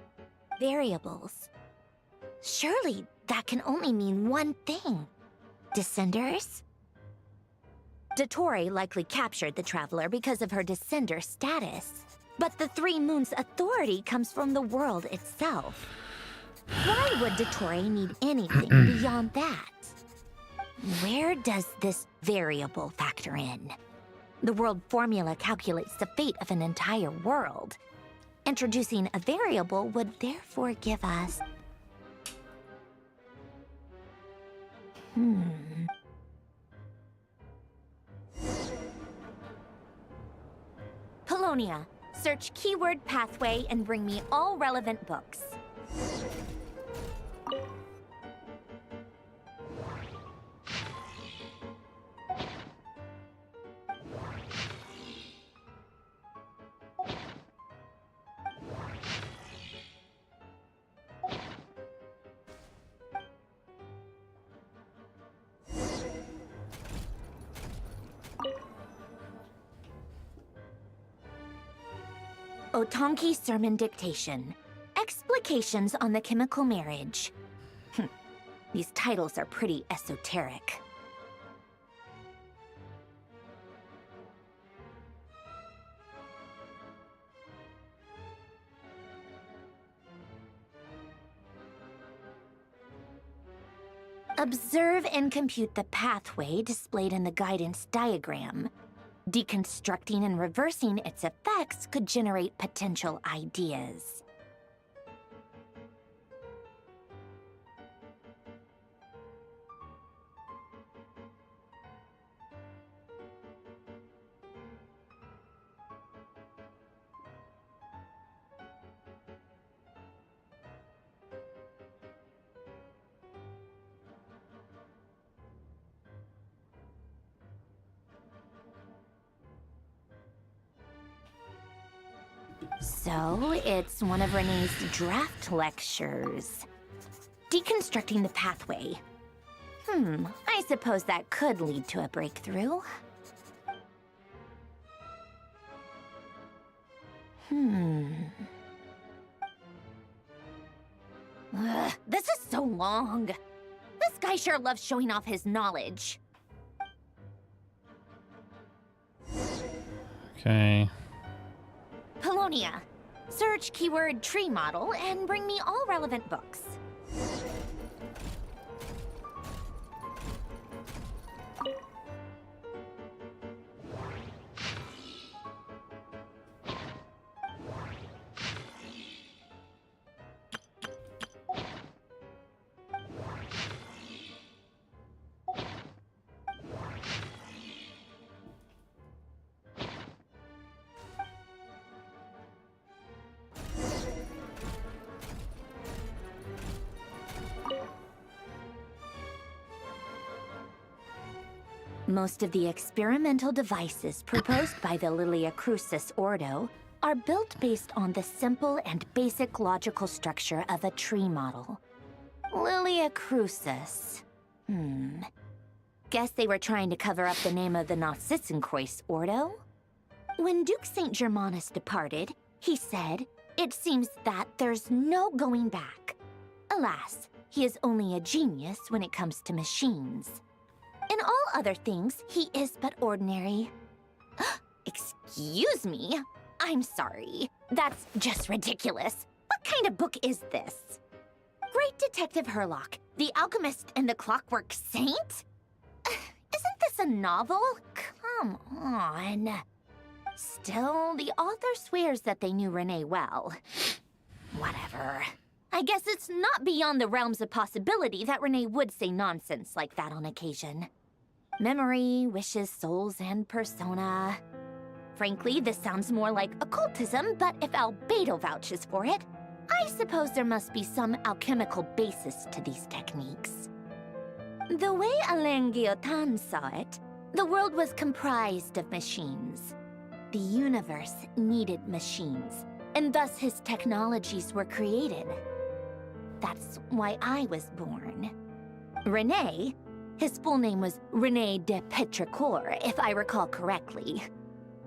Variables. Surely that can only mean one thing. Descenders? Dottore likely captured the Traveler because of her descender status. But the Three Moons' authority comes from the world itself. Why would Dottore need anything beyond that? Where does this variable factor in? The world formula calculates the fate of an entire world. Introducing a variable would therefore give us... Polonia, search keyword pathway and bring me all relevant books. Otanki Sermon Dictation. Explications on the Chemical Marriage. These titles are pretty esoteric. Observe and compute the pathway displayed in the guidance diagram. Deconstructing and reversing its effects could generate potential ideas. So, it's one of Renee's draft lectures. Deconstructing the pathway. I suppose that could lead to a breakthrough. This is so long. This guy sure loves showing off his knowledge. Okay. Polonia, search keyword tree model and bring me all relevant books. Most of the experimental devices proposed by the Lilia Crucis Ordo are built based on the simple and basic logical structure of a tree model. Lilia Crucis. Guess they were trying to cover up the name of the Nautitzenkreuz Ordo? When Duke St. Germanus departed, he said, "It seems that there's no going back." Alas, he is only a genius when it comes to machines. In all other things, he is but ordinary. Excuse me? I'm sorry. That's just ridiculous. What kind of book is this? Great Detective Herlock, The Alchemist and the Clockwork Saint? Isn't this a novel? Come on. Still, the author swears that they knew Renee well. Whatever. I guess it's not beyond the realms of possibility that Renee would say nonsense like that on occasion. Memory, wishes, souls, and persona. Frankly, this sounds more like occultism, but if Albedo vouches for it, I suppose there must be some alchemical basis to these techniques. The way Alain Guillotin saw it, the world was comprised of machines. The universe needed machines, and thus his technologies were created. That's why I was born. René, his full name was René de Petrichor, if I recall correctly.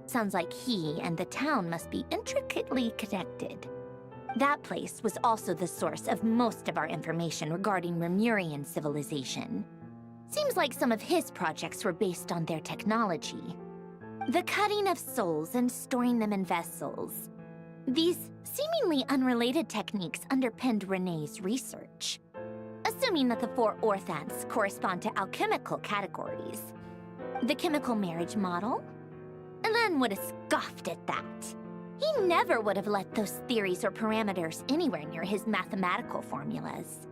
Sounds like he and the town must be intricately connected. That place was also the source of most of our information regarding Remurian civilization. Seems like some of his projects were based on their technology. The cutting of souls and storing them in vessels. These seemingly unrelated techniques underpinned Renee's research. Assuming that the 4 orthants correspond to alchemical categories. The chemical marriage model? Elen would have scoffed at that. He never would have let those theories or parameters anywhere near his mathematical formulas.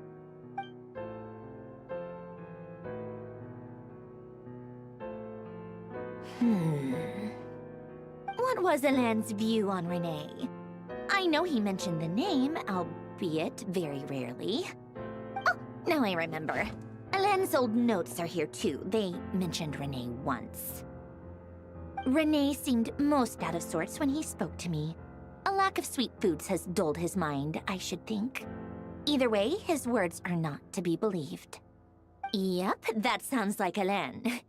What was Elen's view on Renee? I know he mentioned the name, albeit very rarely. Oh, now I remember. Elen's old notes are here too. They mentioned Renee once. Renee seemed most out of sorts when he spoke to me. A lack of sweet foods has dulled his mind, I should think. Either way, his words are not to be believed. Yep, that sounds like Elen.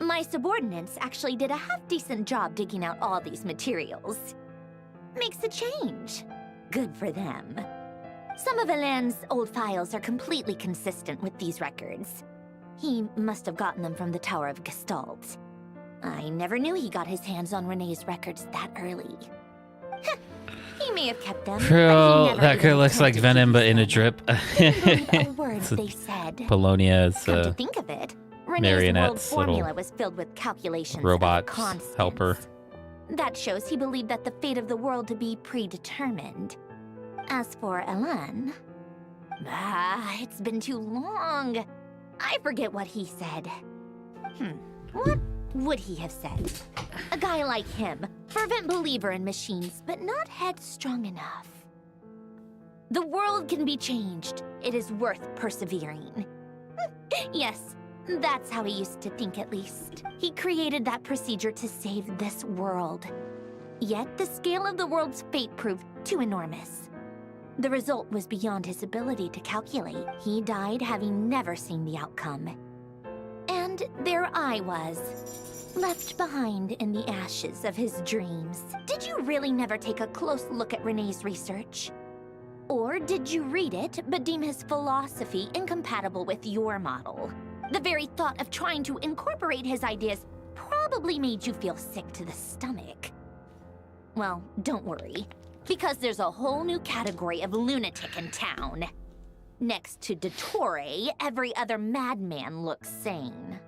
My subordinates actually did a half-decent job digging out all these materials. Makes a change. Good for them. Some of Elen's old files are completely consistent with these records. He must have gotten them from the Tower of Gestalt. I never knew he got his hands on Renee's records that early. He may have kept them. Bro, that guy looks like Venom, but in a drip. Words they said. Polonia's Come to think of it, Renee's world marionette's formula little was filled with calculations robot of constants. helper. That shows he believed that the fate of the world to be predetermined. As for Elen, it's been too long. I forget what he said. What would he have said? A guy like him, fervent believer in machines, but not headstrong enough. The world can be changed. It is worth persevering. Yes, that's how he used to think at least. He created that procedure to save this world. Yet the scale of the world's fate proved too enormous. The result was beyond his ability to calculate. He died having never seen the outcome. And there I was, left behind in the ashes of his dreams. Did you really never take a close look at Renee's research? Or did you read it, but deem his philosophy incompatible with your model? The very thought of trying to incorporate his ideas probably made you feel sick to the stomach. Well, don't worry, because there's a whole new category of lunatic in town. Next to Dottore, every other madman looks sane.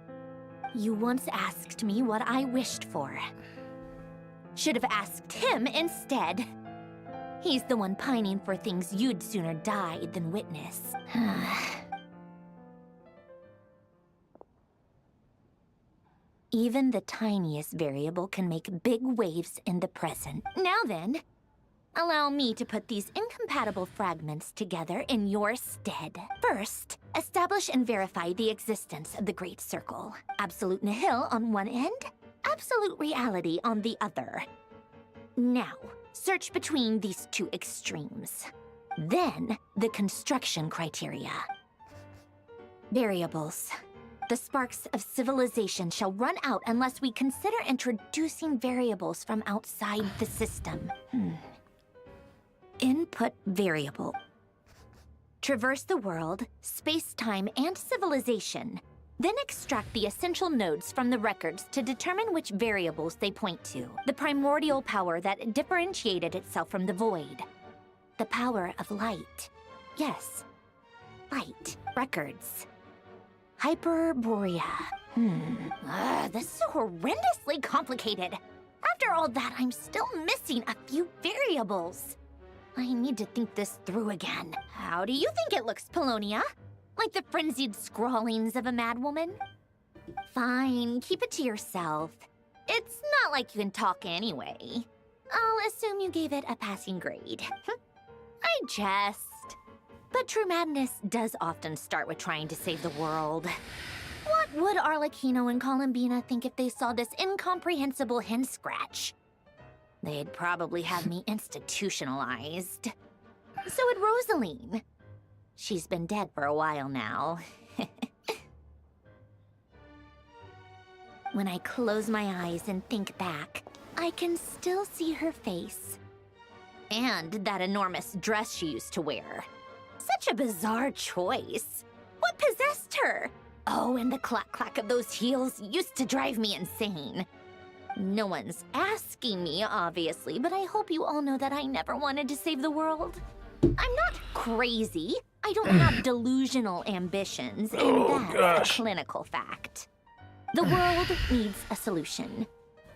You once asked me what I wished for. Should have asked him instead. He's the one pining for things you'd sooner die than witness. Even the tiniest variable can make big waves in the present. Now then, allow me to put these incompatible fragments together in your stead. First, establish and verify the existence of the Great Circle. Absolute nihil on one end, absolute reality on the other. Now, search between these two extremes. Then, the construction criteria. Variables. The sparks of civilization shall run out unless we consider introducing variables from outside the system. Input variable. Traverse the world, space-time, and civilization. Then extract the essential nodes from the records to determine which variables they point to. The primordial power that differentiated itself from the void. The power of light. Yes, light. Records. Hyperborea. This is horrendously complicated. After all that, I'm still missing a few variables. I need to think this through again. How do you think it looks, Polonia? Like the frenzied scrawlings of a madwoman? Fine, keep it to yourself. It's not like you can talk anyway. I'll assume you gave it a passing grade. I jest. But true madness does often start with trying to save the world. What would Arlecchino and Columbina think if they saw this incomprehensible hen scratch? They'd probably have me institutionalized. So would Rosaline. She's been dead for a while now. When I close my eyes and think back, I can still see her face. And that enormous dress she used to wear. Such a bizarre choice. What possessed her? Oh, and the clack-clack of those heels used to drive me insane. No one's asking me, obviously, but I hope you all know that I never wanted to save the world. I'm not crazy. I don't have delusional ambitions, and that's a clinical fact. The world needs a solution.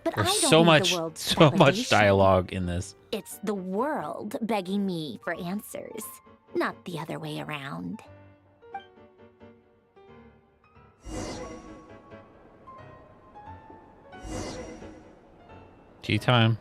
But I There's don't need the world's so much validation. dialogue in this. It's the world begging me for answers, not the other way around. Tea time.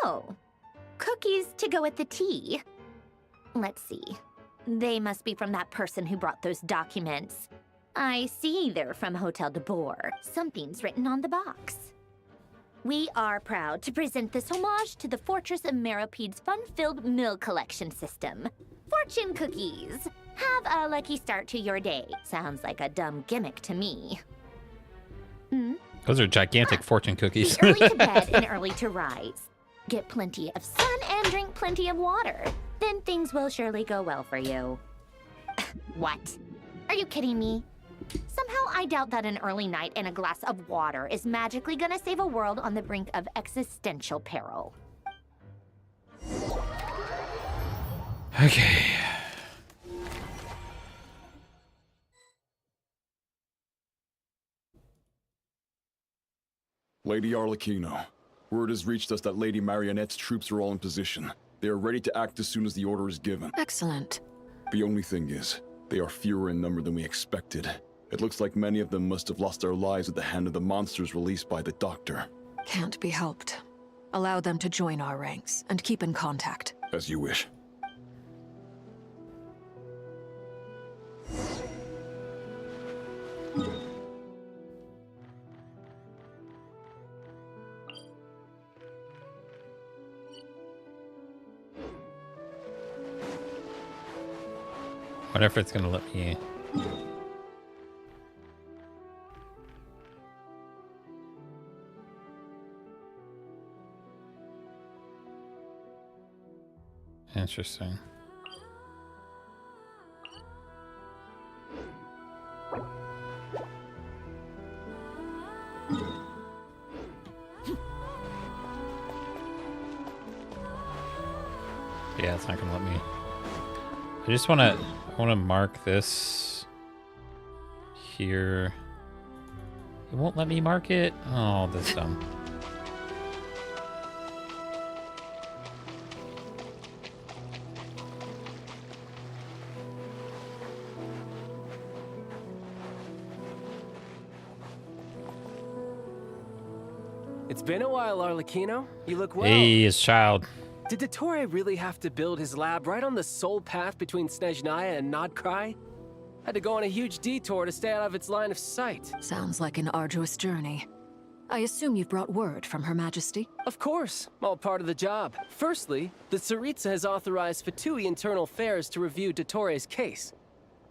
Oh, cookies to go with the tea. Let's see. They must be from that person who brought those documents. I see they're from Hotel de Boer. Something's written on the box. We are proud to present this homage to the Fortress of Meropede's fun-filled mill collection system. Fortune cookies. Have a lucky start to your day. Sounds like a dumb gimmick to me. Those are gigantic fortune cookies. Be early to bed and early to rise. Get plenty of sun and drink plenty of water. Then things will surely go well for you. What? Are you kidding me? Somehow I doubt that an early night and a glass of water is magically gonna save a world on the brink of existential peril. Okay. Lady Arlecchino, word has reached us that Lady Marionette's troops are all in position. They are ready to act as soon as the order is given. Excellent. The only thing is, they are fewer in number than we expected. It looks like many of them must have lost their lives at the hand of the monsters released by the Doctor. Can't be helped. Allow them to join our ranks and keep in contact. As you wish. Wonder if it's gonna let me. Interesting. Yeah, it's not gonna let me. I just wanna mark this here. It won't let me mark it. Oh, that's dumb. It's been a while, Arlecchino. You look well. Hey, his child. Did Dottore really have to build his lab right on the sole path between Snezhnaya and Nodcry? Had to go on a huge detour to stay out of its line of sight. Sounds like an arduous journey. I assume you've brought word from Her Majesty? Of course, all part of the job. Firstly, the Tsaritsa has authorized Fatui Internal Affairs to review Dottore's case.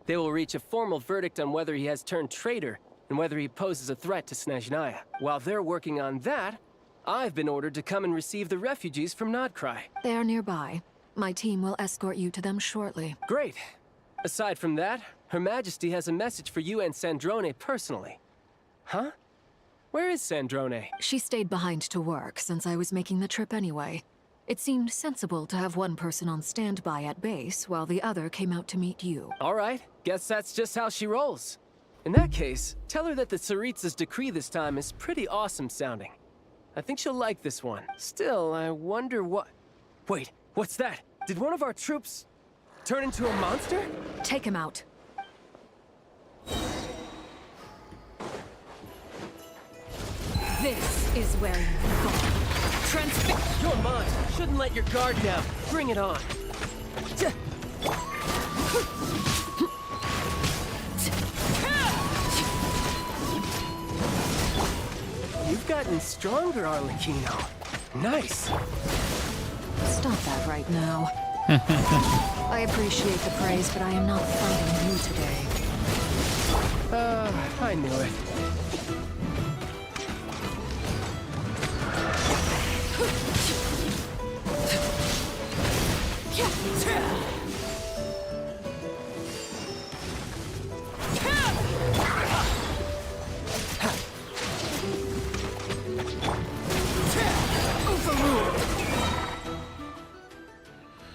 They will reach a formal verdict on whether he has turned traitor and whether he poses a threat to Snezhnaya. While they're working on that, I've been ordered to come and receive the refugees from Nodcry. They are nearby. My team will escort you to them shortly. Great. Aside from that, Her Majesty has a message for you and Sandrone personally. Huh? Where is Sandrone? She stayed behind to work since I was making the trip anyway. It seemed sensible to have one person on standby at base while the other came out to meet you. All right, guess that's just how she rolls. In that case, tell her that the Tsaritsa's decree this time is pretty awesome sounding. I think she'll like this one. Still, I wonder what... Wait, what's that? Did one of our troops turn into a monster? Take him out. This is where you fall. You're mine. Shouldn't let your guard down. Bring it on. You've gotten stronger, Arlecchino. Nice. Stop that right now. I appreciate the praise, but I am not fighting you today. I knew it.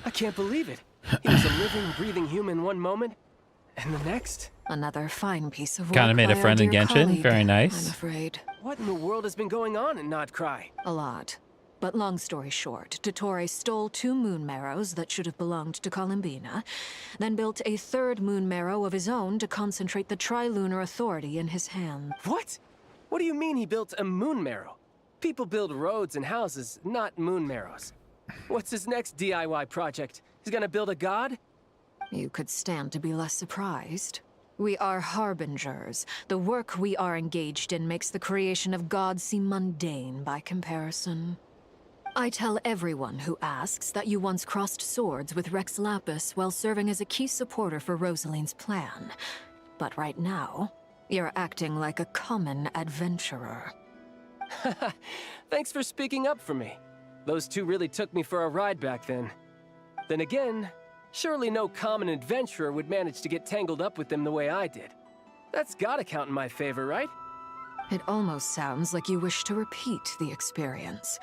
I can't believe it. He was a living, breathing human one moment, and the next. Another fine piece of work. Kind of made a by our friend in dear Genshin. colleague, Very I'm nice. afraid. What in the world has been going on in Nodcry? A lot. But long story short, Dottore stole 2 moon marrows that should have belonged to Columbina, then built a 3rd moon marrow of his own to concentrate the Trilunar Authority in his hand. What? What do you mean he built a moon marrow? People build roads and houses, not moon marrows. What's his next DIY project? He's gonna build a god? You could stand to be less surprised. We are harbingers. The work we are engaged in makes the creation of gods seem mundane by comparison. I tell everyone who asks that you once crossed swords with Rex Lapis while serving as a key supporter for Rosaline's plan. But right now, you're acting like a common adventurer. Thanks for speaking up for me. Those 2 really took me for a ride back then. Then again, surely no common adventurer would manage to get tangled up with them the way I did. That's gotta count in my favor, right? It almost sounds like you wish to repeat the experience.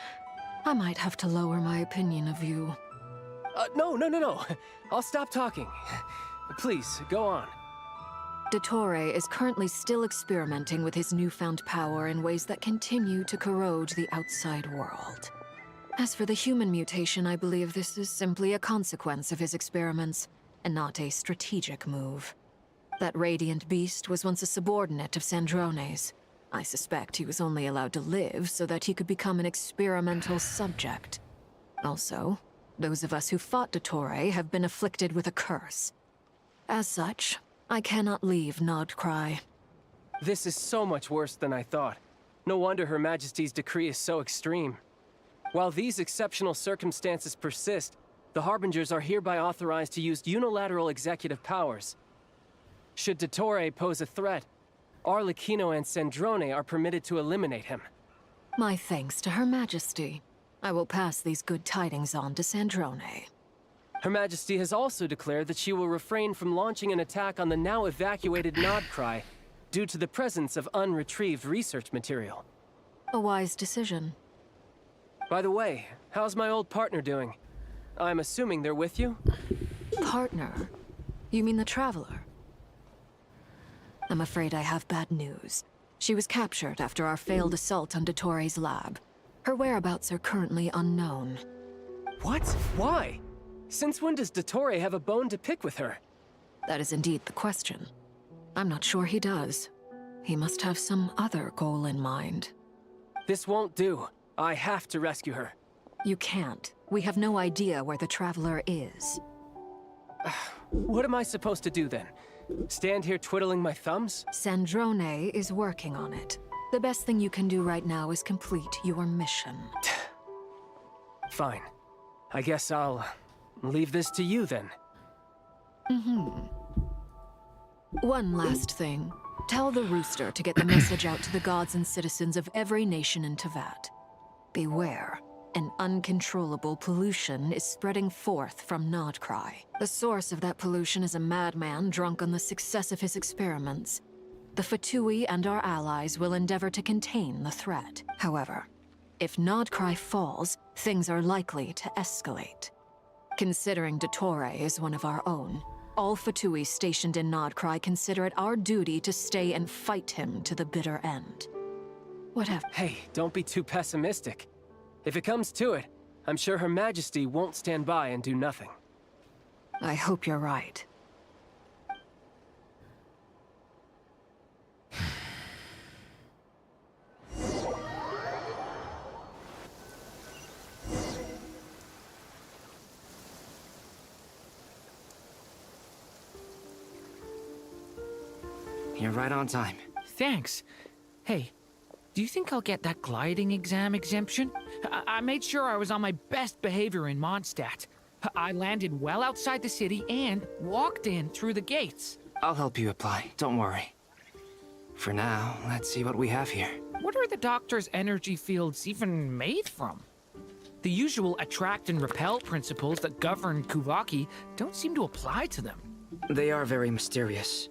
I might have to lower my opinion of you. No. I'll stop talking. Please, go on. Dottore is currently still experimenting with his newfound power in ways that continue to corrode the outside world. As for the human mutation, I believe this is simply a consequence of his experiments, and not a strategic move. That radiant beast was once a subordinate of Sandrone's. I suspect he was only allowed to live so that he could become an experimental subject. Also, those of us who fought Dottore have been afflicted with a curse. As such, I cannot leave Nodcry. This is so much worse than I thought. No wonder Her Majesty's decree is so extreme. While these exceptional circumstances persist, the Harbingers are hereby authorized to use unilateral executive powers. Should Dottore pose a threat, Arlecchino and Sandrone are permitted to eliminate him. My thanks to Her Majesty. I will pass these good tidings on to Sandrone. Her Majesty has also declared that she will refrain from launching an attack on the now evacuated Nodcry due to the presence of unretrieved research material. A wise decision. By the way, how's my old partner doing? I'm assuming they're with you? Partner? You mean the Traveler? I'm afraid I have bad news. She was captured after our failed assault on Dottore's lab. Her whereabouts are currently unknown. What? Why? Since when does Dottore have a bone to pick with her? That is indeed the question. I'm not sure he does. He must have some other goal in mind. This won't do. I have to rescue her. You can't. We have no idea where the Traveler is. What am I supposed to do then? Stand here twiddling my thumbs? Sandrone is working on it. The best thing you can do right now is complete your mission. Fine. I guess I'll leave this to you then. One last thing. Tell the Rooster to get the message out to the gods and citizens of every nation in Teyvat. Beware. An uncontrollable pollution is spreading forth from Nodcry. The source of that pollution is a madman drunk on the success of his experiments. The Fatui and our allies will endeavor to contain the threat. However, if Nodcry falls, things are likely to escalate. Considering Dottore is one of our own, all Fatui stationed in Nodcry consider it our duty to stay and fight him to the bitter end. Hey, don't be too pessimistic. If it comes to it, I'm sure Her Majesty won't stand by and do nothing. I hope you're right. You're right on time. Thanks. Hey, do you think I'll get that gliding exam exemption? I made sure I was on my best behavior in Mondstadt. I landed well outside the city and walked in through the gates. I'll help you apply, don't worry. For now, let's see what we have here. What are the doctor's energy fields even made from? The usual attract and repel principles that govern Kuvaki don't seem to apply to them. They are very mysterious.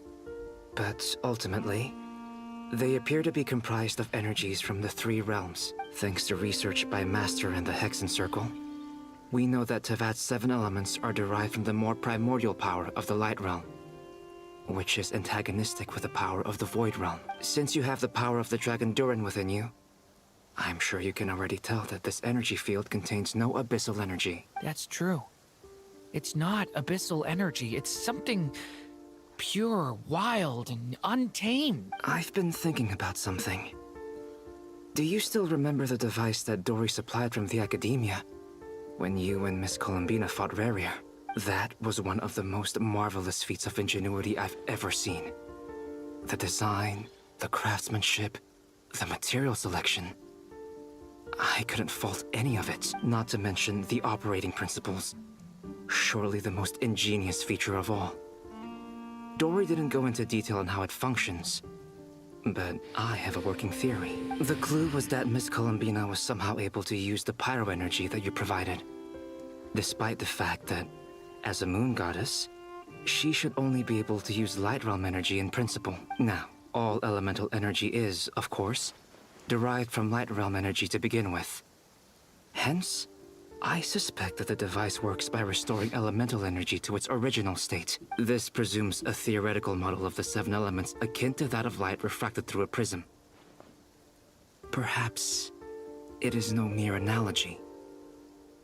But ultimately, they appear to be comprised of energies from the 3 realms. Thanks to research by Master and the Hexen Circle, we know that Tevat's 7 elements are derived from the more primordial power of the Light Realm, which is antagonistic with the power of the Void Realm. Since you have the power of the Dragon Durin within you, I'm sure you can already tell that this energy field contains no abyssal energy. That's true. It's not abyssal energy, it's something pure, wild, and untamed. I've been thinking about something. Do you still remember the device that Dory supplied from the Academia when you and Miss Columbina fought Rarier? That was one of the most marvelous feats of ingenuity I've ever seen. The design, the craftsmanship, the material selection. I couldn't fault any of it, not to mention the operating principles. Surely the most ingenious feature of all. Dory didn't go into detail on how it functions, but I have a working theory. The clue was that Miss Columbina was somehow able to use the pyro energy that you provided, despite the fact that, as a moon goddess, she should only be able to use light realm energy in principle. Now, all elemental energy is, of course, derived from light realm energy to begin with. Hence, I suspect that the device works by restoring elemental energy to its original state. This presumes a theoretical model of the 7 elements akin to that of light refracted through a prism. Perhaps it is no mere analogy.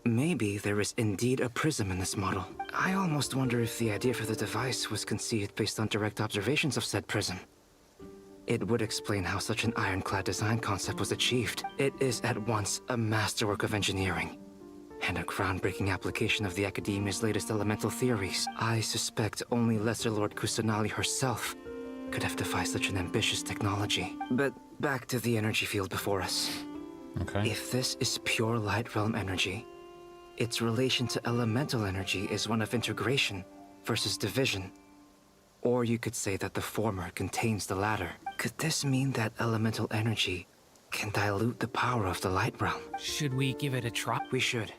Maybe there is indeed a prism in this model. I almost wonder if the idea for the device was conceived based on direct observations of said prism. It would explain how such an ironclad design concept was achieved. It is at once a masterwork of engineering and a groundbreaking application of the Academia's latest elemental theories. I suspect only Lesser Lord Kusanali herself could have devised such an ambitious technology. But back to the energy field before us. Okay. If this is pure light realm energy, its relation to elemental energy is one of integration versus division. Or you could say that the former contains the latter. Could this mean that elemental energy can dilute the power of the light realm? Should we give it a try? We should.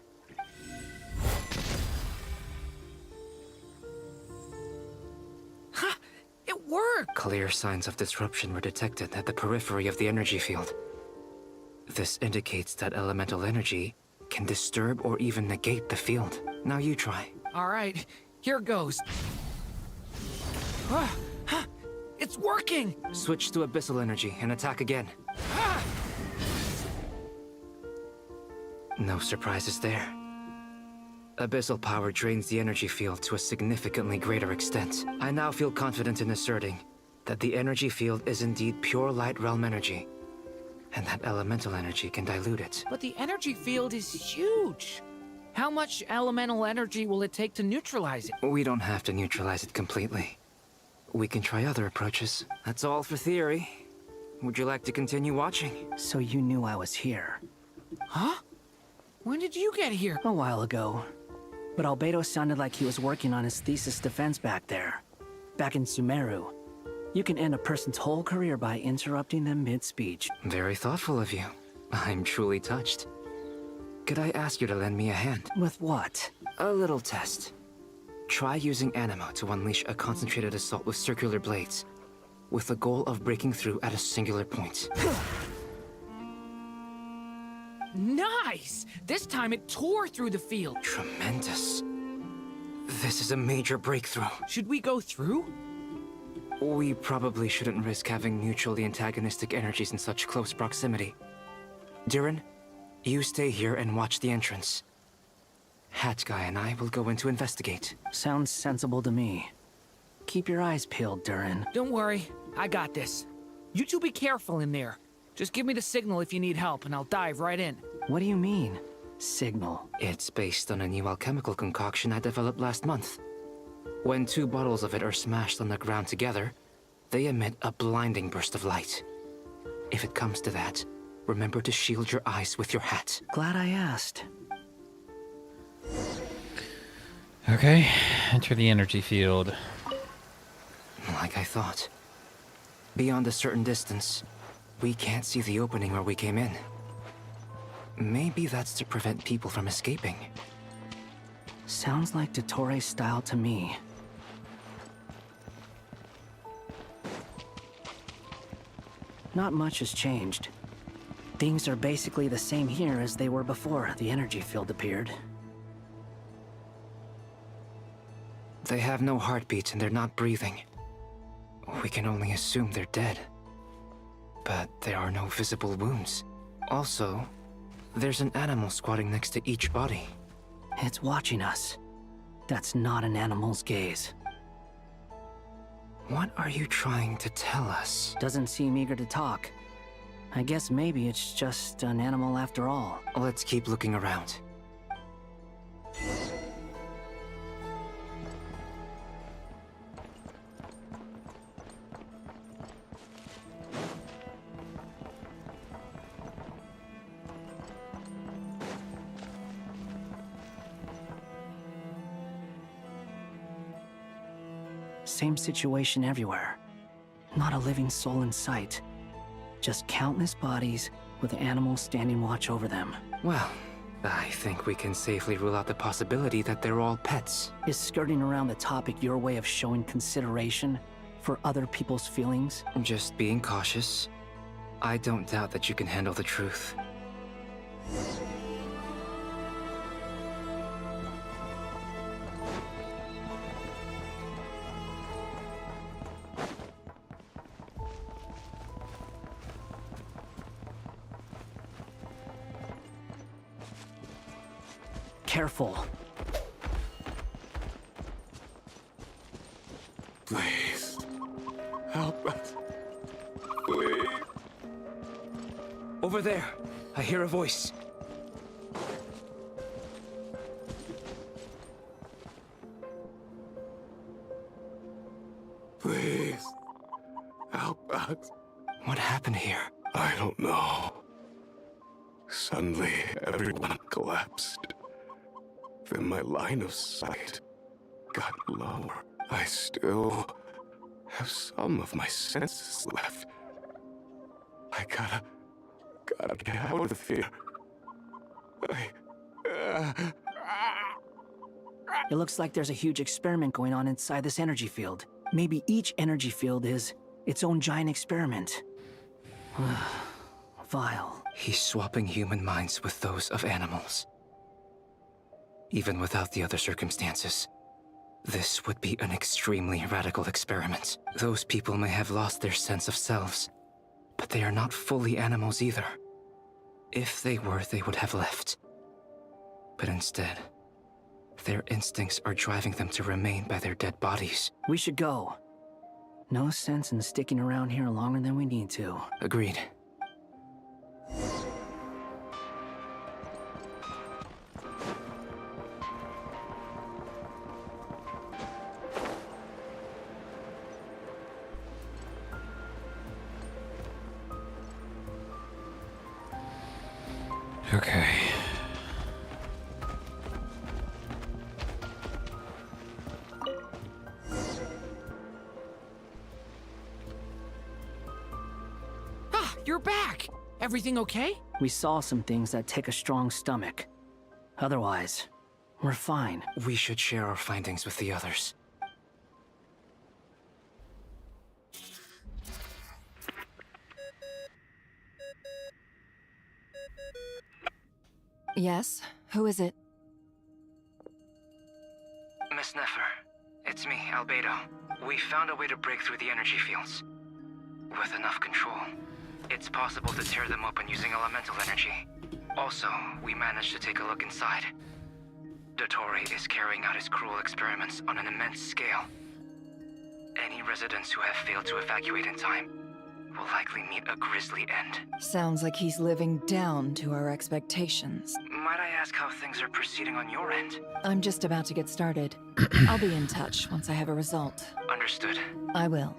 Ha! It worked! Clear signs of disruption were detected at the periphery of the energy field. This indicates that elemental energy can disturb or even negate the field. Now you try. All right, here goes. It's working! Switch to abyssal energy and attack again. No surprises there. Abyssal power drains the energy field to a significantly greater extent. I now feel confident in asserting that the energy field is indeed pure light realm energy, and that elemental energy can dilute it. But the energy field is huge. How much elemental energy will it take to neutralize it? We don't have to neutralize it completely. We can try other approaches. That's all for theory. Would you like to continue watching? So you knew I was here? Huh? When did you get here? A while ago. But Albedo sounded like he was working on his thesis defense back there. Back in Sumeru. You can end a person's whole career by interrupting them mid-speech. Very thoughtful of you. I'm truly touched. Could I ask you to lend me a hand? With what? A little test. Try using Animo to unleash a concentrated assault with circular blades, with the goal of breaking through at a singular point. Nice! This time it tore through the field. Tremendous. This is a major breakthrough. Should we go through? We probably shouldn't risk having mutually antagonistic energies in such close proximity. Durin, you stay here and watch the entrance. Hat Guy and I will go in to investigate. Sounds sensible to me. Keep your eyes peeled, Durin. Don't worry, I got this. You two be careful in there. Just give me the signal if you need help, and I'll dive right in. What do you mean, signal? It's based on a new alchemical concoction I developed last month. When 2 bottles of it are smashed on the ground together, They emit a blinding burst of light. If it comes to that, remember to shield your eyes with your hat. Glad I asked. Okay, enter the energy field. Like I thought. Beyond a certain distance, we can't see the opening where we came in. Maybe that's to prevent people from escaping. Sounds like Dottore style to me. Not much has changed. Things are basically the same here as they were before the energy field appeared. They have no heartbeats and they're not breathing. We can only assume they're dead. But there are no visible wounds. Also, there's an animal squatting next to each body. It's watching us. That's not an animal's gaze. What are you trying to tell us? Doesn't seem eager to talk. I guess maybe it's just an animal after all. Let's keep looking around. Same situation everywhere. Not a living soul in sight. Just countless bodies with animals standing watch over them. Well, I think we can safely rule out the possibility that they're all pets. Is skirting around the topic your way of showing consideration for other people's feelings? Just being cautious. I don't doubt that you can handle the truth. Careful. Please. Help us. Please. Over there. I hear a voice. Please. Help us. What happened here? I don't know. Suddenly, everyone collapsed. Then my line of sight got lower. I still have some of my senses left. I gotta get out of here. It looks like there's a huge experiment going on inside this energy field. Maybe each energy field is its own giant experiment. Vile. He's swapping human minds with those of animals. Even without the other circumstances, this would be an extremely radical experiment. Those people may have lost their sense of selves, but they are not fully animals either. If they were, they would have left. But instead, their instincts are driving them to remain by their dead bodies. We should go. No sense in sticking around here longer than we need to. Agreed. Okay. Ah, you're back! Everything okay? We saw some things that take a strong stomach. Otherwise, we're fine. We should share our findings with the others. Yes? Who is it? Miss Nefer, it's me, Albedo. We found a way to break through the energy fields. With enough control, it's possible to tear them open using elemental energy. Also, we managed to take a look inside. Dottore is carrying out his cruel experiments on an immense scale. Any residents who have failed to evacuate in time will likely meet a grisly end. Sounds like he's living down to our expectations. Might I ask how things are proceeding on your end? I'm just about to get started. I'll be in touch once I have a result. Understood. I will.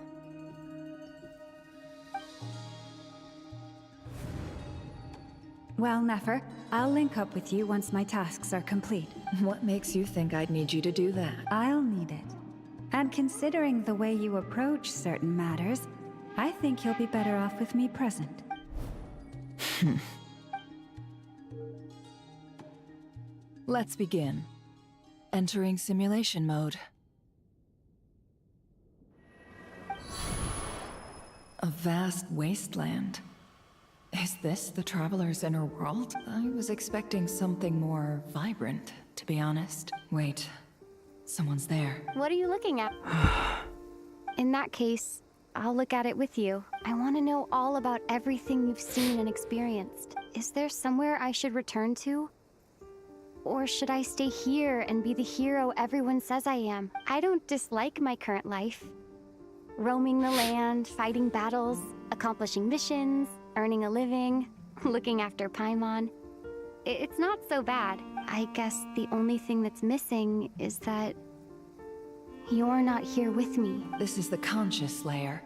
Well, Nefer, I'll link up with you once my tasks are complete. What makes you think I'd need you to do that? I'll need it. And considering the way you approach certain matters, I think you'll be better off with me present. Let's begin. Entering simulation mode. A vast wasteland. Is this the Traveler's inner world? I was expecting something more vibrant, to be honest. Wait, someone's there. What are you looking at? In that case, I'll look at it with you. I want to know all about everything you've seen and experienced. Is there somewhere I should return to? Or should I stay here and be the hero everyone says I am? I don't dislike my current life. Roaming the land, fighting battles, accomplishing missions, earning a living, looking after Paimon. It's not so bad. I guess the only thing that's missing is that you're not here with me. This is the conscious layer,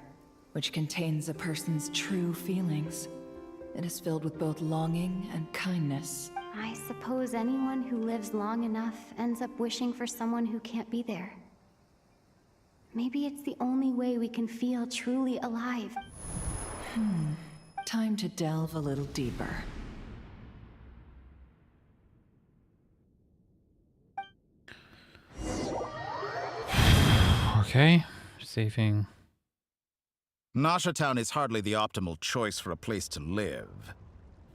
which contains a person's true feelings. It is filled with both longing and kindness. I suppose anyone who lives long enough ends up wishing for someone who can't be there. Maybe it's the only way we can feel truly alive. Time to delve a little deeper. Okay, saving. Nasha Town is hardly the optimal choice for a place to live,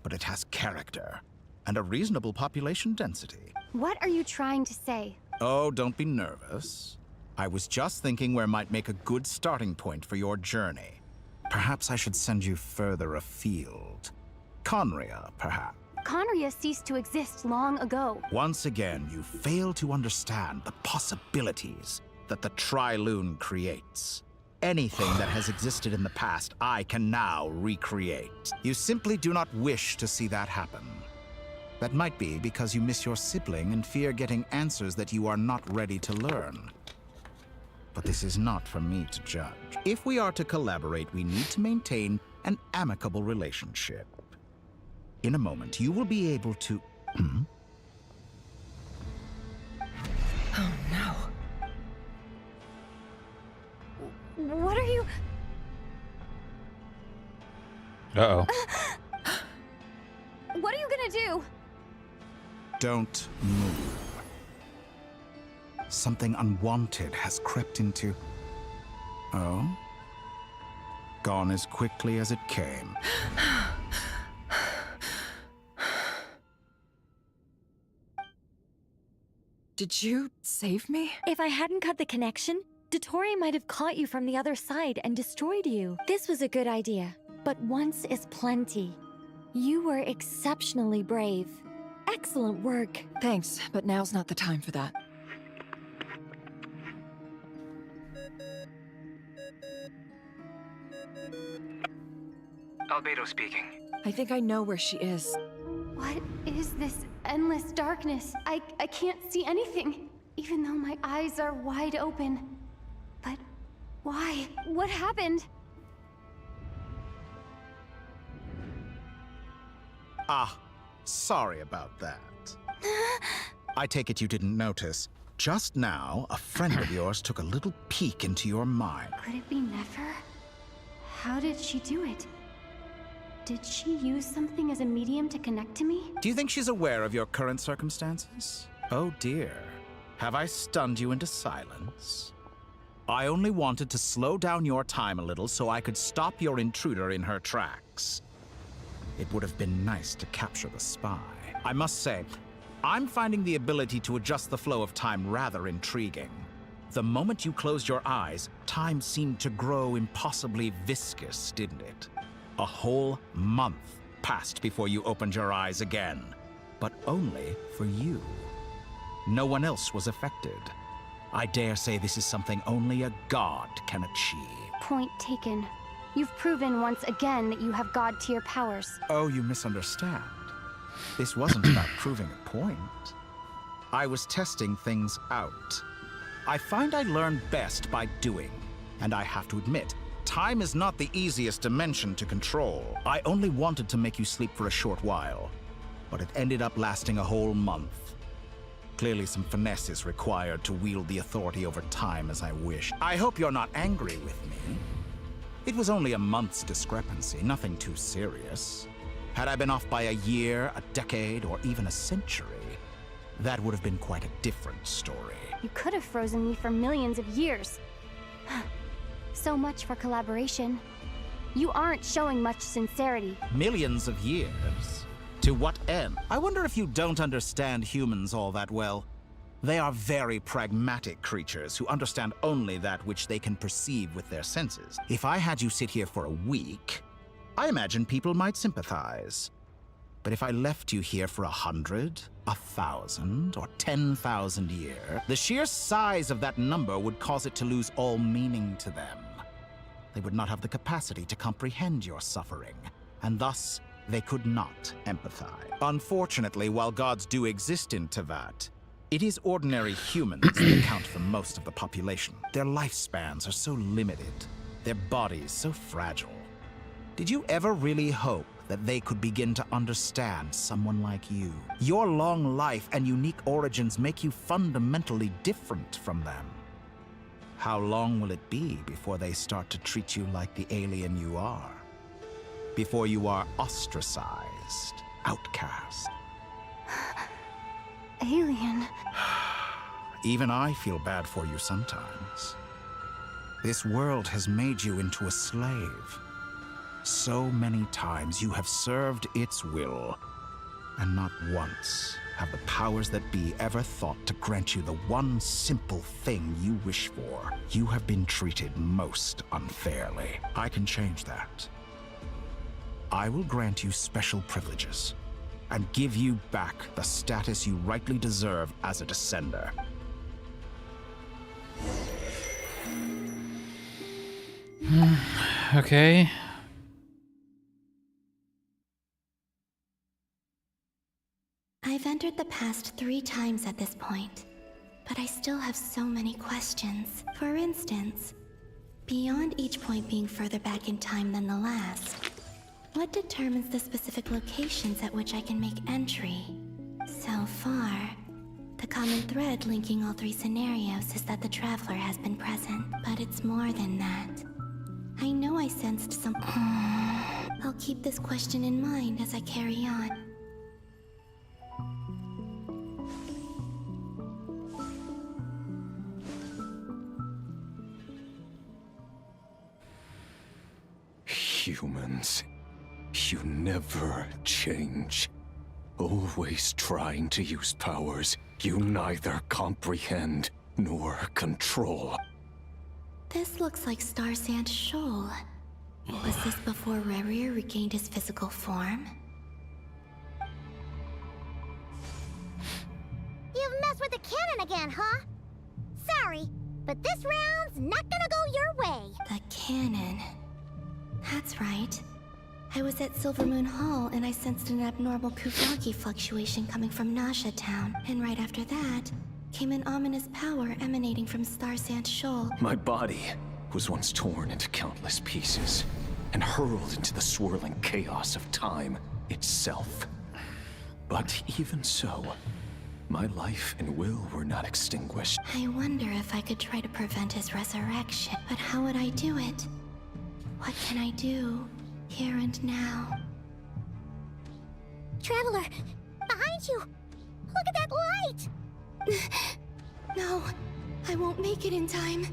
but it has character and a reasonable population density. What are you trying to say? Oh, don't be nervous. I was just thinking where might make a good starting point for your journey. Perhaps I should send you further afield. Conria, perhaps. Conria ceased to exist long ago. Once again, you fail to understand the possibilities that the Tri-Lune creates. Anything that has existed in the past, I can now recreate. You simply do not wish to see that happen. That might be because you miss your sibling and fear getting answers that you are not ready to learn. But this is not for me to judge. If we are to collaborate, we need to maintain an amicable relationship. In a moment, you will be able to... Oh no. What are you... Uh-oh. What are you gonna do? Don't move. Something unwanted has crept into... Oh? Gone as quickly as it came. Did you save me? If I hadn't cut the connection, Dottore might have caught you from the other side and destroyed you. This was a good idea, but once is plenty. You were exceptionally brave. Excellent work. Thanks, but now's not the time for that. Albedo speaking. I think I know where she is. What is this endless darkness? I can't see anything, even though my eyes are wide open. But why? What happened? Ah, sorry about that. I take it you didn't notice. Just now, a friend of yours took a little peek into your mind. Could it be Nefer? How did she do it? Did she use something as a medium to connect to me? Do you think she's aware of your current circumstances? Oh dear. Have I stunned you into silence? I only wanted to slow down your time a little so I could stop your intruder in her tracks. It would have been nice to capture the spy. I must say, I'm finding the ability to adjust the flow of time rather intriguing. The moment you closed your eyes, time seemed to grow impossibly viscous, didn't it? A whole month passed before you opened your eyes again, but only for you. No one else was affected. I dare say this is something only a god can achieve. Point taken. You've proven once again that you have god-tier powers. Oh, you misunderstand. This wasn't about proving a point. I was testing things out. I find I learn best by doing, and I have to admit, time is not the easiest dimension to control. I only wanted to make you sleep for a short while. but it ended up lasting a whole month. Clearly some finesse is required to wield the authority over time as I wish. I hope you're not angry with me. It was only a month's discrepancy, nothing too serious. Had I been off by a year, a decade, or even a century, that would have been quite a different story. You could have frozen me for millions of years. So much for collaboration. You aren't showing much sincerity. Millions of years? To what end? I wonder if you don't understand humans all that well. They are very pragmatic creatures who understand only that which they can perceive with their senses. If I had you sit here for a week, I imagine people might sympathize. But if I left you here for 100, 1,000, or 10,000 years, the sheer size of that number would cause it to lose all meaning to them. They would not have the capacity to comprehend your suffering, and thus they could not empathize. Unfortunately, while gods do exist in Teyvat, it is ordinary humans that account for most of the population. Their lifespans are so limited, their bodies so fragile. Did you ever really hope that they could begin to understand someone like you? Your long life and unique origins make you fundamentally different from them. How long will it be before they start to treat you like the alien you are? Before you are ostracized, outcast? Alien. Even I feel bad for you sometimes. This world has made you into a slave. So many times you have served its will, and not once have the powers that be ever thought to grant you the one simple thing you wish for. You have been treated most unfairly. I can change that. I will grant you special privileges and give you back the status you rightly deserve as a descender. Okay. I've entered the past 3 times at this point, but I still have so many questions. For instance, beyond each point being further back in time than the last, what determines the specific locations at which I can make entry? So far, the common thread linking all 3 scenarios is that the Traveler has been present, but it's more than that. I know I sensed some... I'll keep this question in mind as I carry on. Humans, you never change. Always trying to use powers you neither comprehend nor control. This looks like Star Sand Shoal. Was this before Rerir regained his physical form? You've messed with the cannon again, huh? Sorry, but this round's not gonna go your way. The cannon. That's right. I was at Silvermoon Hall and I sensed an abnormal Kuvaki fluctuation coming from Nasha Town. And right after that, came an ominous power emanating from Star Sand Shoal. My body was once torn into countless pieces and hurled into the swirling chaos of time itself. But even so, my life and will were not extinguished. I wonder if I could try to prevent his resurrection. But how would I do it? What can I do, here and now? Traveler, behind you! Look at that light! No, I won't make it in time.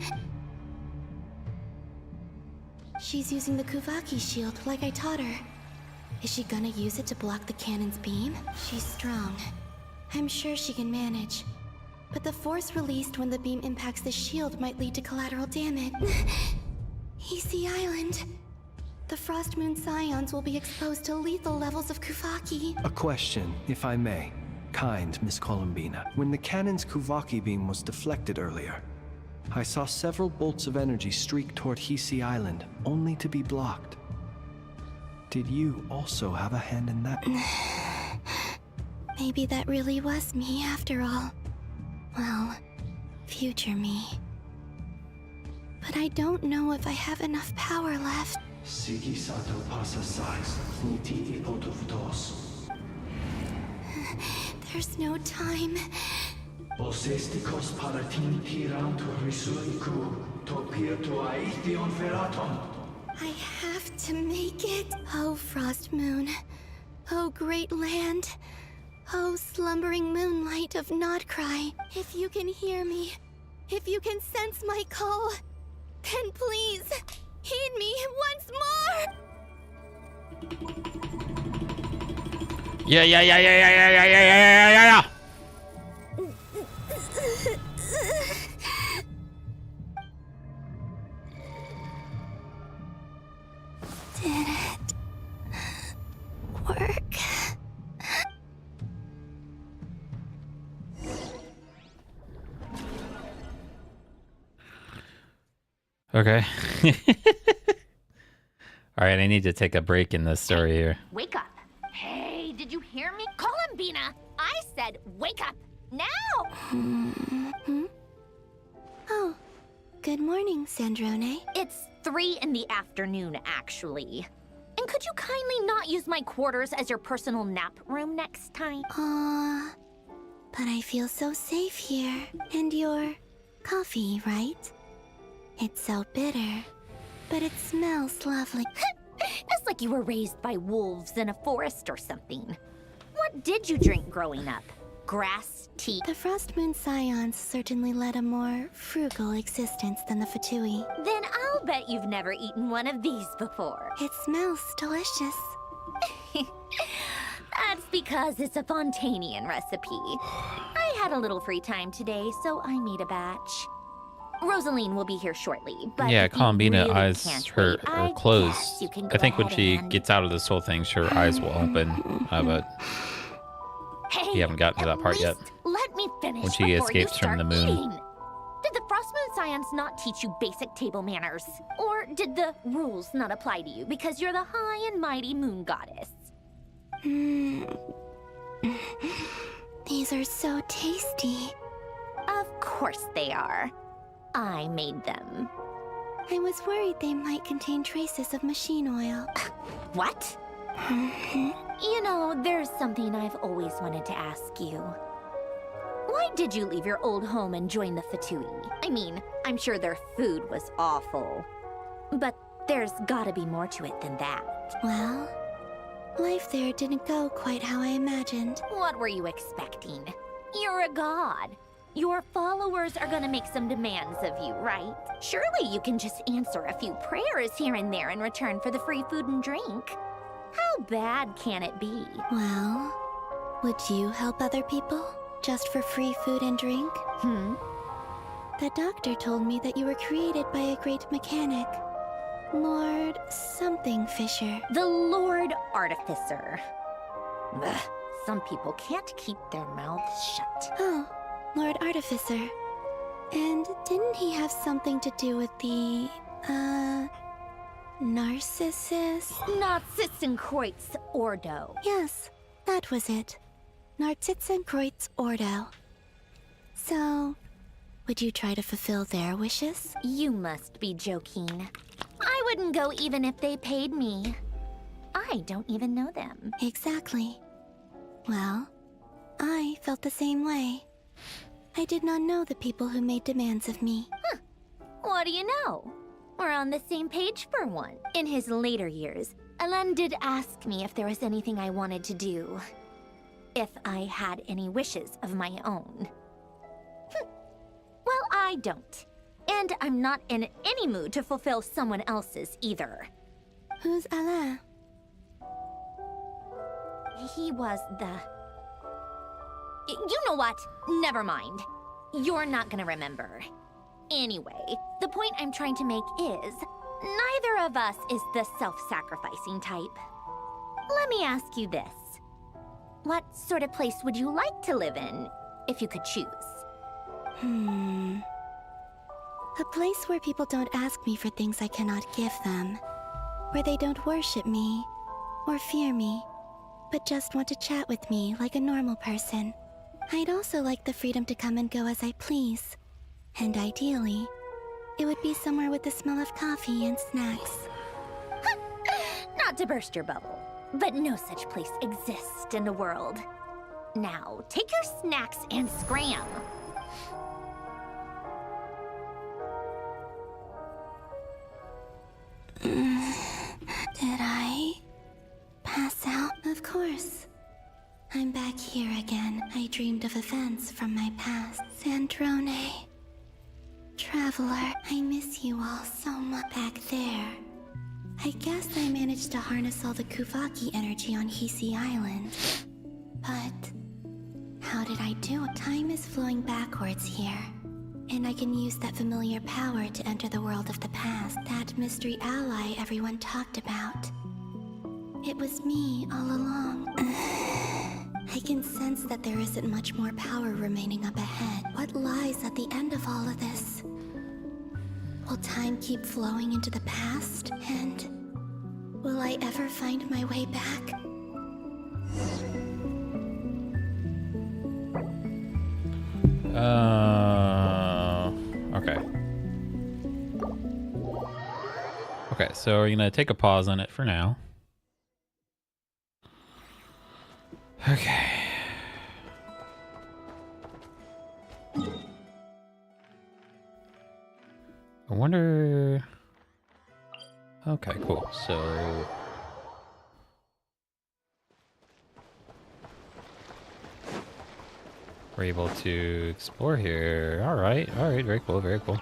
She's using the Kuvaki shield like I taught her. Is she gonna use it to block the cannon's beam? She's strong. I'm sure she can manage. But the force released when the beam impacts the shield might lead to collateral damage. EC Island. The Frost Moon Scions will be exposed to lethal levels of Kuvaki. A question, if I may. Kind Miss Columbina. When the cannon's Kuvaki beam was deflected earlier, I saw several bolts of energy streak toward Hisi Island, only to be blocked. Did you also have a hand in that? Maybe that really was me after all. Well, future me. But I don't know if I have enough power left. There's no time. Osestikos paratin tirantur risuiku, topirto aithion feraton. I have to make it. Oh, Frost Moon. Oh, great land. Oh, slumbering moonlight of Nodcry. If you can hear me, if you can sense my call, then please, heed me once more! Yeah. Did it work? Okay. All right, I need to take a break in this story here. Wake up. Hey, did you hear me? Columbina, I said wake up now! Oh, good morning, Sandrone. It's 3 in the afternoon, actually. And could you kindly not use my quarters as your personal nap room next time? But I feel so safe here. And your coffee, right? It's so bitter, but it smells lovely. It's like you were raised by wolves in a forest or something. What did you drink growing up? Grass, tea? The Frost Moon Scions certainly led a more frugal existence than the Fatui. Then I'll bet you've never eaten one of these before. It smells delicious. That's because it's a Fontanian recipe. I had a little free time today, so I made a batch. Rosaline will be here shortly, but Yeah, if you Columbina really eyes can't her wait, are I closed. guess you can I go think when ahead she and- gets out of this whole thing, her eyes will open. But Hey, we haven't gotten to that part yet. let me finish When she before escapes you from start the moon. eating. Did the Frost Moon Scions not teach you basic table manners? Or did the rules not apply to you because you're the high and mighty moon goddess? These are so tasty. Of course they are. I made them. I was worried they might contain traces of machine oil. What? You know, there's something I've always wanted to ask you. Why did you leave your old home and join the Fatui? I mean, I'm sure their food was awful. But there's gotta be more to it than that. Well, life there didn't go quite how I imagined. What were you expecting? You're a god. Your followers are gonna make some demands of you, right? Surely you can just answer a few prayers here and there in return for the free food and drink. How bad can it be? Well, would you help other people just for free food and drink? The doctor told me that you were created by a great mechanic. Lord something Fisher. The Lord Artificer. Ugh, some people can't keep their mouths shut. Oh, Lord Artificer. And didn't he have something to do with the, Narcissus? Narcissenkreuz Ordo. Yes, that was it. Narcissenkreuz Ordo. So, would you try to fulfill their wishes? You must be joking. I wouldn't go even if they paid me. I don't even know them. Exactly. Well, I felt the same way. I did not know the people who made demands of me. Huh. What do you know? We're on the same page for one. In his later years, Alan did ask me if there was anything I wanted to do. If I had any wishes of my own. Well, I don't. And I'm not in any mood to fulfill someone else's either. Who's Alain? He was the... You know what? Never mind. You're not gonna remember. Anyway, the point I'm trying to make is, neither of us is the self-sacrificing type. Let me ask you this. What sort of place would you like to live in, if you could choose? A place where people don't ask me for things I cannot give them. Where they don't worship me, or fear me, but just want to chat with me like a normal person. I'd also like the freedom to come and go as I please. And ideally, it would be somewhere with the smell of coffee and snacks. Not to burst your bubble, but no such place exists in the world. Now, take your snacks and scram. Did I pass out? Of course. I'm back here again. I dreamed of events from my past. Sandrone. Traveler, I miss you all so much back there. I guess I managed to harness all the Kuvaki energy on Hisi Island. But how did I do it? Time is flowing backwards here. And I can use that familiar power to enter the world of the past. That mystery ally everyone talked about. It was me all along. I can sense that there isn't much more power remaining up ahead. What lies at the end of all of this? Will time keep flowing into the past? And will I ever find my way back? Okay. Okay, so we're gonna take a pause on it for now. Okay. I wonder... Okay, cool. So... we're able to explore here. Alright, very cool, very cool.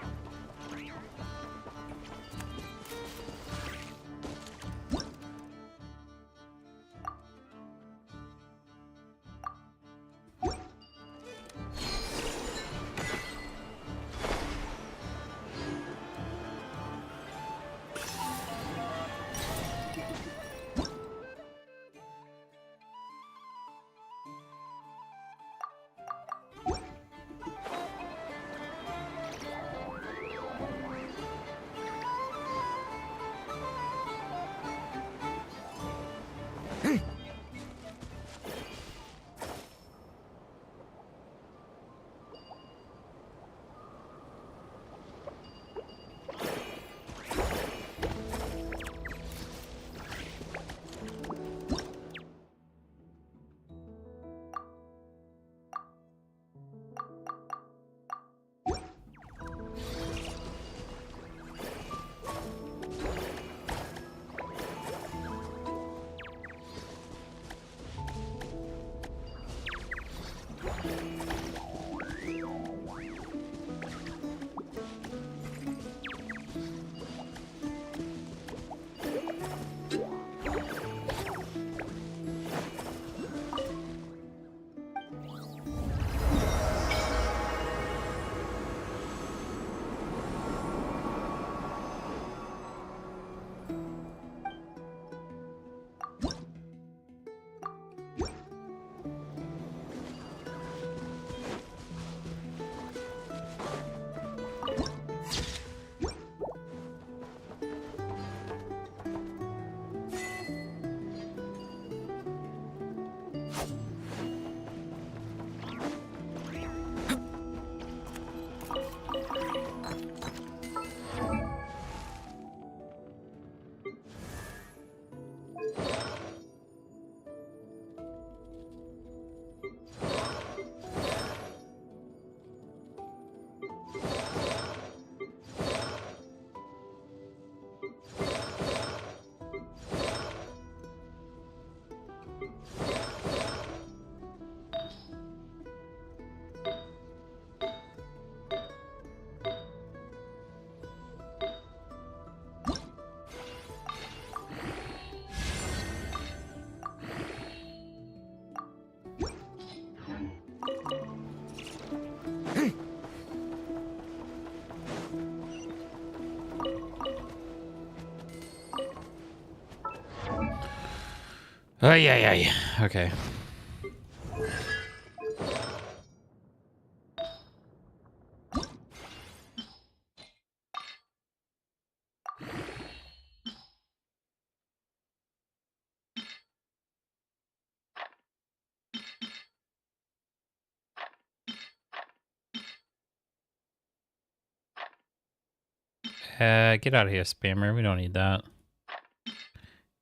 Oh, yeah. Okay. Get out of here, spammer. We don't need that.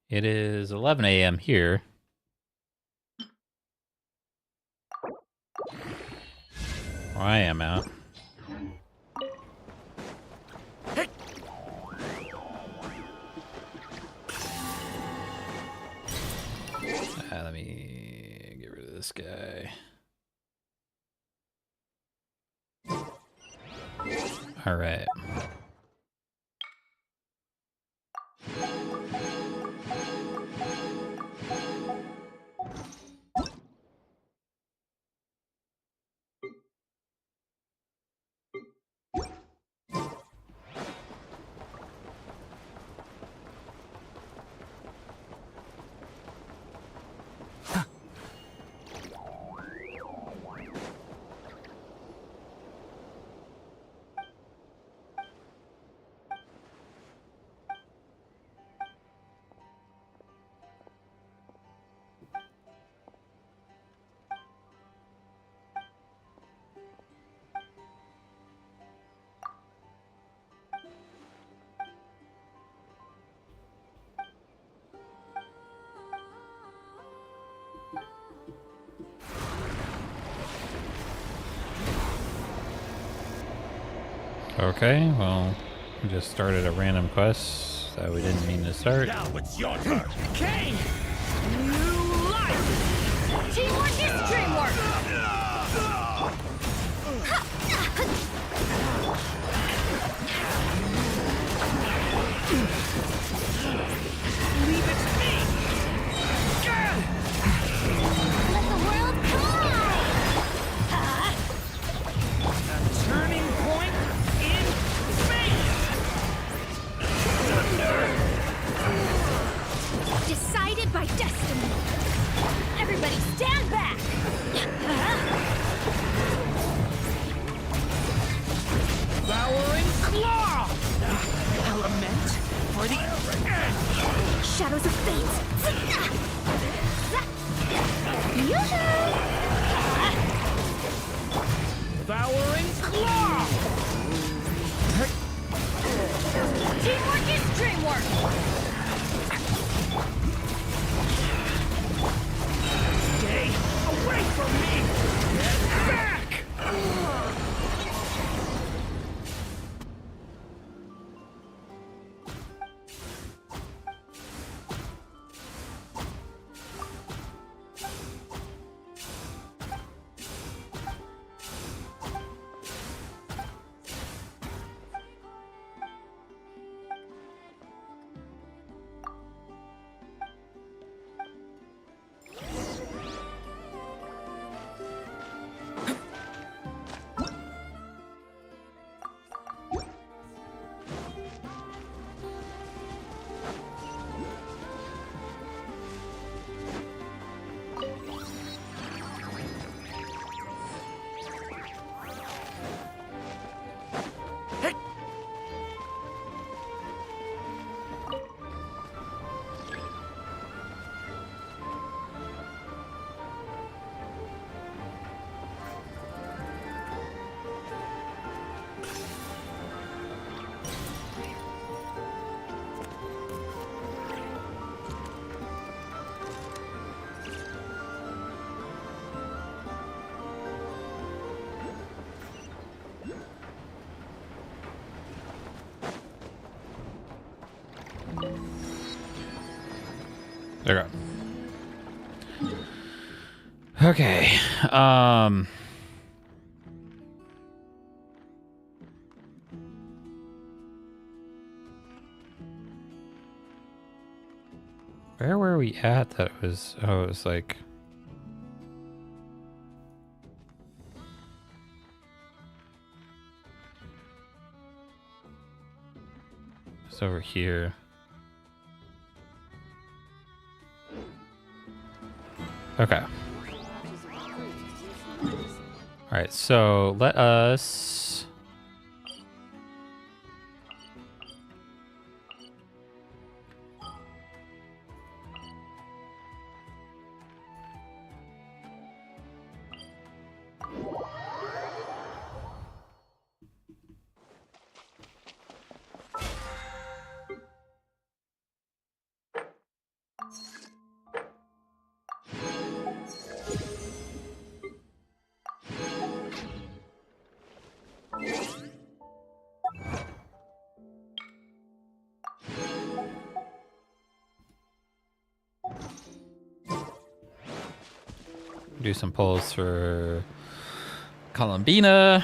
It is 11 a.m. here. Where I am at. Let me get rid of this guy. All right. Okay, well, we just started a random quest that we didn't mean to start. Now it's your turn. Kane! New life! Teamwork is dreamwork! Leave it to me! Let the world collide! A turning point in space! Decided by destiny. Everybody stand back! Devouring claw! Element for the end! Shadows of fate! Devouring claw! Teamwork is dreamwork! Stay away from me! Get back! There we go. Okay. Where were we at that was, oh, it was like... It's over here. Okay. All right, so let us... Do some polls for Columbina.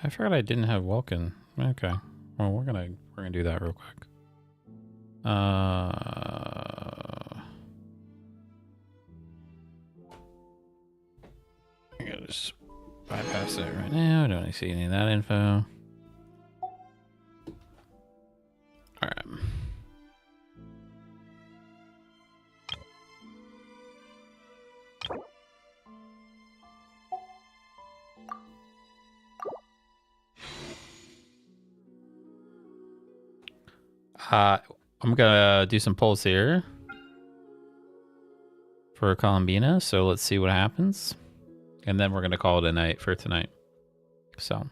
I forgot I didn't have Welkin. Okay. Well, we're gonna do that real quick. I'm gonna just bypass it right now. I don't see any of that info. All right. I'm gonna do some polls here for Columbina, so let's see what happens. And then we're gonna call it a night for tonight. So.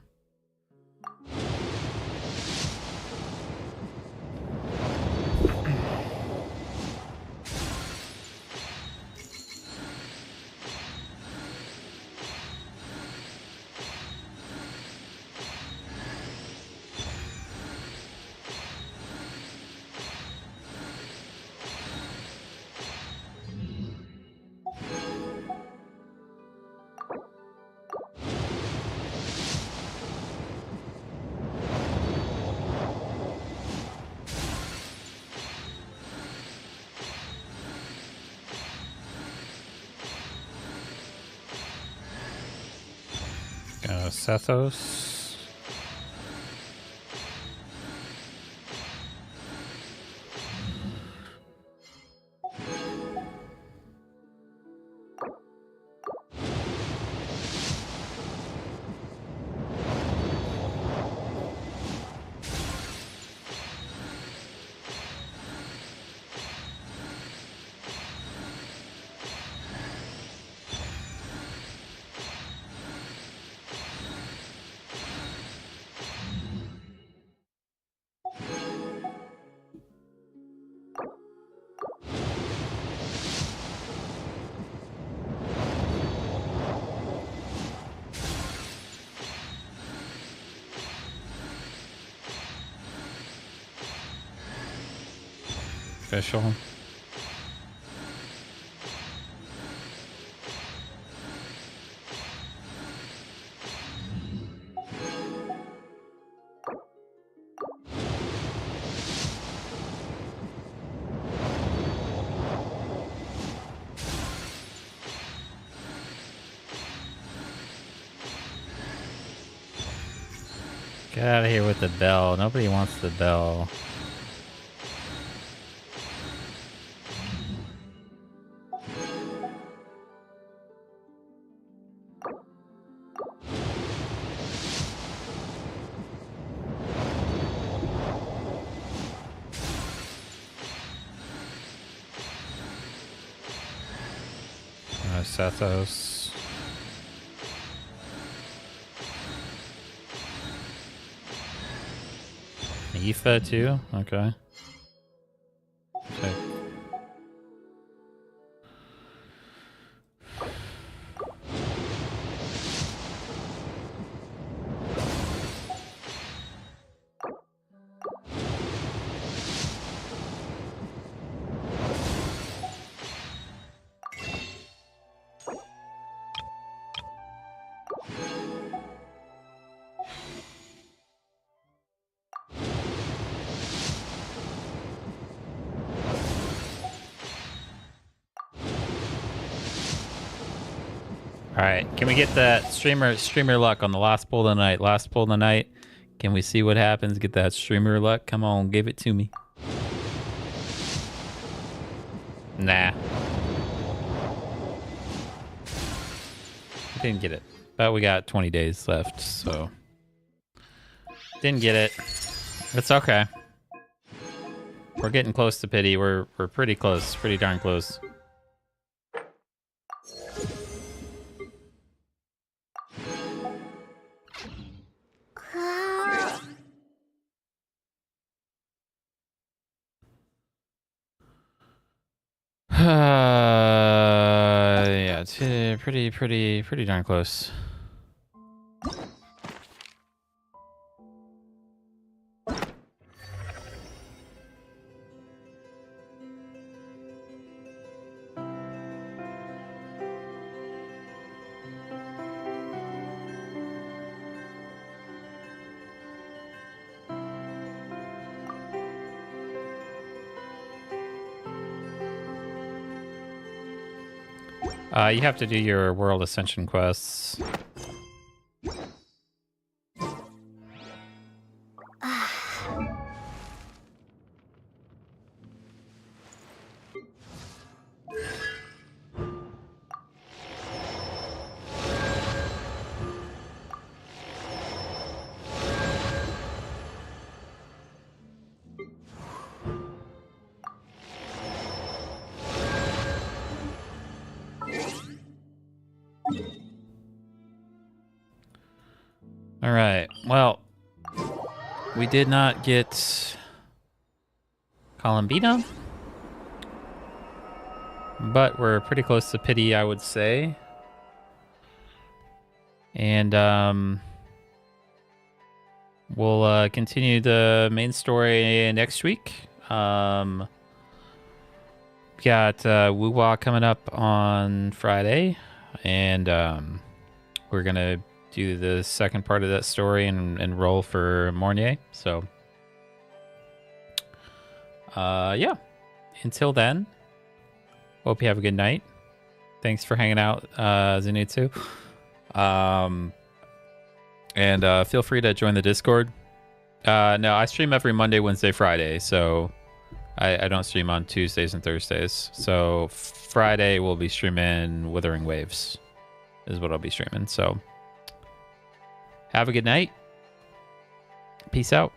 Sethos. Official. Get out of here with the bell. Nobody wants the bell. Sethos. Aoife too? Okay. Sick. All right, can we get that streamer luck on the last pull of the night? Last pull of the night. Can we see what happens? Get that streamer luck. Come on, give it to me. Nah. Didn't get it. But we got 20 days left, so didn't get it. It's okay. We're getting close to pity. We're pretty close. Pretty darn close. Yeah, it's pretty darn close. You have to do your World Ascension quests. All right. Well, we did not get Columbina, but we're pretty close to pity, I would say. And we'll continue the main story next week. We got Wuwa coming up on Friday, and we're gonna do the second part of that story and roll for Mornier. So, yeah. Until then, hope you have a good night. Thanks for hanging out, Zenitsu. And feel free to join the Discord. No, I stream every Monday, Wednesday, Friday. So I don't stream on Tuesdays and Thursdays. So Friday we'll be streaming Withering Waves is what I'll be streaming. So have a good night. Peace out.